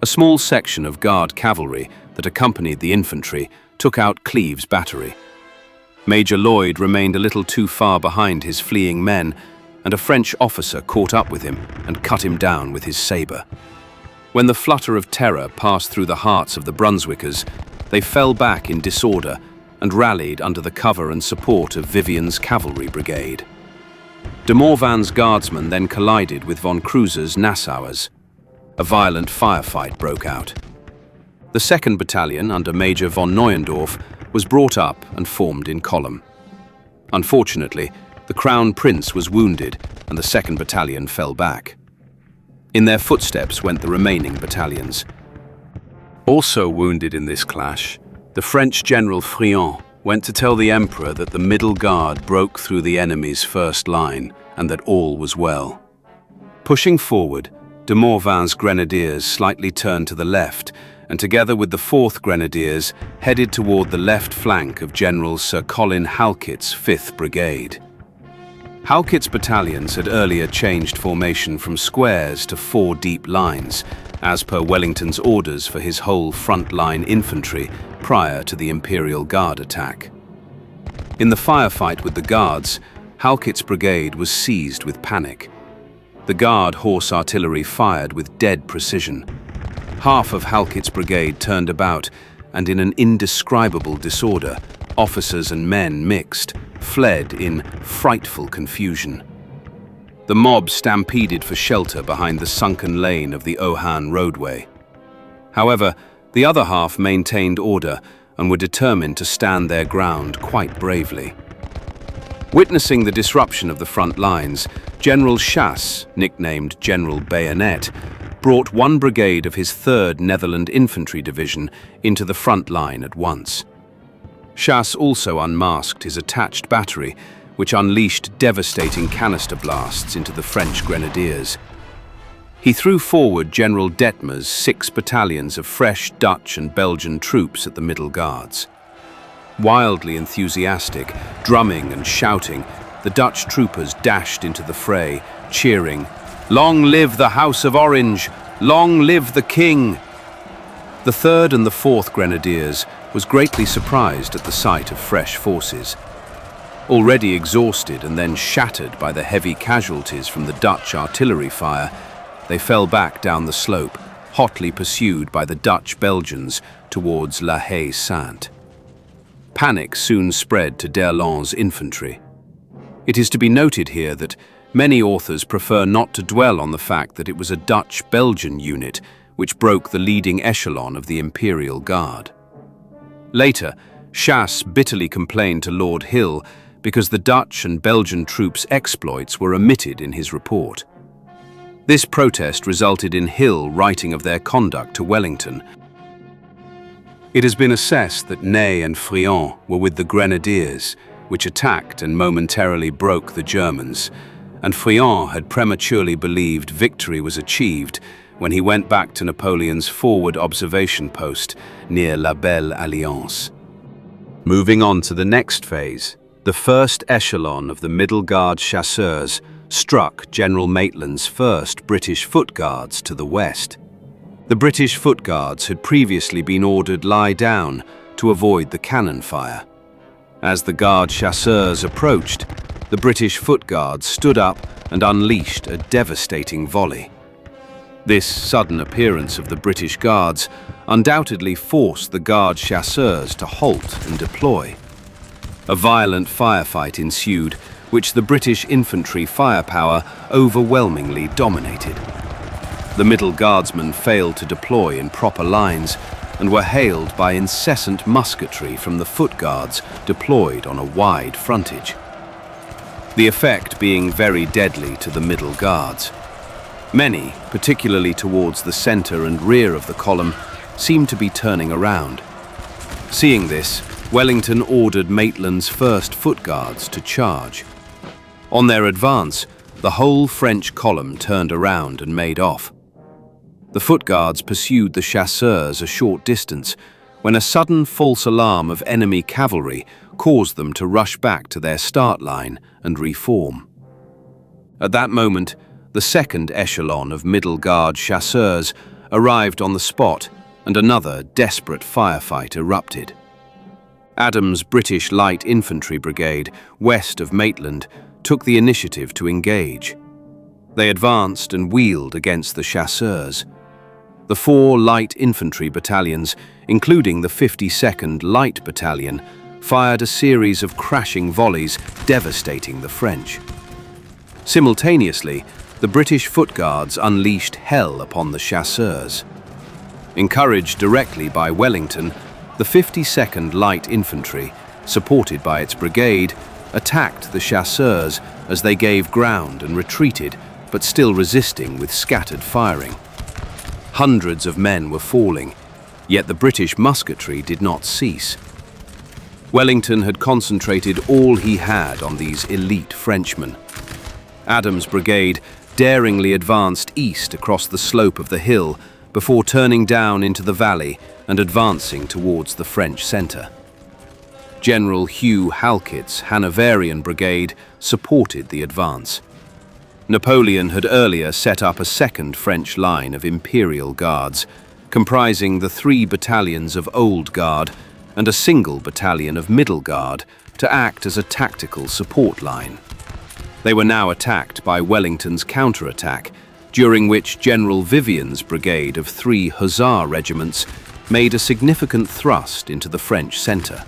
A small section of Guard cavalry that accompanied the infantry took out Cleves' battery. Major Lloyd remained a little too far behind his fleeing men, and a French officer caught up with him and cut him down with his sabre. When the flutter of terror passed through the hearts of the Brunswickers, they fell back in disorder and rallied under the cover and support of Vivian's cavalry brigade. De Morvan's guardsmen then collided with von Kreuser's Nassauers. A violent firefight broke out. The 2nd Battalion, under Major von Neuendorf, was brought up and formed in column. Unfortunately, the Crown Prince was wounded and the 2nd Battalion fell back. In their footsteps went the remaining battalions. Also wounded in this clash, the French General Friant went to tell the Emperor that the Middle Guard broke through the enemy's first line and that all was well. Pushing forward, de Morvan's Grenadiers slightly turned to the left and together with the 4th Grenadiers headed toward the left flank of General Sir Colin Halkett's 5th Brigade. Halkett's battalions had earlier changed formation from squares to 4 deep lines, as per Wellington's orders for his whole front-line infantry prior to the Imperial Guard attack. In the firefight with the Guards, Halkett's brigade was seized with panic. The Guard horse artillery fired with dead precision. Half of Halkett's brigade turned about, and in an indescribable disorder, officers and men mixed, fled in frightful confusion. The mob stampeded for shelter behind the sunken lane of the Ohan roadway. However, the other half maintained order and were determined to stand their ground quite bravely. Witnessing the disruption of the front lines, General Chasse, nicknamed General Bayonet, brought one brigade of his 3rd Netherland Infantry Division into the front line at once. Chasse also unmasked his attached battery, which unleashed devastating canister blasts into the French grenadiers. He threw forward General Detmer's 6 battalions of fresh Dutch and Belgian troops at the Middle Guards. Wildly enthusiastic, drumming and shouting, the Dutch troopers dashed into the fray, cheering, "Long live the House of Orange! Long live the King!" The 3rd and the 4th Grenadiers was greatly surprised at the sight of fresh forces. Already exhausted and then shattered by the heavy casualties from the Dutch artillery fire, they fell back down the slope, hotly pursued by the Dutch Belgians towards La Haye-Sainte. Panic soon spread to d'Erlon's infantry. It is to be noted here that many authors prefer not to dwell on the fact that it was a Dutch-Belgian unit which broke the leading echelon of the Imperial Guard. Later, Chasse bitterly complained to Lord Hill because the Dutch and Belgian troops' exploits were omitted in his report. This protest resulted in Hill writing of their conduct to Wellington. It has been assessed that Ney and Friant were with the Grenadiers, which attacked and momentarily broke the Germans, and Friant had prematurely believed victory was achieved when he went back to Napoleon's forward observation post near La Belle Alliance. Moving on to the next phase, the first echelon of the Middle Guard chasseurs struck General Maitland's 1st British Foot Guards to the west. The British Foot Guards had previously been ordered lie down to avoid the cannon fire. As the Guard chasseurs approached, the British Foot Guards stood up and unleashed a devastating volley. This sudden appearance of the British Guards undoubtedly forced the Guard chasseurs to halt and deploy. A violent firefight ensued, which the British infantry firepower overwhelmingly dominated. The Middle Guardsmen failed to deploy in proper lines and were hailed by incessant musketry from the Foot Guards deployed on a wide frontage, the effect being very deadly to the Middle Guards. Many, particularly towards the center and rear of the column, seemed to be turning around. Seeing this, Wellington ordered Maitland's 1st Foot Guards to charge. On their advance, the whole French column turned around and made off. The Foot Guards pursued the chasseurs a short distance when a sudden false alarm of enemy cavalry caused them to rush back to their start line and reform. At that moment, the 2nd echelon of Middle Guard chasseurs arrived on the spot and another desperate firefight erupted. Adams' British Light Infantry Brigade, west of Maitland, took the initiative to engage. They advanced and wheeled against the chasseurs. The 4 light infantry battalions, including the 52nd Light Battalion, fired a series of crashing volleys, devastating the French. Simultaneously, the British Foot Guards unleashed hell upon the chasseurs. Encouraged directly by Wellington, the 52nd Light Infantry, supported by its brigade, attacked the chasseurs as they gave ground and retreated, but still resisting with scattered firing. Hundreds of men were falling, yet the British musketry did not cease. Wellington had concentrated all he had on these elite Frenchmen. Adams' brigade daringly advanced east across the slope of the hill before turning down into the valley and advancing towards the French centre. General Hugh Halkett's Hanoverian Brigade supported the advance. Napoleon had earlier set up a second French line of Imperial Guards, comprising the 3 battalions of Old Guard and a single battalion of Middle Guard to act as a tactical support line. They were now attacked by Wellington's counterattack, during which General Vivian's brigade of 3 Hussar regiments made a significant thrust into the French centre.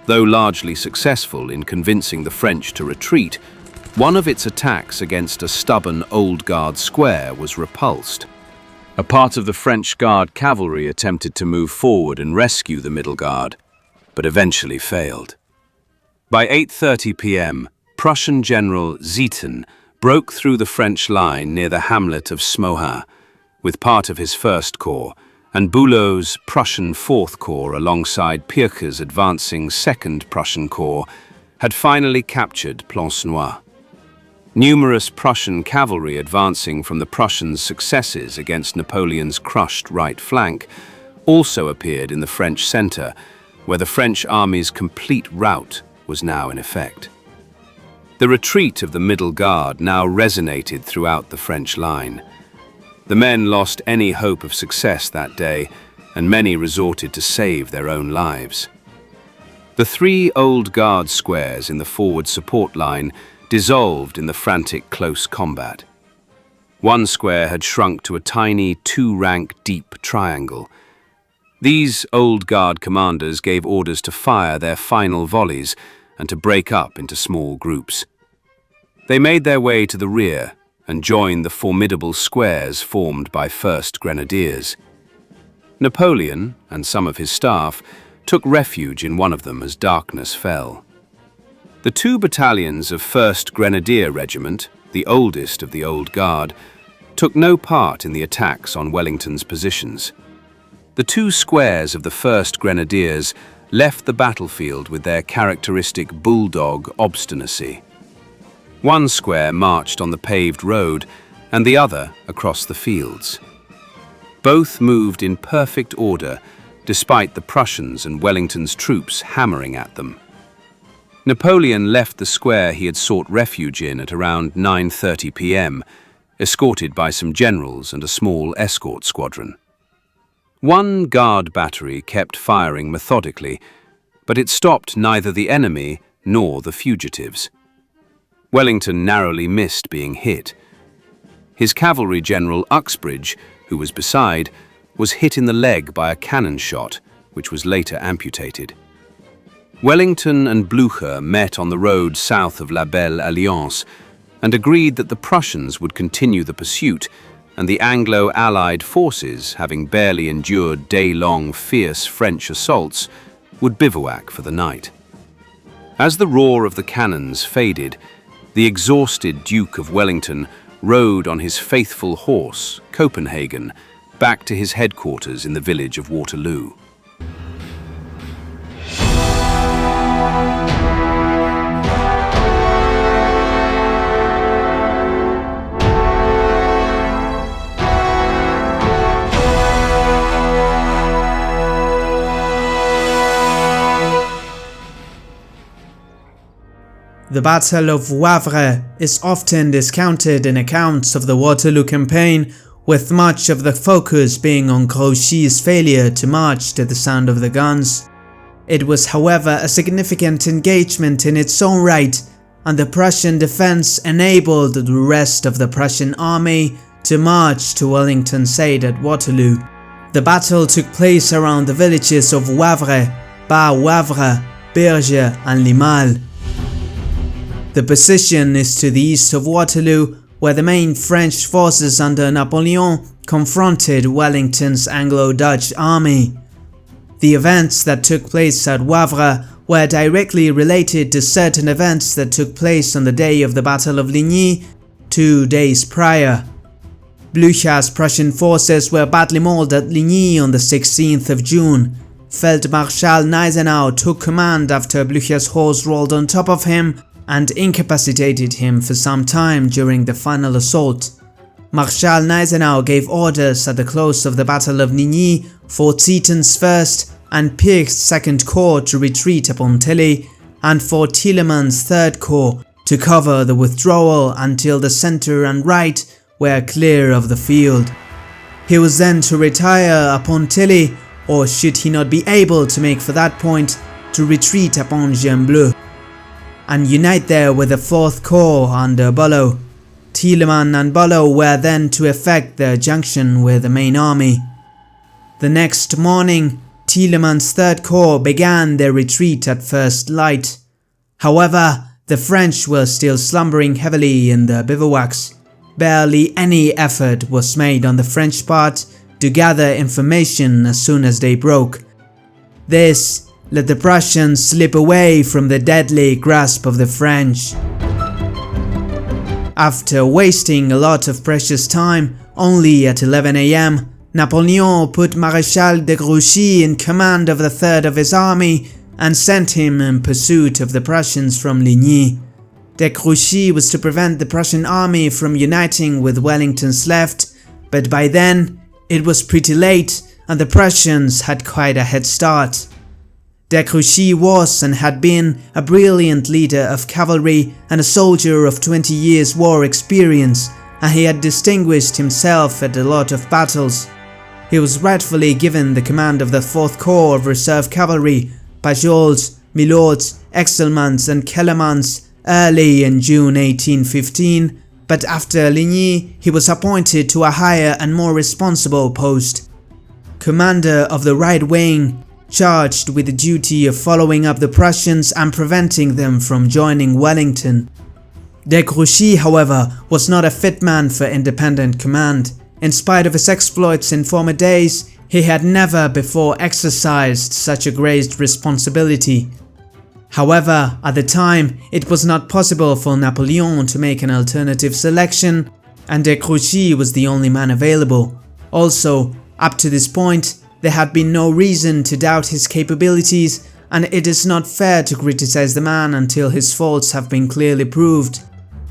Though largely successful in convincing the French to retreat, one of its attacks against a stubborn Old Guard square was repulsed. A part of the French Guard cavalry attempted to move forward and rescue the Middle Guard, but eventually failed. By 8:30 p.m., Prussian General Zieten broke through the French line near the hamlet of Smohain, with part of his 1st Corps, and Bülow's Prussian 4th Corps alongside Pirque's advancing 2nd Prussian Corps had finally captured Plancenoit. Numerous Prussian cavalry advancing from the Prussians' successes against Napoleon's crushed right flank also appeared in the French centre, where the French army's complete rout was now in effect. The retreat of the Middle Guard now resonated throughout the French line. The men lost any hope of success that day, and many resorted to save their own lives. The 3 Old Guard squares in the forward support line dissolved in the frantic close combat. One square had shrunk to a tiny 2-rank deep triangle. These Old Guard commanders gave orders to fire their final volleys and to break up into small groups. They made their way to the rear and joined the formidable squares formed by 1st Grenadiers. Napoleon and some of his staff took refuge in one of them as darkness fell. The 2 battalions of 1st Grenadier Regiment, the oldest of the Old Guard, took no part in the attacks on Wellington's positions. The 2 squares of the 1st Grenadiers left the battlefield with their characteristic bulldog obstinacy. One square marched on the paved road and the other across the fields. Both moved in perfect order, despite the Prussians and Wellington's troops hammering at them. Napoleon left the square he had sought refuge in at around 9:30 p.m., escorted by some generals and a small escort squadron. One guard battery kept firing methodically, but it stopped neither the enemy nor the fugitives. Wellington narrowly missed being hit. His cavalry general Uxbridge, who was beside, was hit in the leg by a cannon shot, which was later amputated. Wellington and Blücher met on the road south of La Belle Alliance and agreed that the Prussians would continue the pursuit, and the Anglo-Allied forces, having barely endured day-long fierce French assaults, would bivouac for the night. As the roar of the cannons faded, the exhausted Duke of Wellington rode on his faithful horse, Copenhagen, back to his headquarters in the village of Waterloo. The Battle of Wavre is often discounted in accounts of the Waterloo campaign, with much of the focus being on Grouchy's failure to march to the sound of the guns. It was, however, a significant engagement in its own right, and the Prussian defense enabled the rest of the Prussian army to march to Wellington's aid at Waterloo. The battle took place around the villages of Wavre, Bas-Wavre, Berge and Limal. The position is to the east of Waterloo, where the main French forces under Napoleon confronted Wellington's Anglo-Dutch army. The events that took place at Wavre were directly related to certain events that took place on the day of the Battle of Ligny 2 days prior. Blücher's Prussian forces were badly mauled at Ligny on the 16th of June. Feldmarschall Gneisenau took command after Blücher's horse rolled on top of him and incapacitated him for some time during the final assault. Marshal Gneisenau gave orders at the close of the Battle of Ligny for Zieten's 1st and Pirc's 2nd Corps to retreat upon Tilly, and for Tielemans' 3rd Corps to cover the withdrawal until the centre and right were clear of the field. He was then to retire upon Tilly, or should he not be able to make for that point, to retreat upon Gembloux, and unite there with the 4th Corps under Bulow. Tielemans and Bulow were then to effect their junction with the main army. The next morning, Tielemans' 3rd Corps began their retreat at first light. However, the French were still slumbering heavily in their bivouacs. Barely any effort was made on the French part to gather information as soon as day broke. This let the Prussians slip away from the deadly grasp of the French. After wasting a lot of precious time, only at 11 AM, Napoleon put Maréchal de Grouchy in command of the 3rd of his army and sent him in pursuit of the Prussians from Ligny. De Grouchy was to prevent the Prussian army from uniting with Wellington's left, but by then it was pretty late and the Prussians had quite a head start. De Grouchy was and had been a brilliant leader of cavalry and a soldier of 20 years war experience, and he had distinguished himself at a lot of battles. He was rightfully given the command of the 4th Corps of Reserve Cavalry by Pajols, Milords, Exelmans and Kellermans early in June 1815, but after Ligny he was appointed to a higher and more responsible post. Commander of the right wing, charged with the duty of following up the Prussians and preventing them from joining Wellington. De Grouchy, however, was not a fit man for independent command. In spite of his exploits in former days, he had never before exercised such a great responsibility. However, at the time, it was not possible for Napoleon to make an alternative selection, and de Grouchy was the only man available. Also, up to this point, there had been no reason to doubt his capabilities, and it is not fair to criticize the man until his faults have been clearly proved.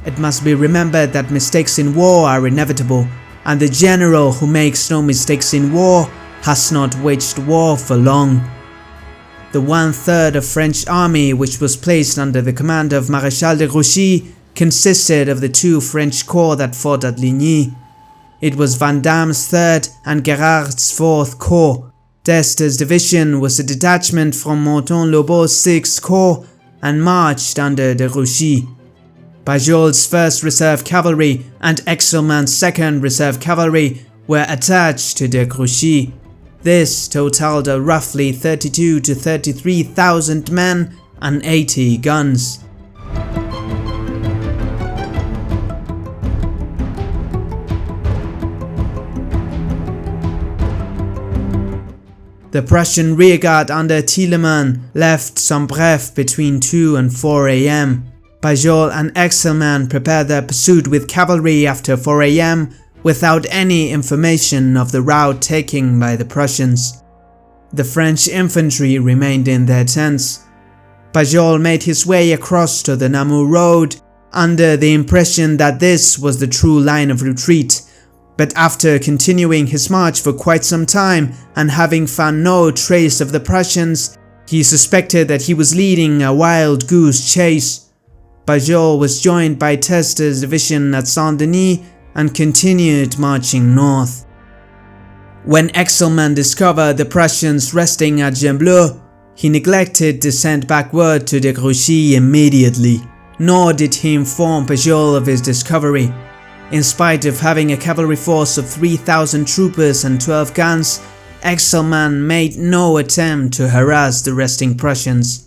It must be remembered that mistakes in war are inevitable, and the general who makes no mistakes in war has not waged war for long. The 1/3 of French army which was placed under the command of Maréchal de Grouchy consisted of the 2 French corps that fought at Ligny. It was Vandame's 3rd and Gérard's 4th Corps. D'Este's division was a detachment from Monton-Lobau's 6th Corps and marched under de Grouchy. Pajols' 1st Reserve Cavalry and Exelmans' 2nd Reserve Cavalry were attached to de Grouchy. This totaled roughly 32,000 to 33,000 men and 80 guns. The Prussian rearguard under Tielemans left Saint-Bref between 2 and 4 AM. Pajols and Exelmans prepared their pursuit with cavalry after 4 AM without any information of the route taken by the Prussians. The French infantry remained in their tents. Pajols made his way across to the Namur road under the impression that this was the true line of retreat, but after continuing his march for quite some time and having found no trace of the Prussians, he suspected that he was leading a wild goose chase. Pajols was joined by D'Este's division at Saint-Denis and continued marching north. When Exelmans discovered the Prussians resting at Gembloux, he neglected to send back word to de Grouchy immediately, nor did he inform Pajols of his discovery. In spite of having a cavalry force of 3,000 troopers and 12 guns, Exelmans made no attempt to harass the resting Prussians.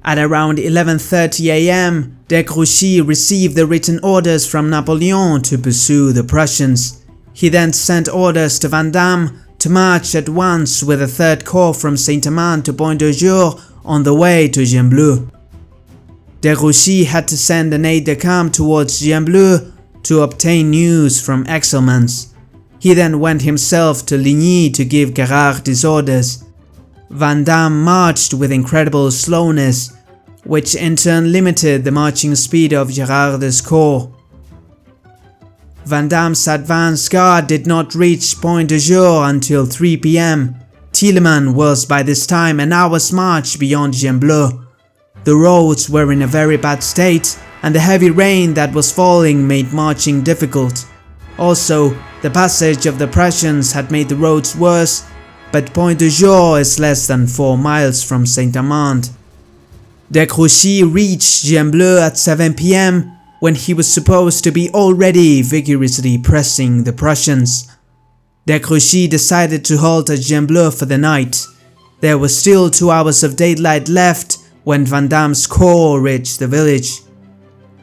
At around 11:30 AM, de Grouchy received the written orders from Napoleon to pursue the Prussians. He then sent orders to Vandamme to march at once with the 3rd Corps from Saint-Amand to Point-de-Jour on the way to Gembloux. De Grouchy had to send an aide-de-camp towards Gembloux to obtain news from Exelmans. He then went himself to Ligny to give Gérard his orders. Vandamme marched with incredible slowness, which in turn limited the marching speed of Gérard's corps. Vandamme's advance guard did not reach Point-de-Jour until 3 PM. Tilleman was by this time an hour's march beyond Gembloux. The roads were in a very bad state, and the heavy rain that was falling made marching difficult. Also, the passage of the Prussians had made the roads worse, but Point-de-Jour is less than 4 miles from Saint-Amand. De Grouchy reached Gembloux at 7 p.m. when he was supposed to be already vigorously pressing the Prussians. De Grouchy decided to halt at Gembloux for the night. There was still 2 hours of daylight left when Vandame's corps reached the village.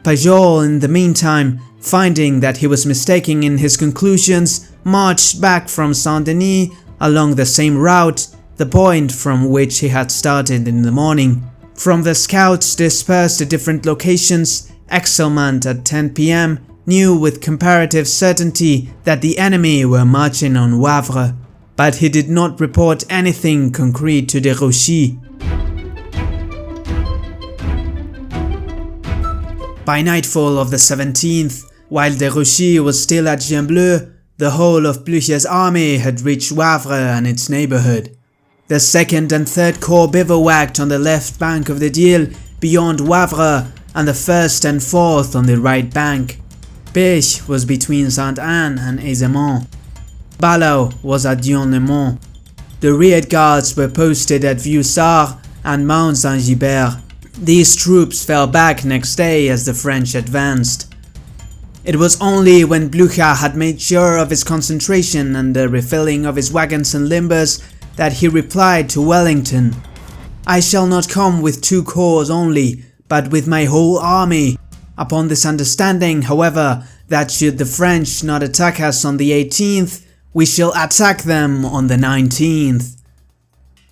Pajol, in the meantime, finding that he was mistaken in his conclusions, marched back from Saint-Denis along the same route, the point from which he had started in the morning. From the scouts dispersed to different locations, Exile at 10 p.m. knew with comparative certainty that the enemy were marching on Wavre, but he did not report anything concrete to de Grouchy. By nightfall of the 17th, while de Grouchy was still at Gembloux, the whole of Blücher's army had reached Wavre and its neighborhood. The 2nd and 3rd Corps bivouacked on the left bank of the Dyle beyond Wavre, and the 1st and 4th on the right bank. Pech was between Sainte-Anne and Aisemont. Ballot was at Dion-le-Mont. The rear guards were posted at Vieux-Sart and Mount Saint-Gilbert. These troops fell back next day as the French advanced. It was only when Blücher had made sure of his concentration and the refilling of his wagons and limbers that he replied to Wellington, "I shall not come with 2 corps only, but with my whole army," upon this understanding, however, that should the French not attack us on the 18th, we shall attack them on the 19th.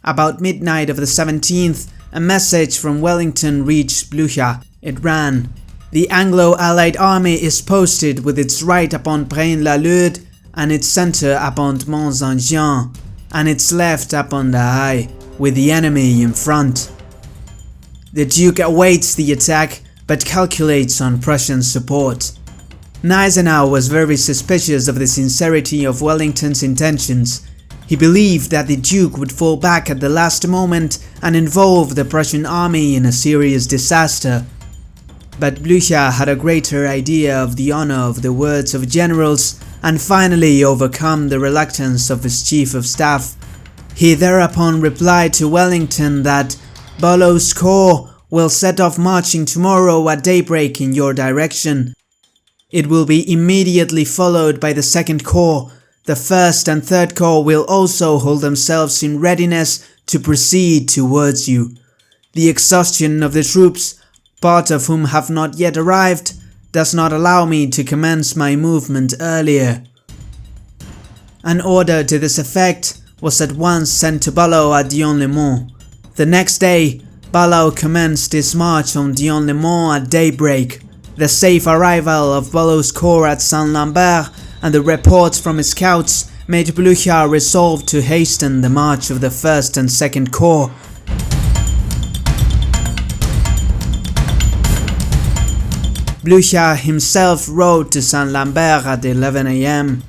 About midnight of the 17th, a message from Wellington reached Blücher. It ran, "The Anglo-Allied army is posted with its right upon Braine-l'Alleud and its center upon Mont-Saint-Jean, and its left upon the Haye, with the enemy in front." The Duke awaits the attack, but calculates on Prussian support. Gneisenau was very suspicious of the sincerity of Wellington's intentions. He believed that the Duke would fall back at the last moment and involve the Prussian army in a serious disaster. But Blücher had a greater idea of the honor of the words of generals and finally overcome the reluctance of his chief of staff. He thereupon replied to Wellington that Ballot's corps will set off marching tomorrow at daybreak in your direction. It will be immediately followed by the 2nd Corps. The 1st and 3rd Corps will also hold themselves in readiness to proceed towards you. The exhaustion of the troops, part of whom have not yet arrived, does not allow me to commence my movement earlier. An order to this effect was at once sent to Ballot at Dion-le-Mont. The next day, Ballot commenced his march on Dion-le-Mont at daybreak. The safe arrival of Ballot's corps at Saint-Lambert and the reports from his scouts made Blücher resolve to hasten the march of the 1st and 2nd Corps. Blücher himself rode to Saint-Lambert at 11 a.m.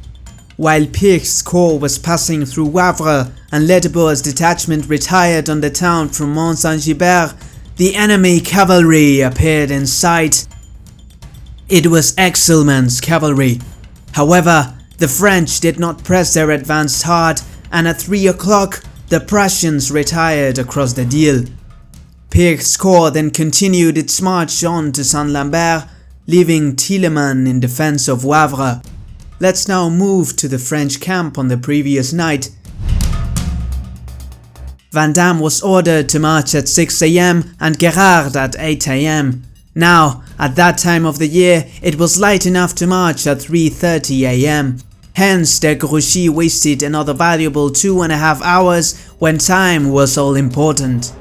While Pirch's corps was passing through Wavre and Ledebour's detachment retired on the town from Mont Saint-Gilbert, the enemy cavalry appeared in sight. It was Exilman's cavalry. However, the French did not press their advance hard, and at 3 o'clock the Prussians retired across the Dyle. Pirch's corps then continued its march on to Saint-Lambert, leaving Tilleman in defense of Wavre. Let's now move to the French camp on the previous night. Vandamme was ordered to march at 6 a.m. and Gerard at 8 a.m. Now, at that time of the year, it was light enough to march at 3:30 a.m. Hence, de Grouchy wasted another valuable 2.5 hours when time was all important.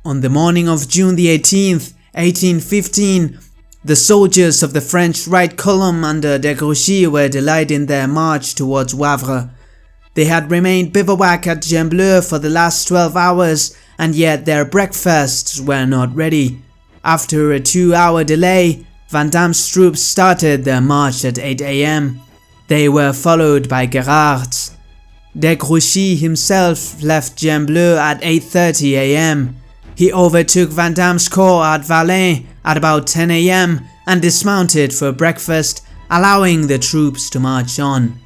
On the morning of June the 18th, 1815, the soldiers of the French right column under de Grouchy were delayed in their march towards Wavre. They had remained bivouac at Gembloux for the last 12 hours, and yet their breakfasts were not ready. After a 2-hour delay, Vandamme's troops started their march at 8 a.m. They were followed by Gerard's. de Grouchy himself left Gembloux at 8:30 am. He overtook Vandam's corps at Valais at about 10 am and dismounted for breakfast, allowing the troops to march on.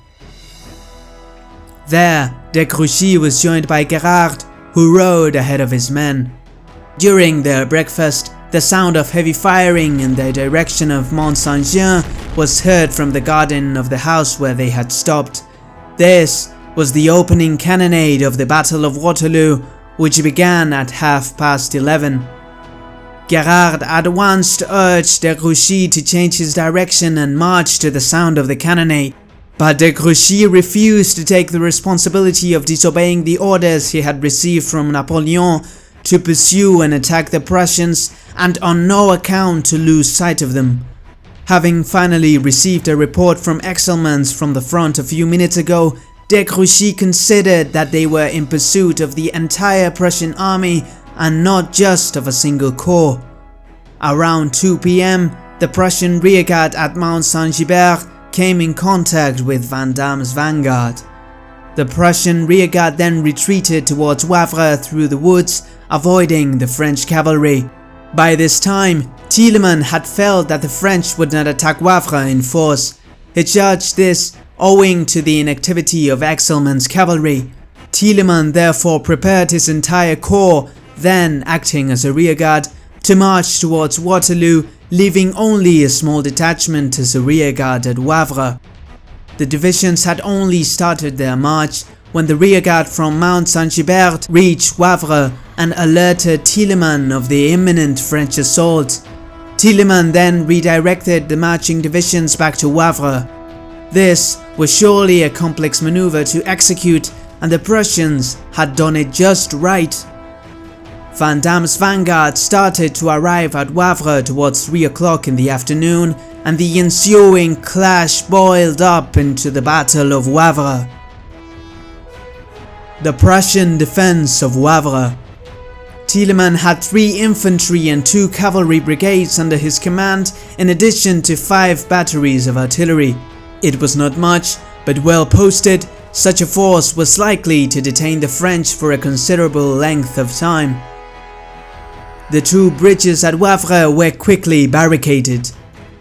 There, de Grouchy was joined by Gerard, who rode ahead of his men. During their breakfast, the sound of heavy firing in the direction of Mont Saint-Jean was heard from the garden of the house where they had stopped. This was the opening cannonade of the Battle of Waterloo, which began at 11:30. Gerard at once urged de Grouchy to change his direction and march to the sound of the cannonade, but de Grouchy refused to take the responsibility of disobeying the orders he had received from Napoleon to pursue and attack the Prussians and on no account to lose sight of them. Having finally received a report from Exile from the front a few minutes ago, de Grouchy considered that they were in pursuit of the entire Prussian army and not just of a single corps. Around 2 p.m, the Prussian rearguard at Mount Saint-Gilbert came in contact with Vandam's vanguard. The Prussian rearguard then retreated towards Wavre through the woods, avoiding the French cavalry. By this time, Thielemann had felt that the French would not attack Wavre in force. He judged this owing to the inactivity of Exilman's cavalry. Thielemann therefore prepared his entire corps, then acting as a rearguard, to march towards Waterloo, leaving only a small detachment as a rearguard at Wavre. The divisions had only started their march when the rearguard from Mount Saint-Gilbert reached Wavre and alerted Thielemann of the imminent French assault. Thielemann then redirected the marching divisions back to Wavre. This was surely a complex maneuver to execute, and the Prussians had done it just right. Vandam's vanguard started to arrive at Wavre towards 3 o'clock in the afternoon, and the ensuing clash boiled up into the Battle of Wavre. The Prussian defense of Wavre. Thielemann had 3 infantry and 2 cavalry brigades under his command, in addition to 5 batteries of artillery. It was not much, but well posted. Such a force was likely to detain the French for a considerable length of time. The 2 bridges at Wavre were quickly barricaded.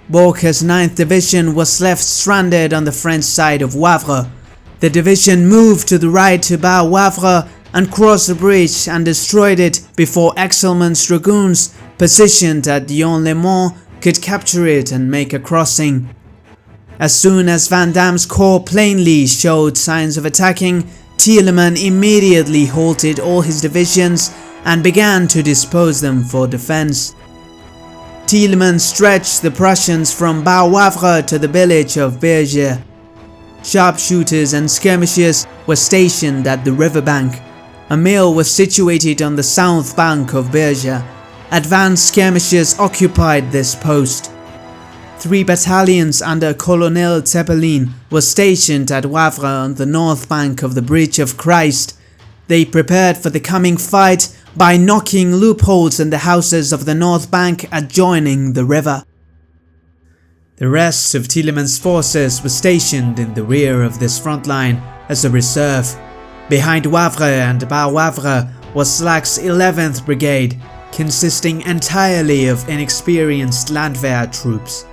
Bourke's 9th Division was left stranded on the French side of Wavre. The division moved to the right to Bar Wavre and crossed the bridge and destroyed it before Exilman's dragoons, positioned at Dion-le-Mont, could capture it and make a crossing. As soon as Vandam's corps plainly showed signs of attacking, Thielemann immediately halted all his divisions and began to dispose them for defense. Thielemann stretched the Prussians from Bar Wavre to the village of Berger. Sharpshooters and skirmishers were stationed at the riverbank. A mill was situated on the south bank of Berger. Advanced skirmishers occupied this post. 3 battalions under Colonel Zeppelin were stationed at Wavre on the north bank of the Bridge of Christ. They prepared for the coming fight by knocking loopholes in the houses of the north bank adjoining the river. The rest of Thielemann's forces were stationed in the rear of this front line as a reserve. Behind Wavre and Bar Wavre was Slac's 11th Brigade, consisting entirely of inexperienced landwehr troops.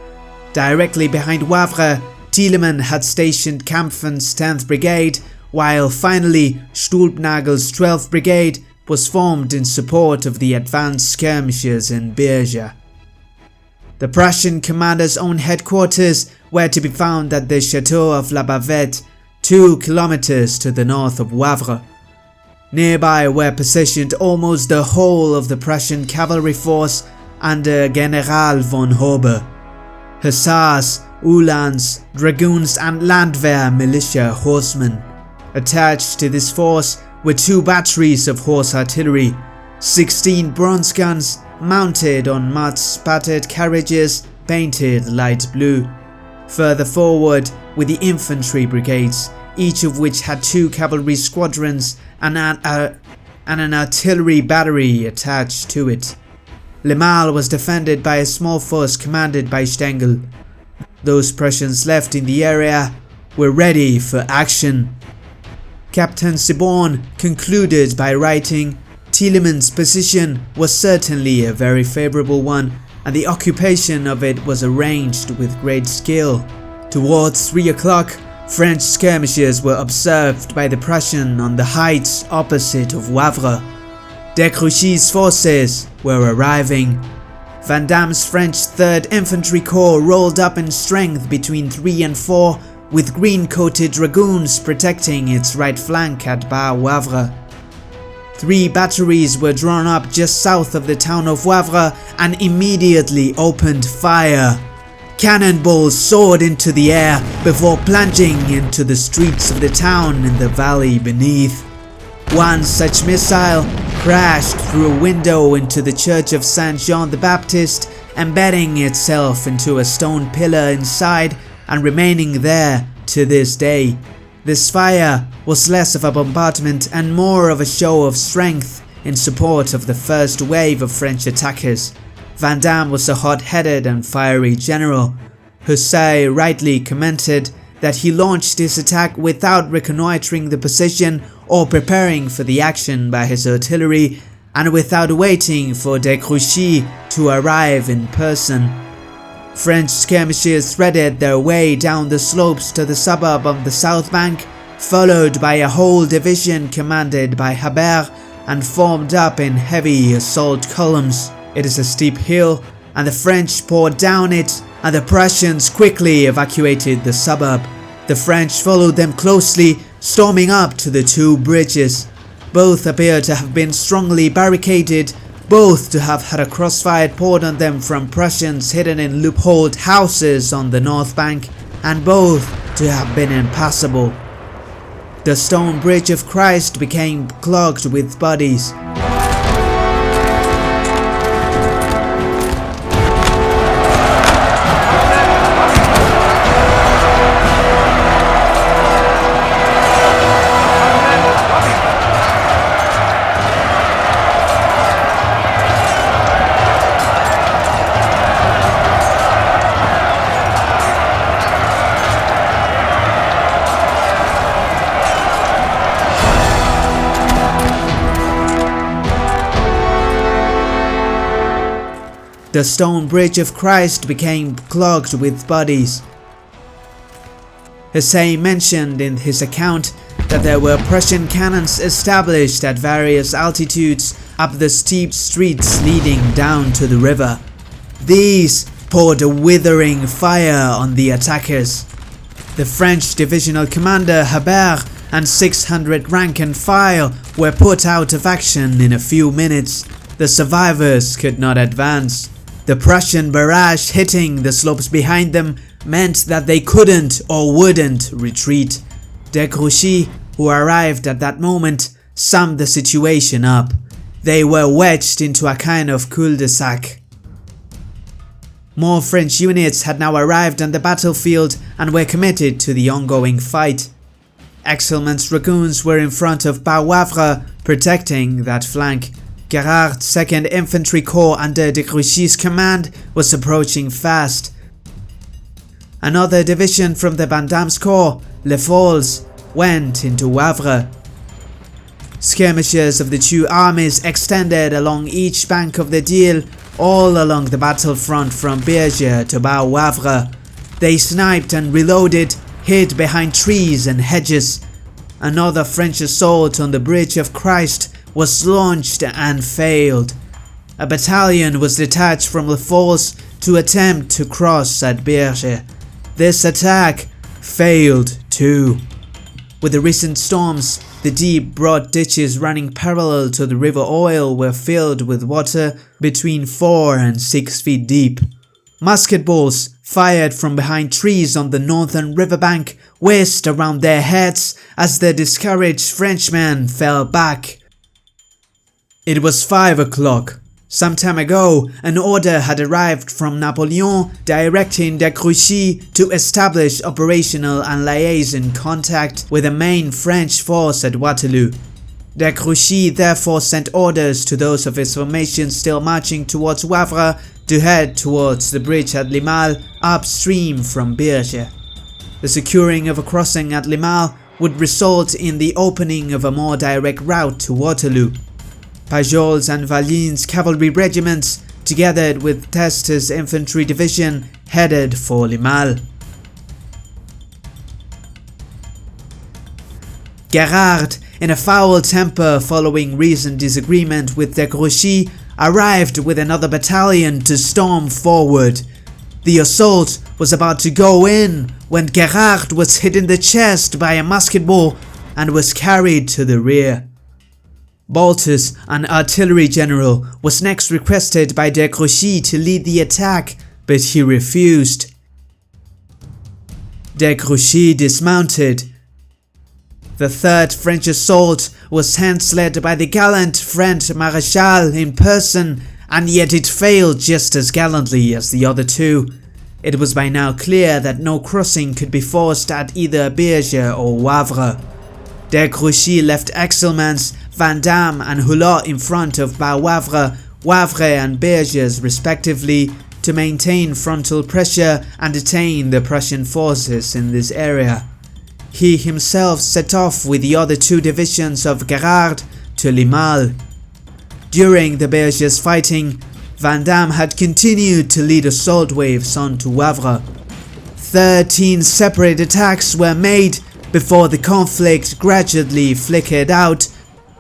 Directly behind Wavre, Thielemann had stationed Kampfen's 10th Brigade, while finally Stulpnagel's 12th Brigade was formed in support of the advanced skirmishers in Berger. The Prussian commander's own headquarters were to be found at the Chateau of La Bavette, 2 kilometers to the north of Wavre. Nearby were positioned almost the whole of the Prussian cavalry force under General von Hobe. Hussars, Uhlans, dragoons and landwehr militia horsemen. Attached to this force were 2 batteries of horse artillery, 16 bronze guns mounted on mud-spattered carriages painted light blue. Further forward were the infantry brigades, each of which had 2 cavalry squadrons and an artillery battery attached to it. Le Male was defended by a small force commanded by Stengel. Those Prussians left in the area were ready for action. Captain Siborn concluded by writing, "Tielemans' position was certainly a very favorable one, and the occupation of it was arranged with great skill. Towards 3 o'clock, French skirmishers were observed by the Prussian on the heights opposite of Wavre. De Grouchy's forces were arriving. Vandam's French 3rd Infantry Corps rolled up in strength between 3 and 4, with green-coated dragoons protecting its right flank at Wavre. 3 batteries were drawn up just south of the town of Wavre and immediately opened fire. Cannonballs soared into the air before plunging into the streets of the town in the valley beneath. One such missile crashed through a window into the church of Saint Jean the Baptist, embedding itself into a stone pillar inside and remaining there to this day. This fire was less of a bombardment and more of a show of strength in support of the first wave of French attackers. Vandamme was a hot-headed and fiery general. Hussey rightly commented that he launched his attack without reconnoitering the position or preparing for the action by his artillery, and without waiting for de Grouchy to arrive in person. French skirmishers threaded their way down the slopes to the suburb on the south bank, followed by a whole division commanded by Habert and formed up in heavy assault columns. It is a steep hill, and the French poured down it, and the Prussians quickly evacuated the suburb. The French followed them closely, storming up to the 2 bridges. Both appear to have been strongly barricaded, both to have had a crossfire poured on them from Prussians hidden in loopholed houses on the north bank, and both to have been impassable. The stone bridge of Christ became clogged with bodies. The stone bridge of Christ became clogged with bodies. Hussey mentioned in his account that there were Prussian cannons established at various altitudes up the steep streets leading down to the river. These poured a withering fire on the attackers. The French divisional commander Habert and 600 rank and file were put out of action in a few minutes. The survivors could not advance. The Prussian barrage hitting the slopes behind them meant that they couldn't or wouldn't retreat. De Grouchy, who arrived at that moment, summed the situation up. They were wedged into a kind of cul-de-sac. More French units had now arrived on the battlefield and were committed to the ongoing fight. Excellement's dragoons were in front of Wavre, protecting that flank. Gerard's 2nd Infantry Corps under de Grouchy's command was approaching fast. Another division from the Vandam's Corps, Le Fols, went into Wavre. Skirmishers of the 2 armies extended along each bank of the Dyle, all along the battlefront from Berger to Wavre. They sniped and reloaded, hid behind trees and hedges. Another French assault on the Bridge of Christ was launched and failed. A battalion was detached from Le Fols to attempt to cross at Berger. This attack failed too. With the recent storms, the deep, broad ditches running parallel to the River Oil were filled with water between 4 and 6 feet deep. Musket balls fired from behind trees on the northern riverbank whizzed around their heads as the discouraged Frenchmen fell back. It was 5 o'clock. Some time ago, an order had arrived from Napoleon directing de Grouchy to establish operational and liaison contact with the main French force at Waterloo. De Grouchy therefore sent orders to those of his formation still marching towards Wavre to head towards the bridge at Limal upstream from Berger. The securing of a crossing at Limal would result in the opening of a more direct route to Waterloo. Pajol's and Valligny's cavalry regiments, together with Tester's infantry division, headed for Limahl. Gerard, in a foul temper following recent disagreement with de Grouchy, arrived with another battalion to storm forward. The assault was about to go in when Gerard was hit in the chest by a musket ball and was carried to the rear. Baltus, an artillery general, was next requested by de Grouchy to lead the attack, but he refused. De Grouchy dismounted. The third French assault was hence led by the gallant French Maréchal in person, and yet it failed just as gallantly as the other two. It was by now clear that no crossing could be forced at either Berge or Wavre. De Grouchy left Exelmans, Vandamme and Hulot in front of Wavre and Berges respectively, to maintain frontal pressure and detain the Prussian forces in this area. He himself set off with the other two divisions of Gerard to Limahl. During the Berges fighting, Vandamme had continued to lead assault waves onto Wavre. 13 separate attacks were made before the conflict gradually flickered out.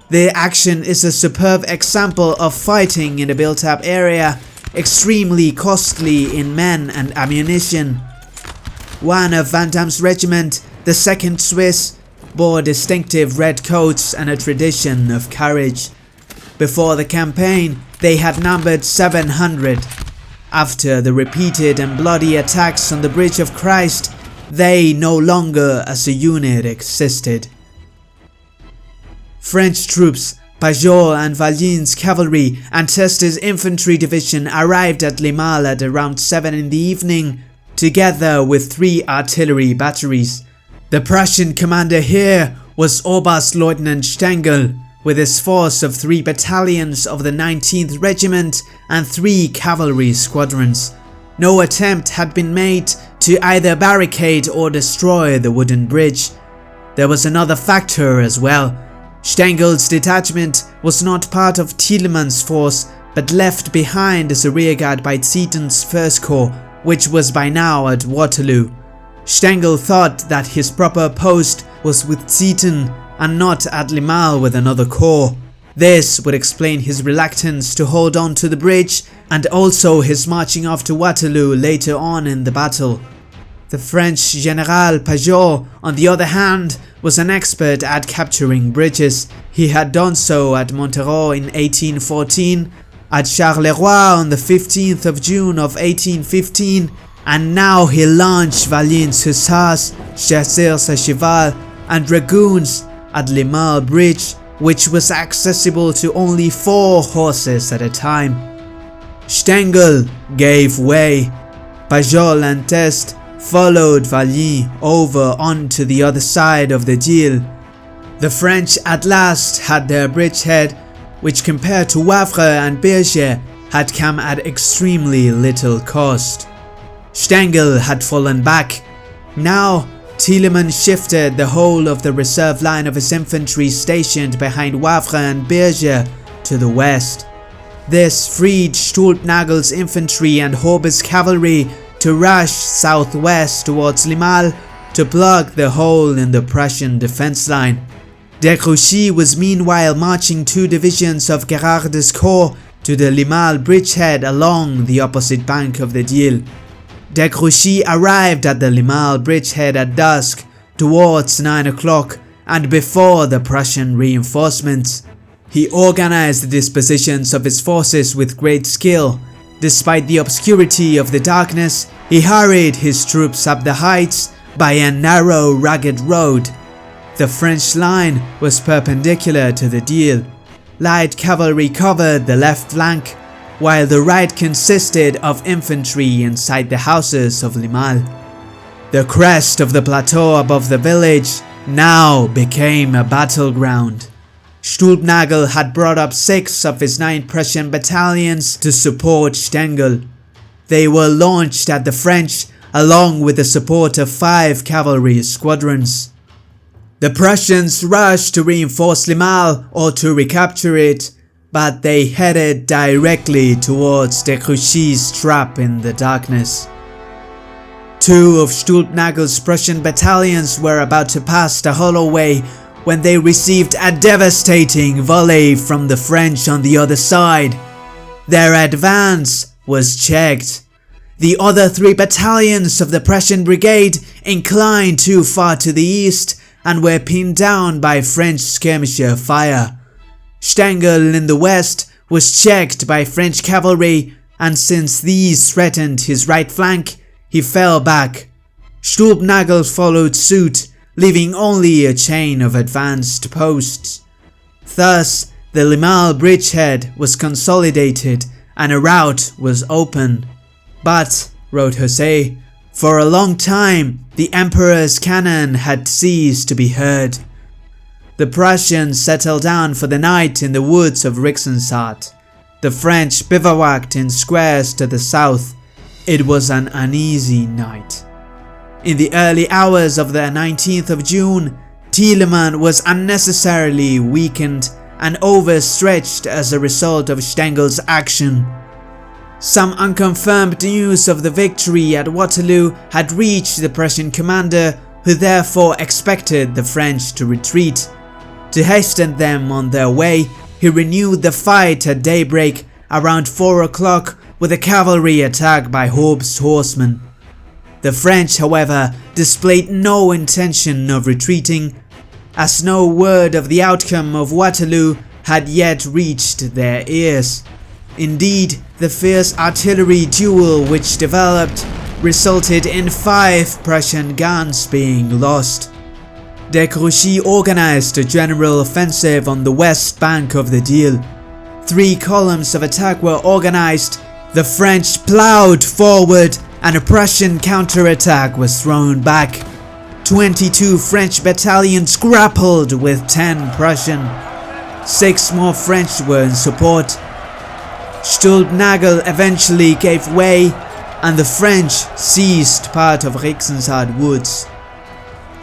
The action is a superb example of fighting in a built-up area, extremely costly in men and ammunition. One of Vandamme's regiment, the 2nd Swiss, bore distinctive red coats and a tradition of courage. Before the campaign, they had numbered 700. After the repeated and bloody attacks on the Bridge of Christ, they no longer as a unit existed. French troops, Pajol and Valligny's cavalry and Tester's infantry division arrived at Limahl at around 7 in the evening, together with 3 artillery batteries. The Prussian commander here was Oberstleutnant Stengel, with his force of 3 battalions of the 19th Regiment and 3 cavalry squadrons. No attempt had been made to either barricade or destroy the wooden bridge. There was another factor as well. Stengel's detachment was not part of Thieleman's force, but left behind as a rearguard by Zieten's 1st Corps, which was by now at Waterloo. Stengel thought that his proper post was with Zieten and not at Limahl with another corps. This would explain his reluctance to hold on to the bridge and also his marching off to Waterloo later on in the battle. The French General Pajot, on the other hand, was an expert at capturing bridges. He had done so at Montereau in 1814, at Charleroi on the 15th of June of 1815, and now he launched Valligny's hussars, chasseurs à cheval, and dragoons at Limahl Bridge, which was accessible to only 4 horses at a time. Stengel gave way. Pajol and Teste followed Valligny over onto the other side of the Dyle. The French at last had their bridgehead, which compared to Wavre and Berge had come at extremely little cost. Stengel had fallen back. Now Thielemann shifted the whole of the reserve line of his infantry stationed behind Wavre and Berge to the west. This freed Stulpnagel's infantry and Horbe's cavalry to rush southwest towards Limahl to plug the hole in the Prussian defense line. De Grouchy was meanwhile marching 2 divisions of Gerard's corps to the Limahl bridgehead along the opposite bank of the Dyle. De Grouchy arrived at the Limahl bridgehead at dusk, towards 9 o'clock, and before the Prussian reinforcements. He organized the dispositions of his forces with great skill. Despite the obscurity of the darkness, he hurried his troops up the heights by a narrow, rugged road. The French line was perpendicular to the Dyle. Light cavalry covered the left flank, while the right consisted of infantry inside the houses of Limahl. The crest of the plateau above the village now became a battleground. Stulpnagel had brought up 6 of his 9 Prussian battalions to support Stengel. They were launched at the French along with the support of 5 cavalry squadrons. The Prussians rushed to reinforce Limahl or to recapture it, but they headed directly towards de Grouchy's trap in the darkness. Two of Stulpnagel's Prussian battalions were about to pass the holloway when they received a devastating volley from the French on the other side. Their advance was checked. The other three battalions of the Prussian brigade inclined too far to the east and were pinned down by French skirmisher fire. Stengel in the west was checked by French cavalry, and since these threatened his right flank, he fell back. Stulpnagel followed suit, leaving only a chain of advanced posts. Thus, the Limahl bridgehead was consolidated and a route was opened. But, wrote José, for a long time the Emperor's cannon had ceased to be heard. The Prussians settled down for the night in the woods of Rixensart. The French bivouacked in squares to the south. It was an uneasy night. In the early hours of the 19th of June, Thielemann was unnecessarily weakened and overstretched as a result of Stengel's action. Some unconfirmed news of the victory at Waterloo had reached the Prussian commander, who therefore expected the French to retreat. To hasten them on their way, he renewed the fight at daybreak around 4 o'clock with a cavalry attack by Hobbes' horsemen. The French, however, displayed no intention of retreating, as no word of the outcome of Waterloo had yet reached their ears. Indeed, the fierce artillery duel which developed resulted in 5 Prussian guns being lost. De Grouchy organized a general offensive on the west bank of the Dyle. 3 columns of attack were organized. The French plowed forward and a Prussian counterattack was thrown back. 22 French battalions grappled with 10 Prussian. 6 more French were in support. Stulpnagel eventually gave way and the French seized part of Rixensart woods.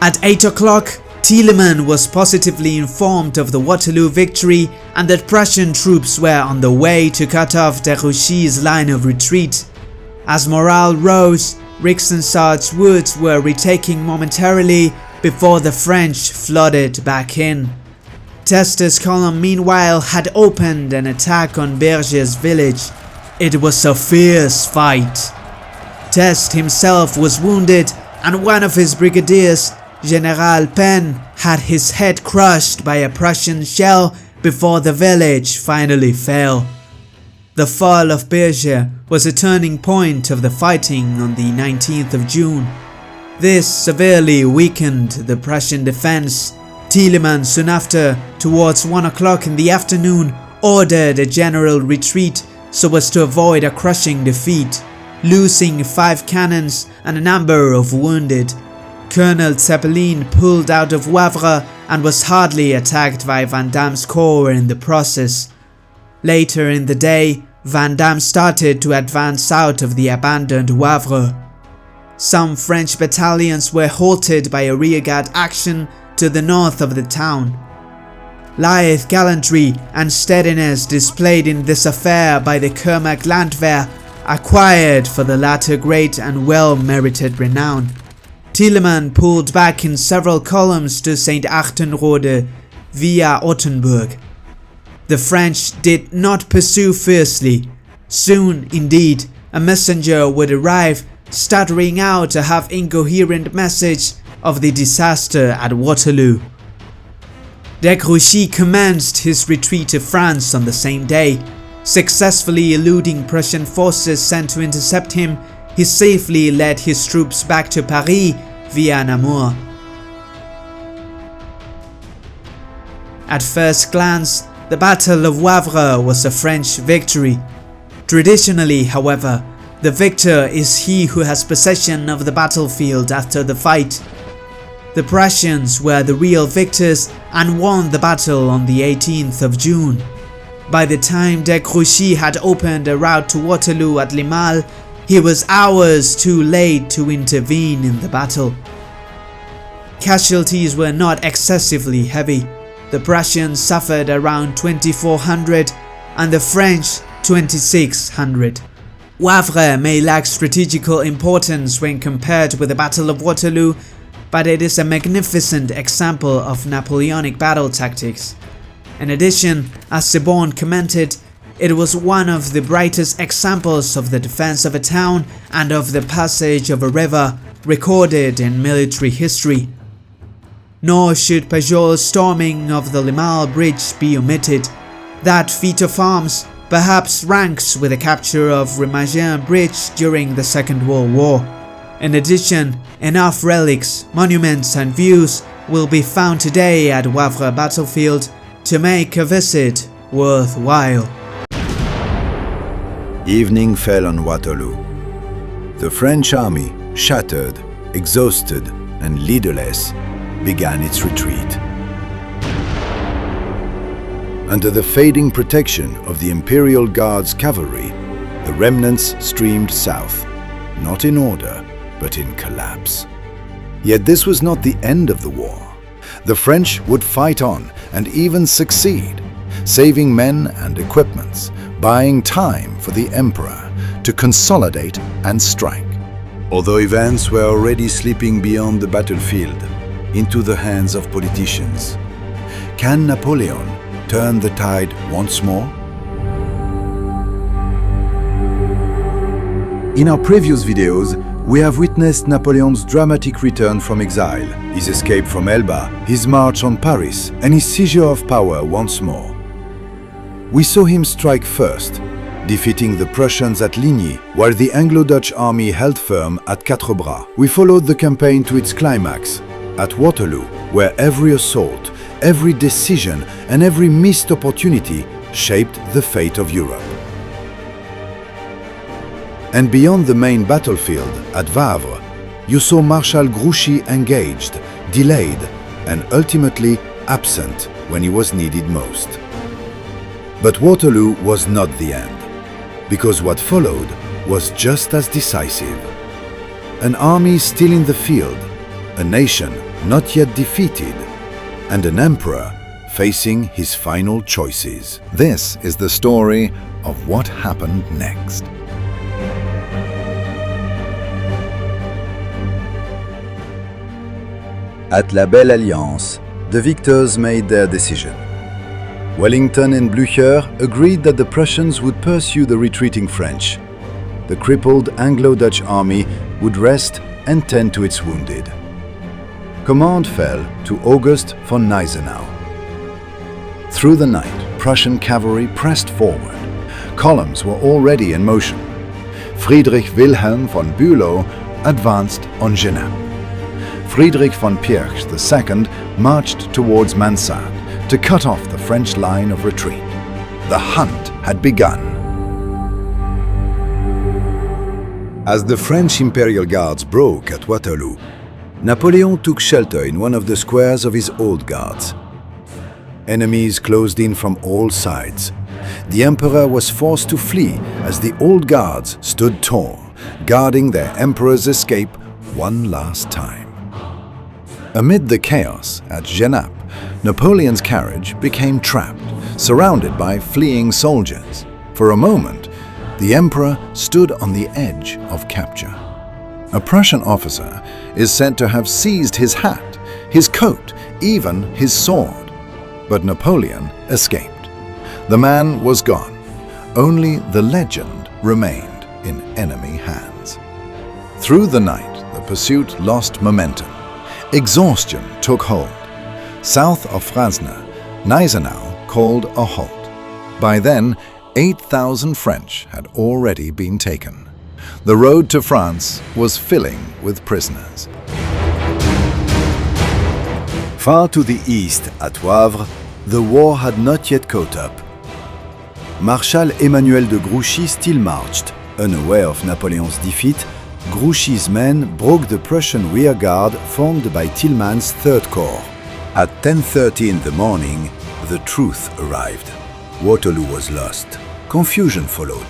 At 8 o'clock, Thielemann was positively informed of the Waterloo victory and that Prussian troops were on the way to cut off de Grouchy's line of retreat. As morale rose, Rixensart's woods were retaken momentarily before the French flooded back in. Tester's column meanwhile had opened an attack on Berger's village. It was a fierce fight. Test himself was wounded and one of his brigadiers, General Penn, had his head crushed by a Prussian shell before the village finally fell. The fall of Berger was a turning point of the fighting on the 19th of June. This severely weakened the Prussian defense. Thielemann soon after, towards 1 o'clock in the afternoon, ordered a general retreat so as to avoid a crushing defeat, losing 5 cannons and a number of wounded. Colonel Zeppelin pulled out of Wavre and was hardly attacked by Vandam's corps in the process. Later in the day, Vandam started to advance out of the abandoned Wavre. Some French battalions were halted by a rearguard action to the north of the town. Lithe gallantry and steadiness displayed in this affair by the Kermack Landwehr acquired for the latter great and well-merited renown. Thielemann pulled back in several columns to St. Achtenrode via Ottenburg. The French did not pursue fiercely. Soon, indeed, a messenger would arrive, stuttering out a half-incoherent message of the disaster at Waterloo. De Grouchy commenced his retreat to France on the same day. Successfully eluding Prussian forces sent to intercept him, he safely led his troops back to Paris via Namur. At first glance, the Battle of Wavre was a French victory. Traditionally, however, the victor is he who has possession of the battlefield after the fight. The Prussians were the real victors and won the battle on the 18th of June. By the time de Grouchy had opened a route to Waterloo at Limahl, he was hours too late to intervene in the battle. casualties were not excessively heavy. The Prussians suffered around 2,400 and the French 2,600. Wavre may lack strategical importance when compared with the Battle of Waterloo, but it is a magnificent example of Napoleonic battle tactics. In addition, as Sebon commented, it was one of the brightest examples of the defense of a town and of the passage of a river recorded in military history. Nor should Pajol's storming of the Limahl Bridge be omitted. That feat of arms perhaps ranks with the capture of Remagen Bridge during the Second World War. In addition, enough relics, monuments and views will be found today at Wavre battlefield to make a visit worthwhile. Evening fell on Waterloo. The French army, shattered, exhausted, and leaderless, began its retreat. Under the fading protection of the Imperial Guard's cavalry, the remnants streamed south, not in order, but in collapse. Yet this was not the end of the war. The French would fight on and even succeed, saving men and equipments, buying time for the Emperor to consolidate and strike. Although events were already slipping beyond the battlefield, into the hands of politicians, can Napoleon turn the tide once more? In our previous videos, we have witnessed Napoleon's dramatic return from exile, his escape from Elba, his march on Paris, and his seizure of power once more. We saw him strike first, defeating the Prussians at Ligny, while the Anglo-Dutch army held firm at Quatre. We followed the campaign to its climax, at Waterloo, where every assault, every decision, and every missed opportunity shaped the fate of Europe. And beyond the main battlefield, at Wavre, you saw Marshal Grouchy engaged, delayed, and ultimately absent when he was needed most. But Waterloo was not the end, because what followed was just as decisive. An army still in the field, a nation not yet defeated, and an emperor facing his final choices. This is the story of what happened next. At La Belle Alliance, the victors made their decision. Wellington and Blücher agreed that the Prussians would pursue the retreating French. The crippled Anglo-Dutch army would rest and tend to its wounded. Command fell to August von Gneisenau. Through the night, Prussian cavalry pressed forward. Columns were already in motion. Friedrich Wilhelm von Bülow advanced on Genappe. Friedrich von Pirch II marched towards Mansart to cut off the French line of retreat. The hunt had begun. As the French Imperial Guards broke at Waterloo, Napoleon took shelter in one of the squares of his old guards. Enemies closed in from all sides. The Emperor was forced to flee as the old guards stood tall, guarding their Emperor's escape one last time. Amid the chaos at Genappe, Napoleon's carriage became trapped, surrounded by fleeing soldiers. For a moment, the Emperor stood on the edge of capture. A Prussian officer is said to have seized his hat, his coat, even his sword. But Napoleon escaped. The man was gone. Only the legend remained in enemy hands. Through the night, the pursuit lost momentum. Exhaustion took hold. South of Frasne, Gneisenau called a halt. By then, 8,000 French had already been taken. The road to France was filling with prisoners. Far to the east at Wavre, the war had not yet caught up. Marshal Emmanuel de Grouchy still marched. Unaware of Napoleon's defeat, Grouchy's men broke the Prussian rearguard formed by Thielmann's Third Corps. At 10:30 in the morning, the truth arrived. Waterloo was lost. Confusion followed.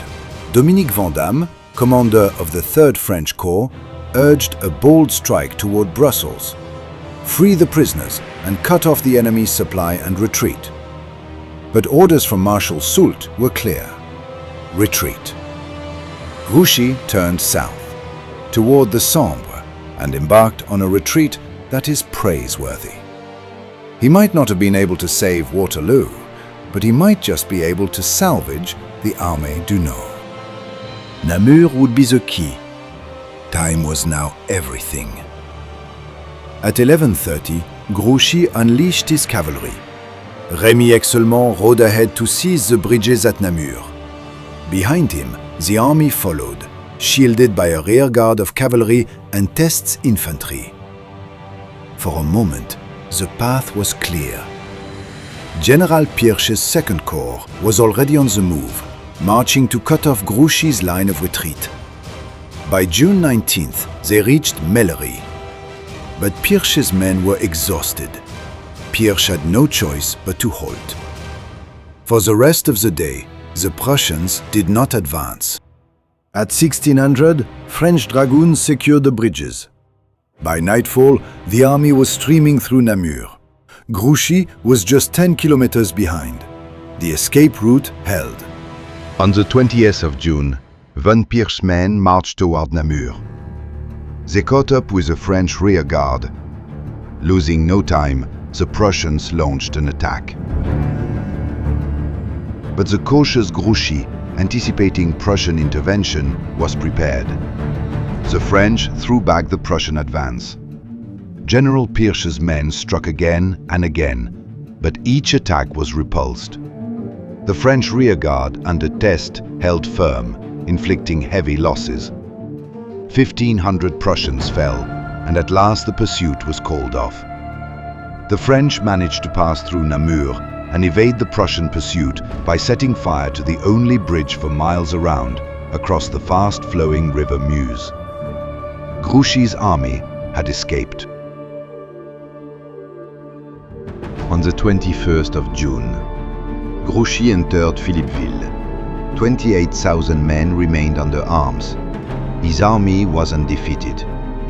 Dominique Vandamme, commander of the 3rd French Corps, urged a bold strike toward Brussels. free the prisoners, and cut off the enemy's supply and retreat. But orders from Marshal Soult were clear: retreat. Grouchy turned south, toward the Sambre, and embarked on a retreat that is praiseworthy. He might not have been able to save Waterloo, but he might just be able to salvage the Armée du Nord. Namur would be the key. Time was now everything. At 11:30, Grouchy unleashed his cavalry. Rémy Exelmont rode ahead to seize the bridges at Namur. Behind him, the army followed, shielded by a rearguard of cavalry and Test's infantry. For a moment, the path was clear. General Pirch's Second Corps was already on the move, marching to cut off Grouchy's line of retreat. By June 19th, they reached Mellery. But Pirch's men were exhausted. Pirch had no choice but to halt. For the rest of the day, the Prussians did not advance. At 1600, French dragoons secured the bridges. By nightfall, the army was streaming through Namur. Grouchy was just 10 kilometers behind. The escape route held. On the 20th of June, von Pirch's men marched toward Namur. They caught up with the French rearguard. Losing no time, the Prussians launched an attack. But the cautious Grouchy, anticipating Prussian intervention, was prepared. The French threw back the Prussian advance. General Pirch's men struck again and again, but each attack was repulsed. The French rearguard under Test held firm, inflicting heavy losses. 1,500 Prussians fell, and at last the pursuit was called off. The French managed to pass through Namur and evade the Prussian pursuit by setting fire to the only bridge for miles around across the fast-flowing river Meuse. Grouchy's army had escaped. On the 21st of June, Grouchy entered Philippeville. 28,000 men remained under arms. His army was undefeated.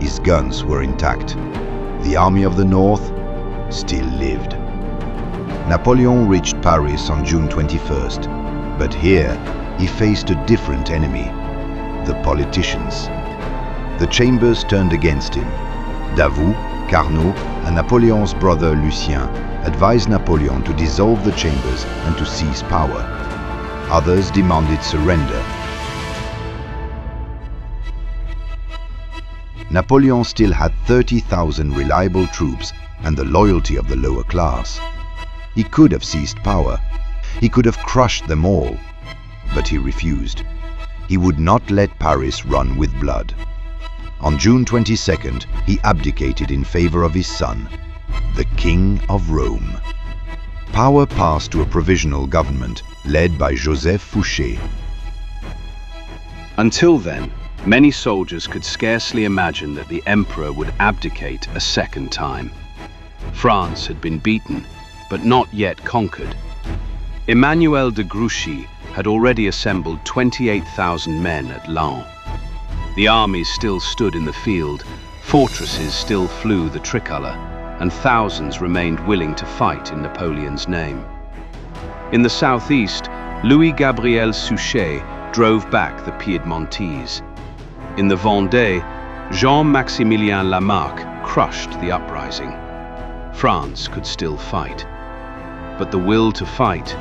His guns were intact. The Army of the North still lived. Napoleon reached Paris on June 21st, but here he faced a different enemy: the politicians. The chambers turned against him. Davout, Carnot, and Napoleon's brother Lucien advised Napoleon to dissolve the chambers and to seize power. Others demanded surrender. Napoleon still had 30,000 reliable troops and the loyalty of the lower class. He could have seized power. He could have crushed them all. But he refused. He would not let Paris run with blood. On June 22nd, he abdicated in favor of his son, the King of Rome. Power passed to a provisional government led by Joseph Fouché. Until then, many soldiers could scarcely imagine that the emperor would abdicate a second time. France had been beaten, but not yet conquered. Emmanuel de Grouchy had already assembled 28,000 men at Laon. The armies still stood in the field, fortresses still flew the tricolour, and thousands remained willing to fight in Napoleon's name. In the southeast, Louis-Gabriel Suchet drove back the Piedmontese. In the Vendée, Jean-Maximilien Lamarque crushed the uprising. France could still fight, but the will to fight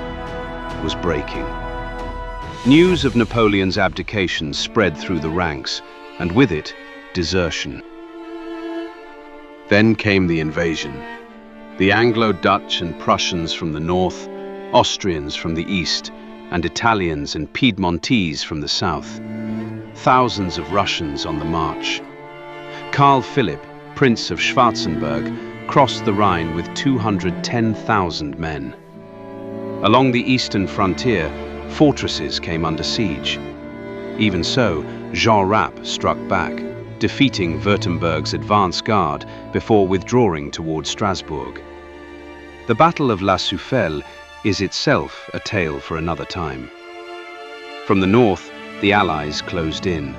was breaking. News of Napoleon's abdication spread through the ranks, and with it, desertion. Then came the invasion. The Anglo-Dutch and Prussians from the north, Austrians from the east, and Italians and Piedmontese from the south. Thousands of Russians on the march. Karl Philipp, Prince of Schwarzenberg, crossed the Rhine with 210,000 men. Along the eastern frontier, fortresses came under siege. Even so, Jean Rapp struck back, defeating Württemberg's advance guard before withdrawing toward Strasbourg. The Battle of La Souffelle is itself a tale for another time. From the north, the Allies closed in.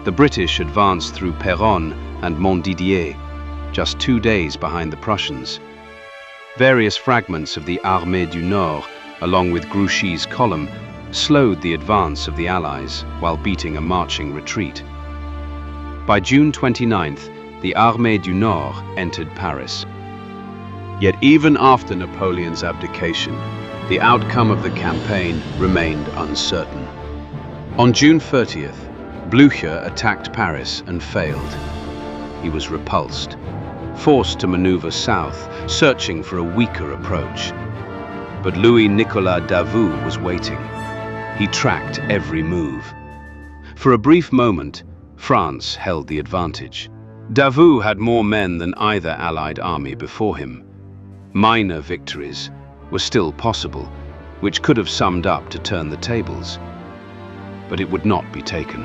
The British advanced through Péronne and Montdidier. just 2 days behind the Prussians. Various fragments of the Armée du Nord, along with Grouchy's column, slowed the advance of the Allies while beating a marching retreat. By June 29th, the Armée du Nord entered Paris. Yet even after Napoleon's abdication, the outcome of the campaign remained uncertain. On June 30th, Blücher attacked Paris and failed. He was repulsed, forced to maneuver south, searching for a weaker approach. But Louis-Nicolas Davout was waiting. He tracked every move. For a brief moment, France held the advantage. Davout had more men than either Allied army before him. Minor victories were still possible, which could have summed up to turn the tables. But it would not be taken.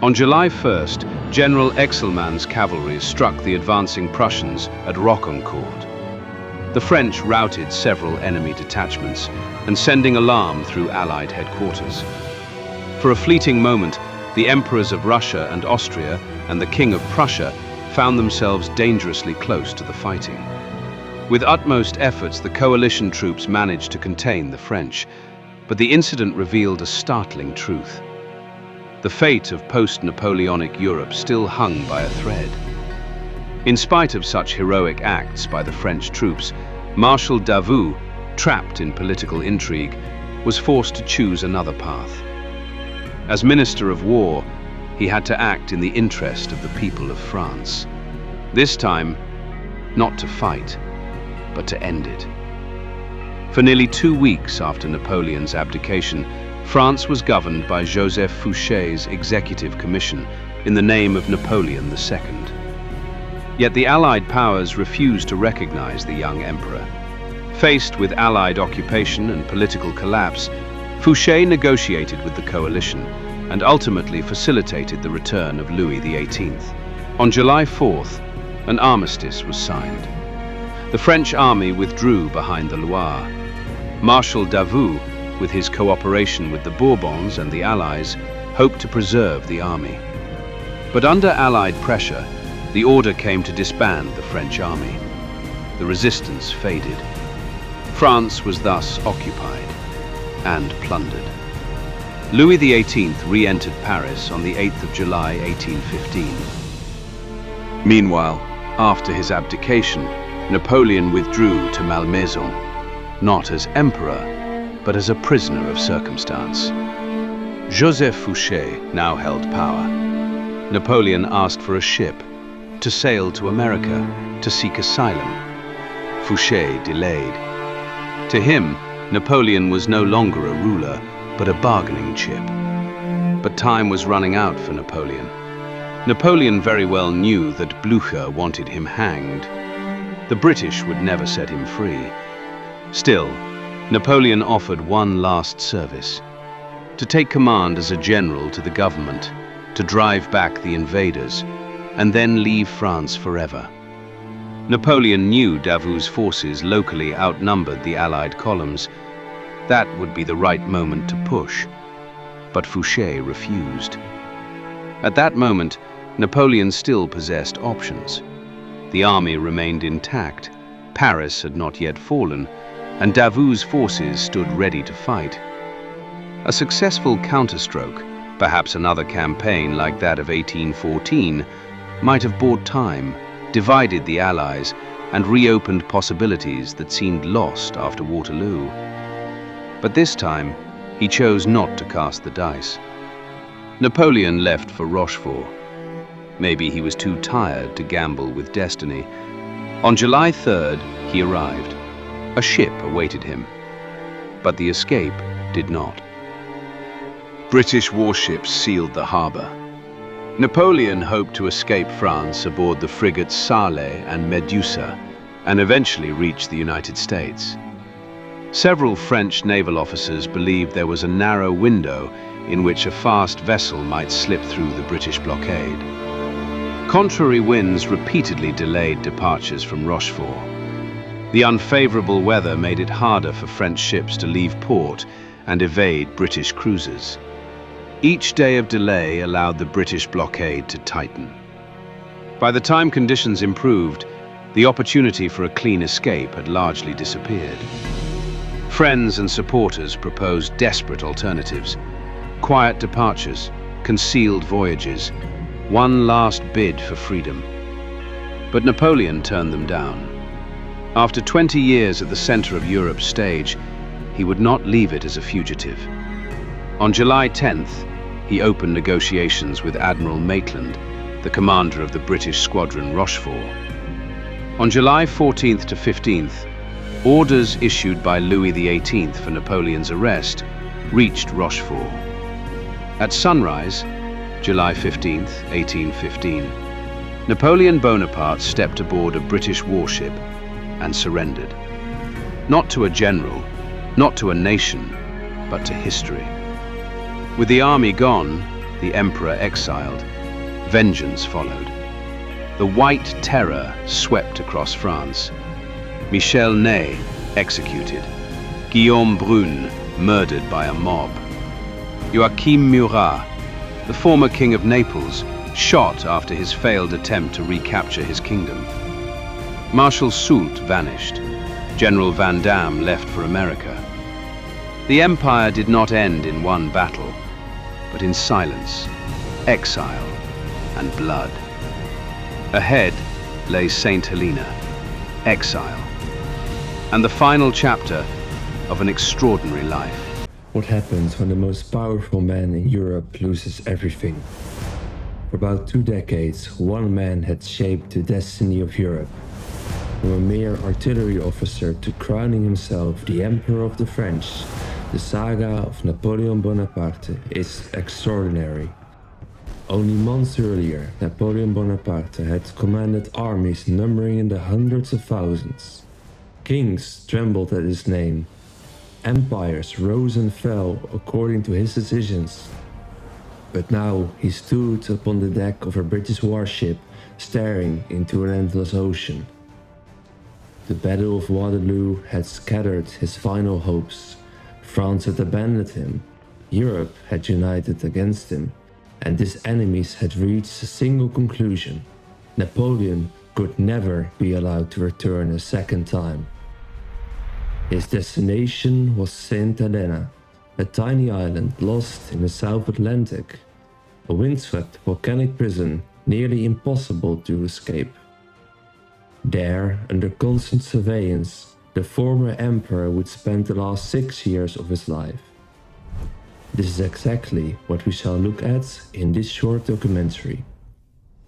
On July 1st, General Exelmann's cavalry struck the advancing Prussians at Rocquencourt. The French routed several enemy detachments and sending alarm through Allied headquarters. For a fleeting moment, the emperors of Russia and Austria and the King of Prussia found themselves dangerously close to the fighting. With utmost efforts, the coalition troops managed to contain the French, but the incident revealed a startling truth. The fate of post-Napoleonic Europe still hung by a thread. In spite of such heroic acts by the French troops, Marshal Davout, trapped in political intrigue, was forced to choose another path. As Minister of War, he had to act in the interest of the people of France. This time, not to fight, but to end it. For nearly 2 weeks after Napoleon's abdication, France was governed by Joseph Fouché's Executive Commission in the name of Napoleon II. Yet the Allied powers refused to recognize the young emperor. Faced with Allied occupation and political collapse, Fouché negotiated with the coalition and ultimately facilitated the return of Louis XVIII. On July 4th, an armistice was signed. The French army withdrew behind the Loire. Marshal Davout, with his cooperation with the Bourbons and the Allies, hoped to preserve the army. But under Allied pressure, the order came to disband the French army. The resistance faded. France was thus occupied and plundered. Louis XVIII re-entered Paris on the 8th of July 1815. Meanwhile, after his abdication, Napoleon withdrew to Malmaison, not as emperor, but as a prisoner of circumstance. Joseph Fouché now held power. Napoleon asked for a ship to sail to America to seek asylum. Fouché delayed. To him, Napoleon was no longer a ruler, but a bargaining chip. But time was running out for Napoleon. Napoleon very well knew that Blücher wanted him hanged. The British would never set him free. Still, Napoleon offered one last service: to take command as a general to the government, to drive back the invaders, and then leave France forever. Napoleon knew Davout's forces locally outnumbered the Allied columns. That would be the right moment to push. But Fouché refused. At that moment, Napoleon still possessed options. The army remained intact, Paris had not yet fallen, and Davout's forces stood ready to fight. A successful counterstroke, perhaps another campaign like that of 1814, might have bought time, divided the Allies, and reopened possibilities that seemed lost after Waterloo. But this time, he chose not to cast the dice. Napoleon left for Rochefort. Maybe he was too tired to gamble with destiny. On July 3rd, he arrived. A ship awaited him, but the escape did not. British warships sealed the harbor. Napoleon hoped to escape France aboard the frigates Salé and Medusa, and eventually reach the United States. Several French naval officers believed there was a narrow window in which a fast vessel might slip through the British blockade. Contrary winds repeatedly delayed departures from Rochefort. The unfavorable weather made it harder for French ships to leave port and evade British cruisers. Each day of delay allowed the British blockade to tighten. By the time conditions improved, the opportunity for a clean escape had largely disappeared. Friends and supporters proposed desperate alternatives: quiet departures, concealed voyages, one last bid for freedom. But Napoleon turned them down. After 20 years at the center of Europe's stage, he would not leave it as a fugitive. On July 10th, he opened negotiations with Admiral Maitland, the commander of the British squadron Rochefort. On July 14th to 15th, orders issued by Louis XVIII for Napoleon's arrest reached Rochefort. At sunrise, July 15th, 1815, Napoleon Bonaparte stepped aboard a British warship and surrendered. Not to a general, not to a nation, but to history. With the army gone, the emperor exiled, vengeance followed. The White Terror swept across France. Michel Ney executed. Guillaume Brune murdered by a mob. Joachim Murat, the former king of Naples, shot after his failed attempt to recapture his kingdom. Marshal Soult vanished. General Van Damme left for America. The empire did not end in one battle, but in silence, exile, and blood. Ahead lay Saint Helena, exile, and the final chapter of an extraordinary life. What happens when the most powerful man in Europe loses everything? For about 2 decades, one man had shaped the destiny of Europe. From a mere artillery officer to crowning himself the Emperor of the French, the saga of Napoleon Bonaparte is extraordinary. Only months earlier, Napoleon Bonaparte had commanded armies numbering in the hundreds of thousands. Kings trembled at his name. Empires rose and fell according to his decisions. But now he stood upon the deck of a British warship, staring into an endless ocean. The Battle of Waterloo had scattered his final hopes. France had abandoned him. Europe had united against him. And his enemies had reached a single conclusion: Napoleon could never be allowed to return a second time. His destination was St. Helena, a tiny island lost in the South Atlantic, a windswept volcanic prison nearly impossible to escape. There, under constant surveillance, the former emperor would spend the last 6 years of his life. This is exactly what we shall look at in this short documentary.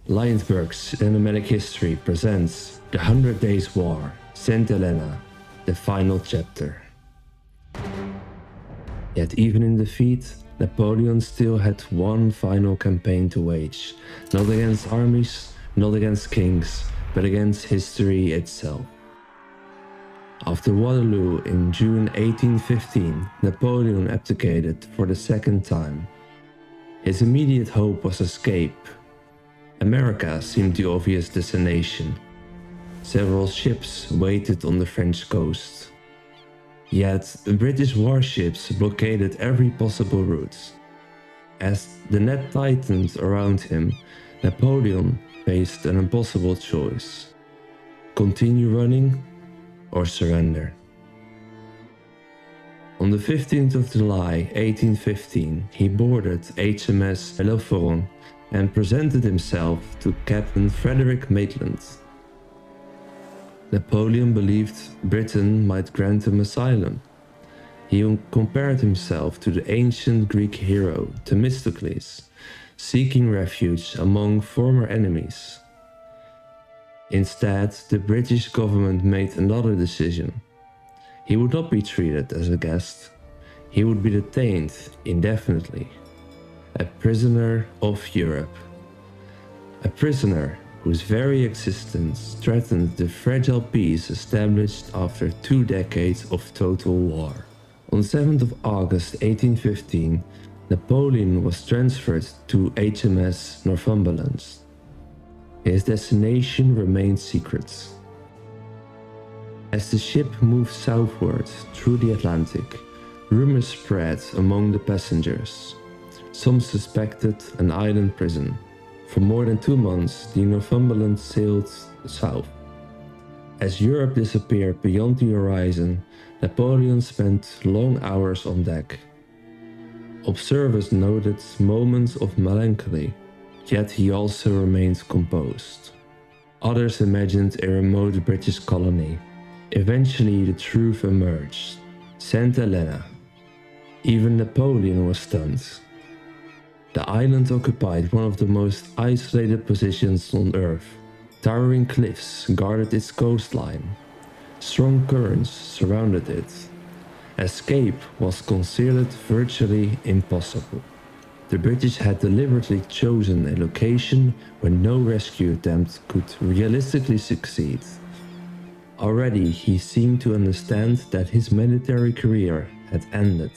Lionsberg's Cinematic History presents The 100 Days War, St. Helena, the final chapter. Yet even in defeat, Napoleon still had one final campaign to wage, not against armies, not against kings, but against history itself. After Waterloo in June 1815, Napoleon abdicated for the second time. His immediate hope was escape. America seemed the obvious destination. Several ships waited on the French coast. Yet the British warships blockaded every possible route. As the net tightened around him, Napoleon faced an impossible choice: continue running or surrender. On the 15th of July 1815, he boarded HMS Elba and presented himself to Captain Frederick Maitland. Napoleon believed Britain might grant him asylum. He compared himself to the ancient Greek hero Themistocles, seeking refuge among former enemies. Instead, the British government made another decision. He would not be treated as a guest. He would be detained indefinitely. A prisoner of Europe. A prisoner whose very existence threatened the fragile peace established after 2 decades of total war. On 7th of August 1815, Napoleon was transferred to HMS Northumberland. His destination remained secret. As the ship moved southward through the Atlantic, rumors spread among the passengers. Some suspected an island prison. For more than 2 months, the Northumberland sailed south. As Europe disappeared beyond the horizon, Napoleon spent long hours on deck. Observers noted moments of melancholy, yet he also remained composed. Others imagined a remote British colony. Eventually, the truth emerged: St. Helena. Even Napoleon was stunned. The island occupied one of the most isolated positions on Earth. Towering cliffs guarded its coastline. Strong currents surrounded it. Escape was considered virtually impossible. The British had deliberately chosen a location where no rescue attempt could realistically succeed. Already he seemed to understand that his military career had ended.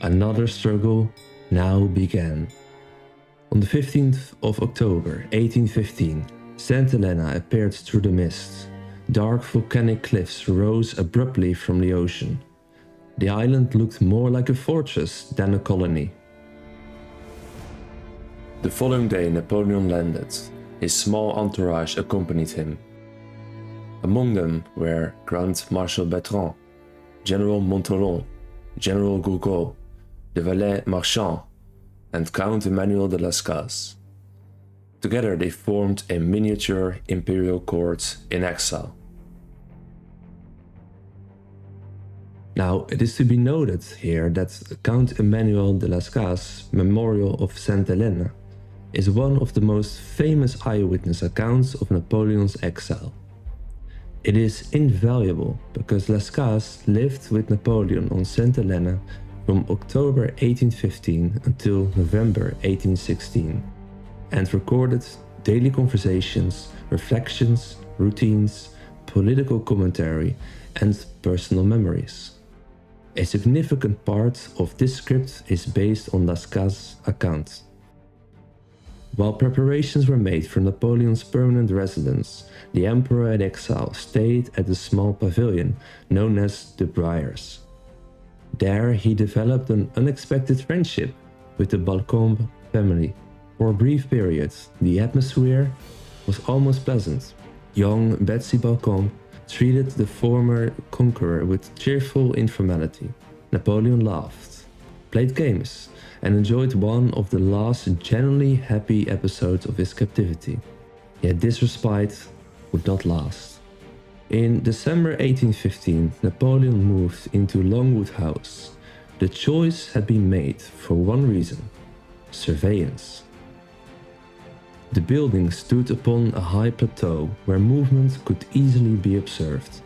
Another struggle now began. On the 15th of October 1815, St. Helena appeared through the mist. Dark volcanic cliffs rose abruptly from the ocean. The island looked more like a fortress than a colony. The following day, Napoleon landed. His small entourage accompanied him. Among them were Grand Marshal Bertrand, General Montholon, General Gourgaud, the valet Marchand, and Count Emmanuel de Lascasse. Together they formed a miniature imperial court in exile. Now, it is to be noted here that Count Emmanuel de Lascasse' Memorial of St. Helena is one of the most famous eyewitness accounts of Napoleon's exile. It is invaluable because Lascasse lived with Napoleon on St. Helena from October 1815 until November 1816 and recorded daily conversations, reflections, routines, political commentary, and personal memories. A significant part of this script is based on Lascasse's account. While preparations were made for Napoleon's permanent residence, the emperor in exile stayed at a small pavilion known as the Briars. There he developed an unexpected friendship with the Balcombe family. For a brief period, the atmosphere was almost pleasant. Young Betsy Balcombe treated the former conqueror with cheerful informality. Napoleon laughed, played games, and enjoyed one of the last genuinely happy episodes of his captivity. Yet this respite would not last. In December 1815, Napoleon moved into Longwood House. The choice had been made for one reason: surveillance. The building stood upon a high plateau where movement could easily be observed.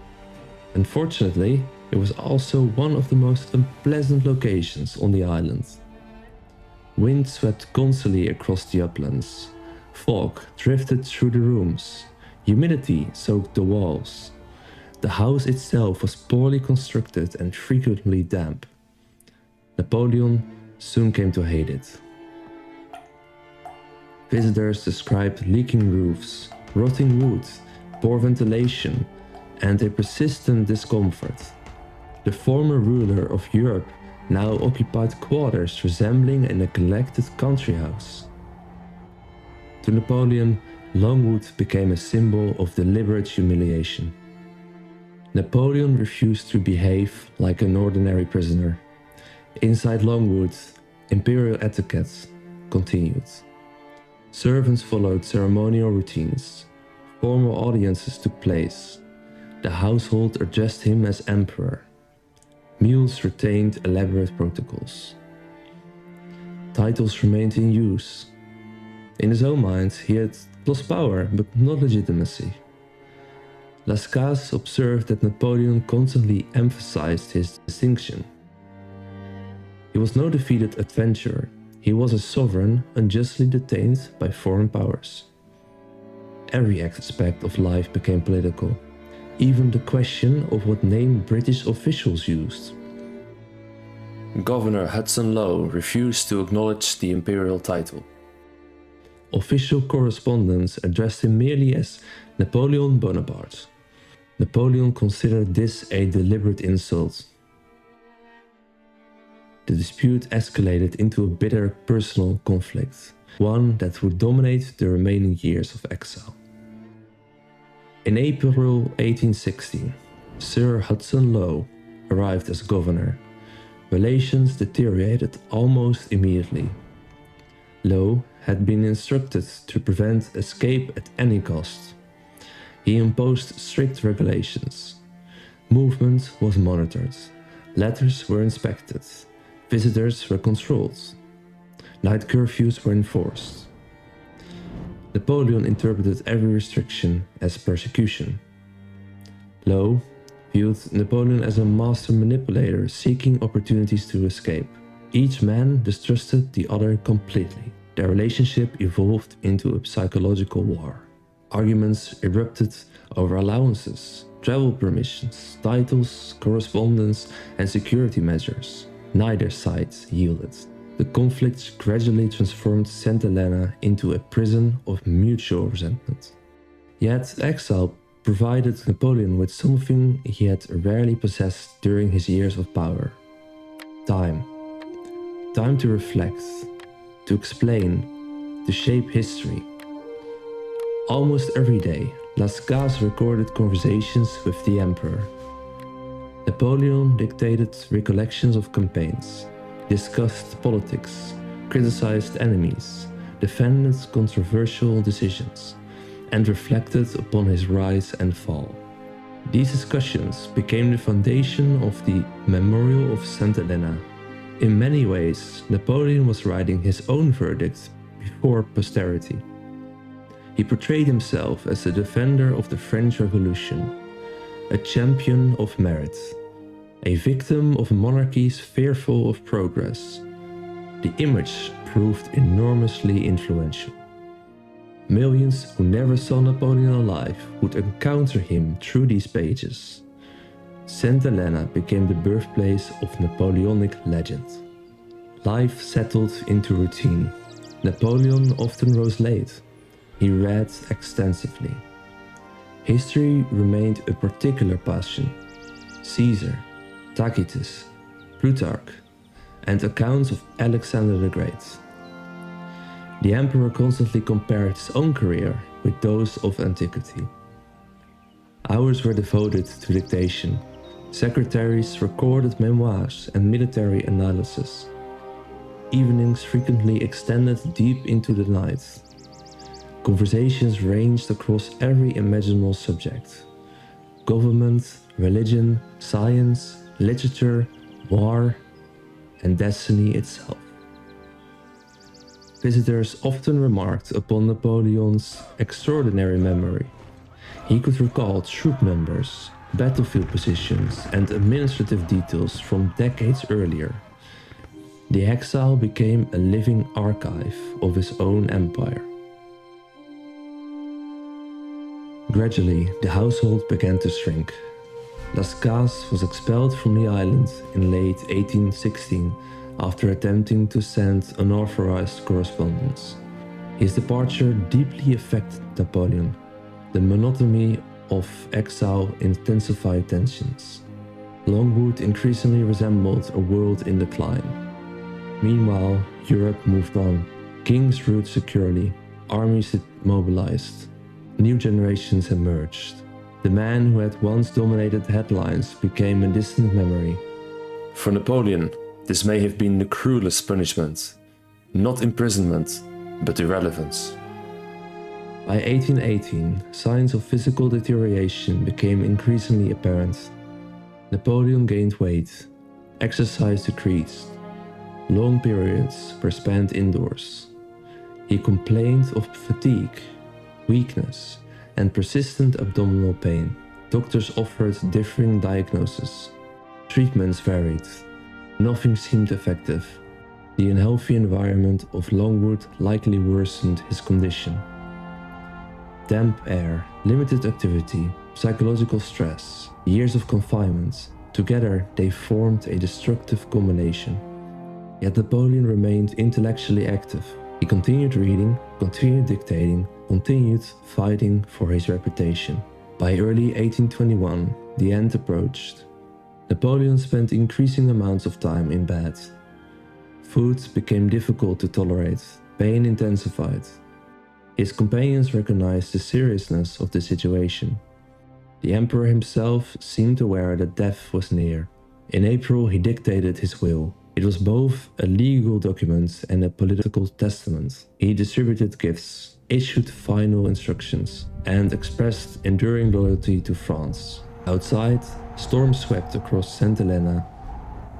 Unfortunately, it was also one of the most unpleasant locations on the island. Wind swept constantly across the uplands. Fog drifted through the rooms. Humidity soaked the walls. The house itself was poorly constructed and frequently damp. Napoleon soon came to hate it. Visitors described leaking roofs, rotting wood, poor ventilation, and a persistent discomfort. The former ruler of Europe now occupied quarters resembling a neglected country house. To Napoleon, Longwood became a symbol of deliberate humiliation. Napoleon refused to behave like an ordinary prisoner. Inside Longwood, imperial etiquette continued. Servants followed ceremonial routines. Formal audiences took place. The household addressed him as emperor. Meals retained elaborate protocols. Titles remained in use. In his own mind, he had lost power, but not legitimacy. Lascasse observed that Napoleon constantly emphasized his distinction. He was no defeated adventurer. He was a sovereign unjustly detained by foreign powers. Every aspect of life became political, even the question of what name British officials used. Governor Hudson Lowe refused to acknowledge the imperial title. Official correspondence addressed him merely as Napoleon Bonaparte. Napoleon considered this a deliberate insult. The dispute escalated into a bitter personal conflict. one that would dominate the remaining years of exile. In April 1816, Sir Hudson Lowe arrived as governor. Relations deteriorated almost immediately. Lowe had been instructed to prevent escape at any cost. He imposed strict regulations. Movement was monitored. Letters were inspected. Visitors were controlled. Night curfews were enforced. Napoleon interpreted every restriction as persecution. Lowe viewed Napoleon as a master manipulator seeking opportunities to escape. Each man distrusted the other completely. Their relationship evolved into a psychological war. Arguments erupted over allowances, travel permissions, titles, correspondence, and security measures. Neither side yielded. The conflict gradually transformed St. Helena into a prison of mutual resentment. Yet exile provided Napoleon with something he had rarely possessed during his years of power: time. Time to reflect, to explain, to shape history. Almost every day, Lascaux recorded conversations with the emperor. Napoleon dictated recollections of campaigns, discussed politics, criticized enemies, defended controversial decisions, and reflected upon his rise and fall. These discussions became the foundation of the Memorial of St. Helena. In many ways, Napoleon was writing his own verdict before posterity. He portrayed himself as a defender of the French Revolution, a champion of merit, a victim of monarchies fearful of progress. The image proved enormously influential. Millions who never saw Napoleon alive would encounter him through these pages. St. Helena became the birthplace of Napoleonic legend. Life settled into routine. Napoleon often rose late. He read extensively. History remained a particular passion. Caesar, Tacitus, Plutarch, and accounts of Alexander the Great. The emperor constantly compared his own career with those of antiquity. Hours were devoted to dictation. Secretaries recorded memoirs and military analysis. Evenings frequently extended deep into the night. Conversations ranged across every imaginable subject: government, religion, science, literature, war, and destiny itself. Visitors often remarked upon Napoleon's extraordinary memory. He could recall troop numbers, battlefield positions, and administrative details from decades earlier. The exile became a living archive of his own empire. Gradually, the household began to shrink. Lascaux was expelled from the island in late 1816 after attempting to send unauthorized correspondence. His departure deeply affected Napoleon. The monotony of exile intensified tensions. Longwood increasingly resembled a world in decline. Meanwhile, Europe moved on. Kings ruled securely, armies mobilized. New generations emerged. The man who had once dominated headlines became a distant memory. For Napoleon, this may have been the cruelest punishment. Not imprisonment, but irrelevance. By 1818, signs of physical deterioration became increasingly apparent. Napoleon gained weight, exercise decreased, long periods were spent indoors. He complained of fatigue, weakness, and persistent abdominal pain. Doctors offered differing diagnoses. Treatments varied. Nothing seemed effective. The unhealthy environment of Longwood likely worsened his condition. Damp air, limited activity, psychological stress, years of confinement, together they formed a destructive combination. Yet Napoleon remained intellectually active. He continued reading, continued dictating, continued fighting for his reputation. By early 1821, the end approached. Napoleon spent increasing amounts of time in bed. Food became difficult to tolerate. pain intensified. His companions recognized the seriousness of the situation. The emperor himself seemed aware that death was near. In April, he dictated his will. It was both a legal document and a political testament. He distributed gifts, issued final instructions, and expressed enduring loyalty to France. Outside, storms swept across St. Helena.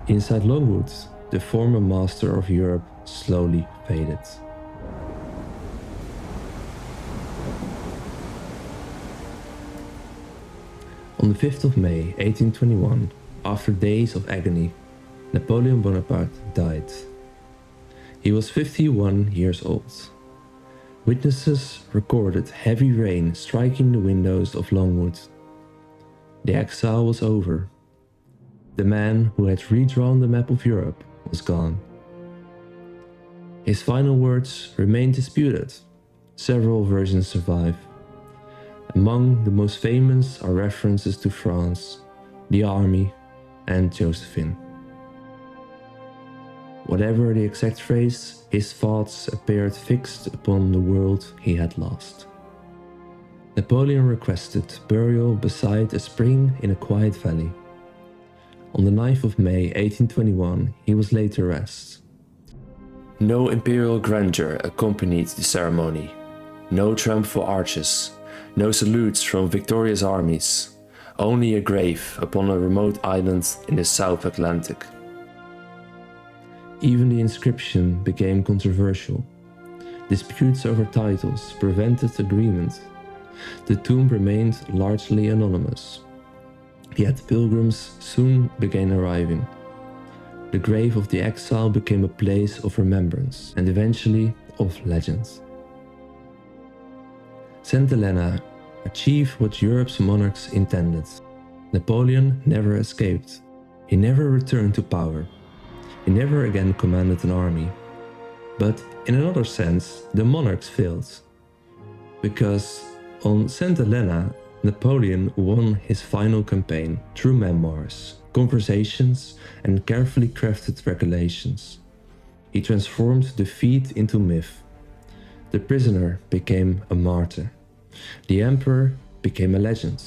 Inside Longwood, the former master of Europe slowly faded. On the 5th of May 1821, after days of agony, Napoleon Bonaparte died. He was 51 years old. Witnesses recorded heavy rain striking the windows of Longwood. The exile was over. The man who had redrawn the map of Europe was gone. His final words remain disputed. Several versions survive. Among the most famous are references to France, the army, and Josephine. Whatever the exact phrase, his thoughts appeared fixed upon the world he had lost. Napoleon requested burial beside a spring in a quiet valley. On the 9th of May 1821, he was laid to rest. No imperial grandeur accompanied the ceremony. No triumphal arches, no salutes from victorious armies, only a grave upon a remote island in the South Atlantic. Even the inscription became controversial. Disputes over titles prevented agreement. The tomb remained largely anonymous. Yet pilgrims soon began arriving. The grave of the exile became a place of remembrance and eventually of legend. St. Helena achieved what Europe's monarchs intended. Napoleon never escaped. He never returned to power. He never again commanded an army. But in another sense, the monarchs failed. Because on St. Helena, Napoleon won his final campaign through memoirs, conversations, and carefully crafted regulations. He transformed defeat into myth. The prisoner became a martyr. The emperor became a legend.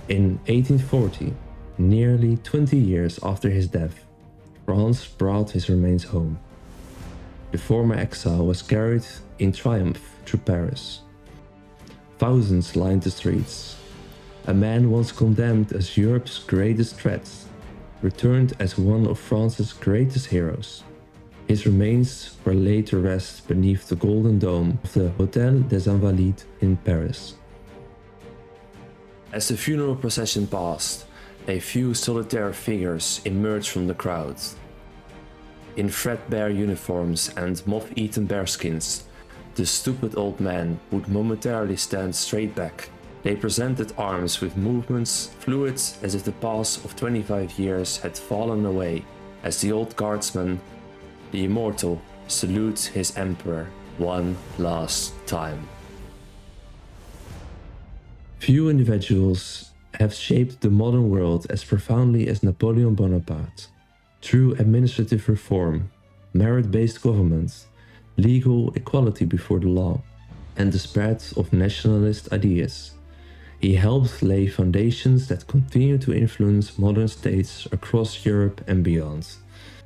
In 1840, nearly 20 years after his death, France brought his remains home. The former exile was carried in triumph through Paris. Thousands lined the streets. A man once condemned as Europe's greatest threat returned as one of France's greatest heroes. His remains were laid to rest beneath the golden dome of the Hôtel des Invalides in Paris. As the funeral procession passed, a few solitary figures emerged from the crowd. In threadbare uniforms and moth-eaten bearskins, the stupid old men would momentarily stand straight back. They presented arms with movements fluid as if the past of 25 years had fallen away, as the old guardsman, the immortal, salutes his emperor one last time. Few individuals have shaped the modern world as profoundly as Napoleon Bonaparte. Through administrative reform, merit-based government, legal equality before the law, and the spread of nationalist ideas, he helped lay foundations that continue to influence modern states across Europe and beyond.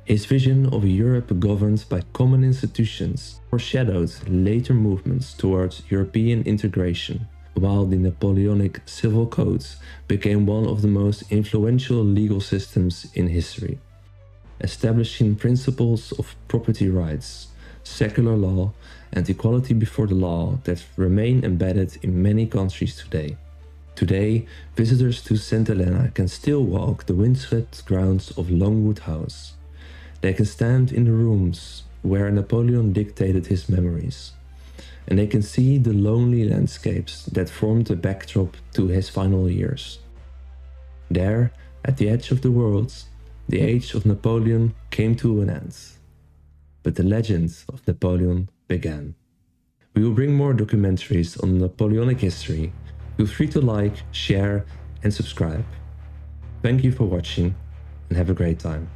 His vision of a Europe governed by common institutions foreshadowed later movements towards European integration, while the Napoleonic Civil Code became one of the most influential legal systems in history, establishing principles of property rights, secular law, and equality before the law that remain embedded in many countries today. Today, visitors to St. Helena can still walk the windswept grounds of Longwood House. They can stand in the rooms where Napoleon dictated his memories, and they can see the lonely landscapes that formed the backdrop to his final years. There, at the edge of the world, the age of Napoleon came to an end, but the legend of Napoleon began. We will bring more documentaries on Napoleonic history. Feel free to like, share, and subscribe. Thank you for watching, and have a great time.